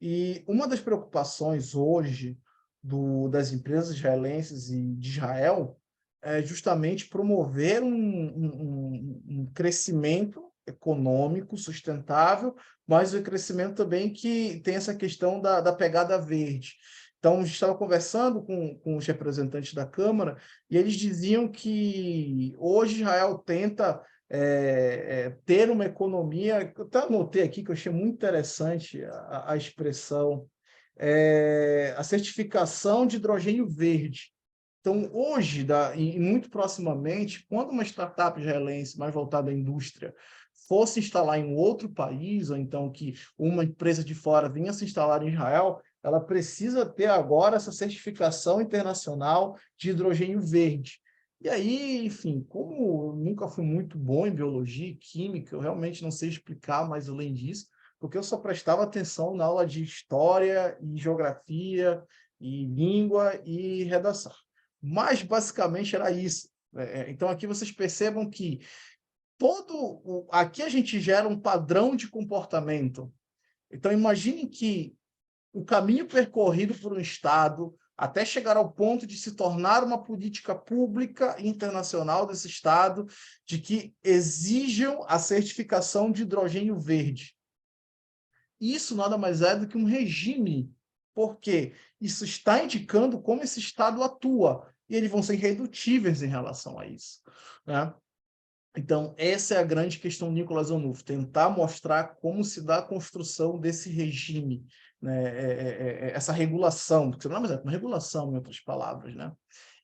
E uma das preocupações hoje das empresas israelenses e de Israel é justamente promover um crescimento econômico sustentável, mas um crescimento também que tem essa questão da pegada verde. Então, a gente estava conversando com os representantes da Câmara e eles diziam que hoje Israel tenta ter uma economia, eu até anotei aqui que eu achei muito interessante a expressão, a certificação de hidrogênio verde. Então, hoje, e muito proximamente, quando uma startup israelense mais voltada à indústria fosse instalar em um outro país, ou então que uma empresa de fora vinha se instalar em Israel, ela precisa ter agora essa certificação internacional de hidrogênio verde. E aí, enfim, como eu nunca fui muito bom em biologia e química, eu realmente não sei explicar mais além disso, porque eu só prestava atenção na aula de história e geografia e língua e redação. Mas, basicamente, era isso. Então, aqui vocês percebam que aqui a gente gera um padrão de comportamento. Então, imaginem que o caminho percorrido por um Estado até chegar ao ponto de se tornar uma política pública internacional desse Estado de que exijam a certificação de hidrogênio verde. Isso nada mais é do que um regime, porque isso está indicando como esse Estado atua, e eles vão ser irredutíveis em relação a isso, né? Então, essa é a grande questão do Nicolas Onuf, tentar mostrar como se dá a construção desse regime, né? Essa regulação, porque não é uma regulação, em outras palavras, né?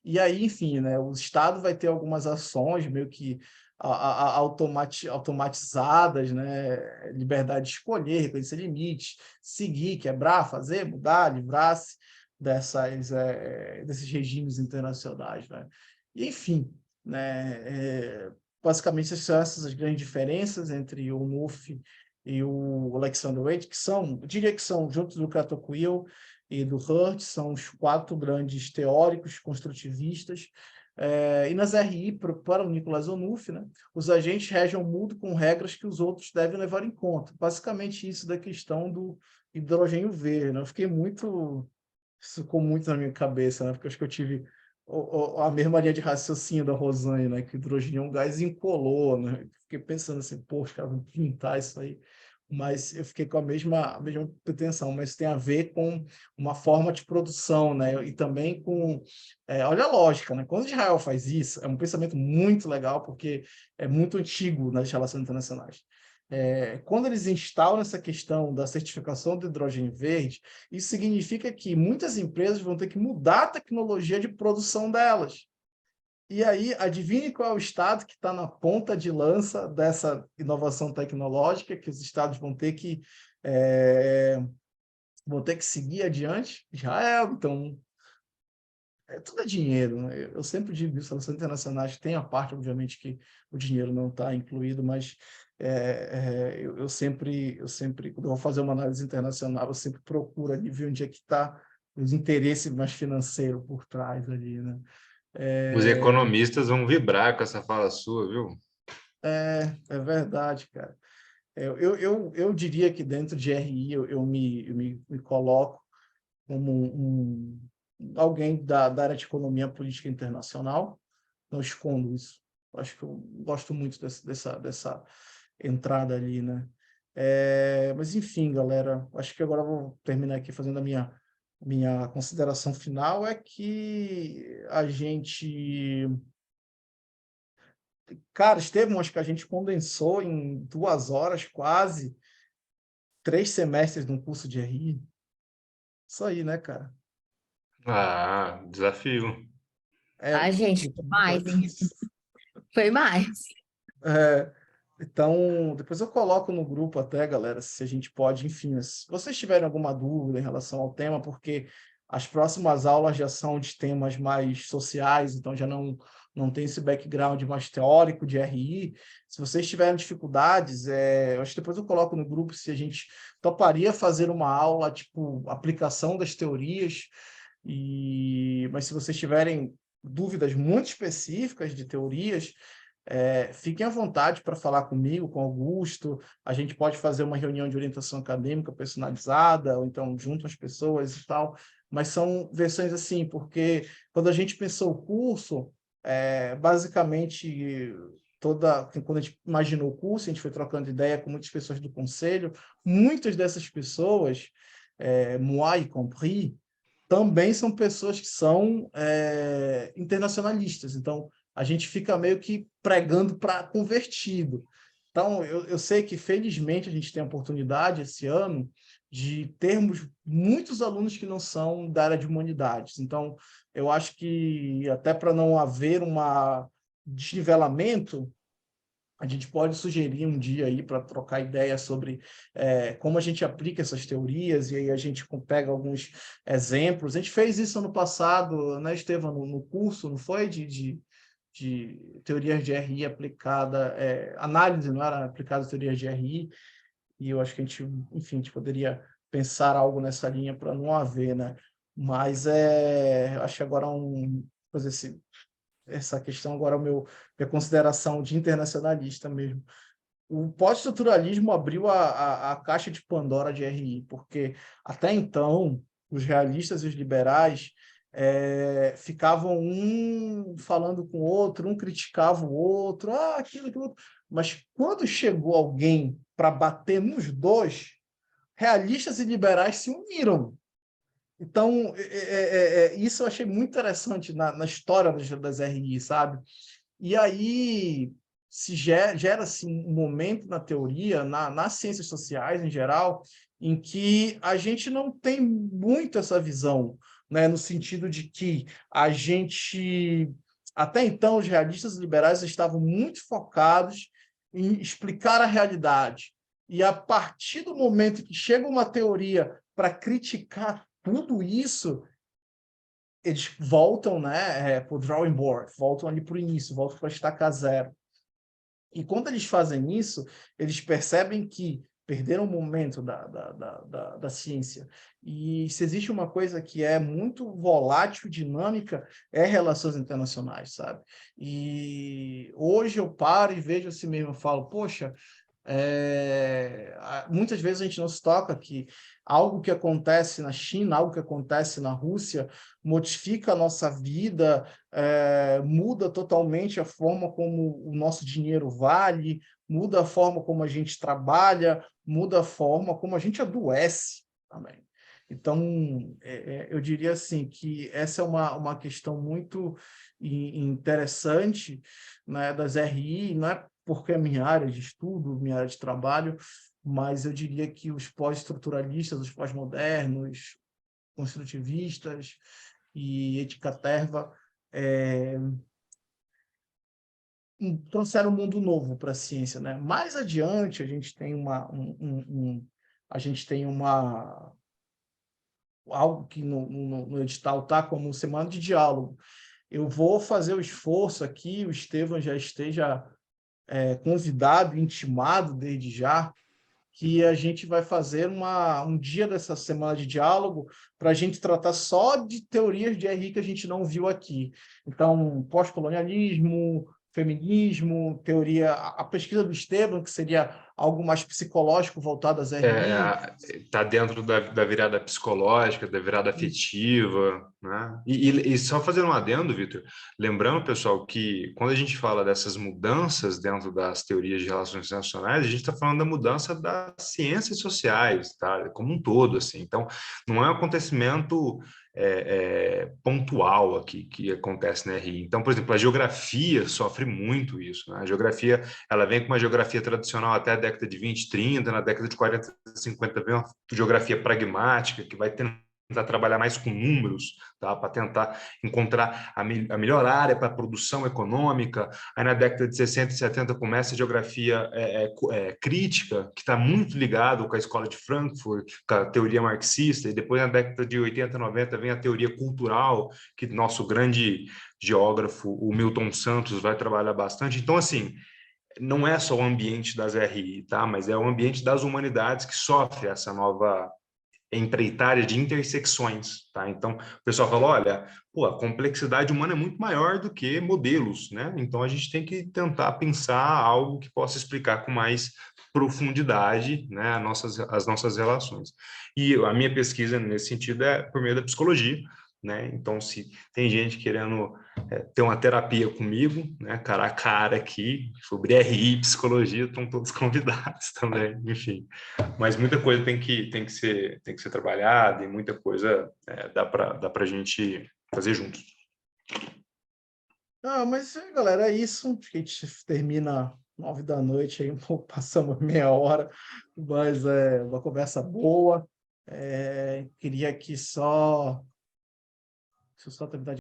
E aí, enfim, né, o Estado vai ter algumas ações meio que automatizadas, né? Liberdade de escolher, reconhecer limites, seguir, quebrar, fazer, mudar, livrar-se desses regimes internacionais, né? E, enfim, né, basicamente são essas as grandes diferenças entre o Onuf e o Alexander Wade, que são, eu diria que são, juntos do Kratochwil e do Hurt, são os 4 grandes teóricos construtivistas. E nas RI, para o Nicolas Onuf, né, os agentes regem o mundo com regras que os outros devem levar em conta. Basicamente isso da questão do hidrogênio verde, né? Eu fiquei muito... Isso ficou muito na minha cabeça, né? Porque eu acho que eu tive a mesma linha de raciocínio da Rosane, né? Que o hidrogênio é um gás incolor, né? Fiquei pensando assim, poxa, cara, vou pintar isso aí. Mas eu fiquei com a mesma pretensão, mas tem a ver com uma forma de produção, né? E também com... olha a lógica, né? Quando Israel faz isso, é um pensamento muito legal, porque é muito antigo nas relações internacionais. Quando eles instalam essa questão da certificação do hidrogênio verde, isso significa que muitas empresas vão ter que mudar a tecnologia de produção delas. E aí, adivinhe qual é o estado que está na ponta de lança dessa inovação tecnológica, que os estados vão ter que seguir adiante? Israel. Então, tudo é dinheiro, né? Eu sempre digo isso, relações internacionais tem a parte, obviamente, que o dinheiro não está incluído, mas eu sempre, quando eu vou fazer uma análise internacional, eu sempre procuro ali ver onde é que está os interesses mais financeiros por trás ali, né? Os economistas vão vibrar com essa fala sua, viu? É verdade, cara. Eu diria que dentro de RI eu me coloco como alguém da área de economia política internacional. Não escondo isso. Acho que eu gosto muito dessa entrada ali, né? Mas, enfim, galera, acho que agora eu vou terminar aqui fazendo a minha consideração final, é que a gente... Cara, Estevam, acho que a gente condensou em 2 horas quase 3 semestres de um curso de RI. Isso aí, né, cara? Ah, desafio. A gente, foi mais, hein? Foi mais. É, então, depois eu coloco no grupo até, galera, se a gente pode, enfim, se vocês tiverem alguma dúvida em relação ao tema, porque as próximas aulas já são de temas mais sociais, então já não tem esse background mais teórico de RI. Se vocês tiverem dificuldades, eu acho que depois eu coloco no grupo se a gente toparia fazer uma aula, tipo, aplicação das teorias, mas se vocês tiverem dúvidas muito específicas de teorias, fiquem à vontade para falar comigo, com Augusto. A gente pode fazer uma reunião de orientação acadêmica personalizada, ou então junto às pessoas e tal, mas são versões assim, porque quando a gente pensou o curso, basicamente, quando a gente imaginou o curso, a gente foi trocando ideia com muitas pessoas do conselho, muitas dessas pessoas, moi y compris, também são pessoas que são internacionalistas. Então, a gente fica meio que pregando para convertido. Então, eu sei que, felizmente, a gente tem a oportunidade esse ano de termos muitos alunos que não são da área de humanidades. Então, eu acho que, até para não haver um desnivelamento, a gente pode sugerir um dia aí para trocar ideia sobre como a gente aplica essas teorias, e aí a gente pega alguns exemplos. A gente fez isso ano passado, né, Estevam, no curso, não foi? De teorias de RI aplicada, análise, não era aplicada a teorias de RI, e eu acho que a gente, enfim, a gente poderia pensar algo nessa linha para não haver, né? Mas acho que agora coisa assim, essa questão agora é minha consideração de internacionalista mesmo. O pós-estruturalismo abriu a caixa de Pandora de RI, porque até então os realistas e os liberais ficavam um falando com o outro, um criticava o outro, aquilo outro. Mas quando chegou alguém para bater nos dois, realistas e liberais se uniram. Então, isso eu achei muito interessante na história das RI, sabe? E aí se gera-se um momento na teoria, nas ciências sociais em geral, em que a gente não tem muito essa visão, né? No sentido de que a gente, até então, os realistas liberais estavam muito focados em explicar a realidade. E a partir do momento que chega uma teoria para criticar tudo isso, eles voltam, né, para o drawing board, voltam ali para o início, voltam para a estaca zero. E quando eles fazem isso, eles percebem que perderam o momento da ciência. E se existe uma coisa que é muito volátil, dinâmica, é relações internacionais, sabe? E hoje eu paro e vejo assim mesmo, eu falo, poxa, muitas vezes a gente não se toca que algo que acontece na China, algo que acontece na Rússia, modifica a nossa vida, muda totalmente a forma como o nosso dinheiro vale, muda a forma como a gente trabalha, muda a forma como a gente adoece também. Então, eu diria assim que essa é uma questão muito interessante, né, das RI, não é porque é minha área de estudo, minha área de trabalho, mas eu diria que os pós-estruturalistas, os pós-modernos, construtivistas e ética terva trouxeram um mundo novo para a ciência, né? Mais adiante a gente tem algo que no edital está como semana de diálogo. Eu vou fazer o esforço aqui, o Estevam já esteja convidado, intimado desde já, que a gente vai fazer um dia dessa semana de diálogo para a gente tratar só de teorias de RI que a gente não viu aqui. Então, pós-colonialismo, feminismo, teoria, a pesquisa do Estevam, que seria algo mais psicológico voltado às RI. Está dentro da virada psicológica, da virada afetiva, né? E só fazendo um adendo, Vitor, lembrando, pessoal, que quando a gente fala dessas mudanças dentro das teorias de relações internacionais, a gente está falando da mudança das ciências sociais, tá? Como um todo, assim. Então, não é um acontecimento pontual aqui que acontece na RI. Então, por exemplo, a geografia sofre muito isso, né? A geografia, ela vem com uma geografia tradicional até a década de 20, 30, na década de 40, 50 vem uma geografia pragmática que vai tentar trabalhar mais com números, tá? Para tentar encontrar a melhor área para a produção econômica. Aí na década de 60 e 70 começa a geografia crítica, que está muito ligado com a escola de Frankfurt, com a teoria marxista, e depois na década de 80, 90 vem a teoria cultural, que nosso grande geógrafo, o Milton Santos, vai trabalhar bastante. Então, assim, não é só o ambiente das RI, tá? Mas é o ambiente das humanidades que sofre essa nova empreitada de intersecções, tá? Então, o pessoal fala, olha, pô, a complexidade humana é muito maior do que modelos, né? Então, a gente tem que tentar pensar algo que possa explicar com mais profundidade, né, as nossas relações. E a minha pesquisa nesse sentido é por meio da psicologia, né? Então, se tem gente querendo ter uma terapia comigo, né, cara a cara aqui, sobre RI, psicologia, estão todos convidados também, enfim. Mas muita coisa tem que ser trabalhada e muita coisa dá para a gente fazer juntos. Ah, mas, galera, é isso. Acho que a gente termina 9 da noite, aí um pouco, passamos meia hora, mas é uma conversa boa. Queria aqui só... Deixa eu só terminar de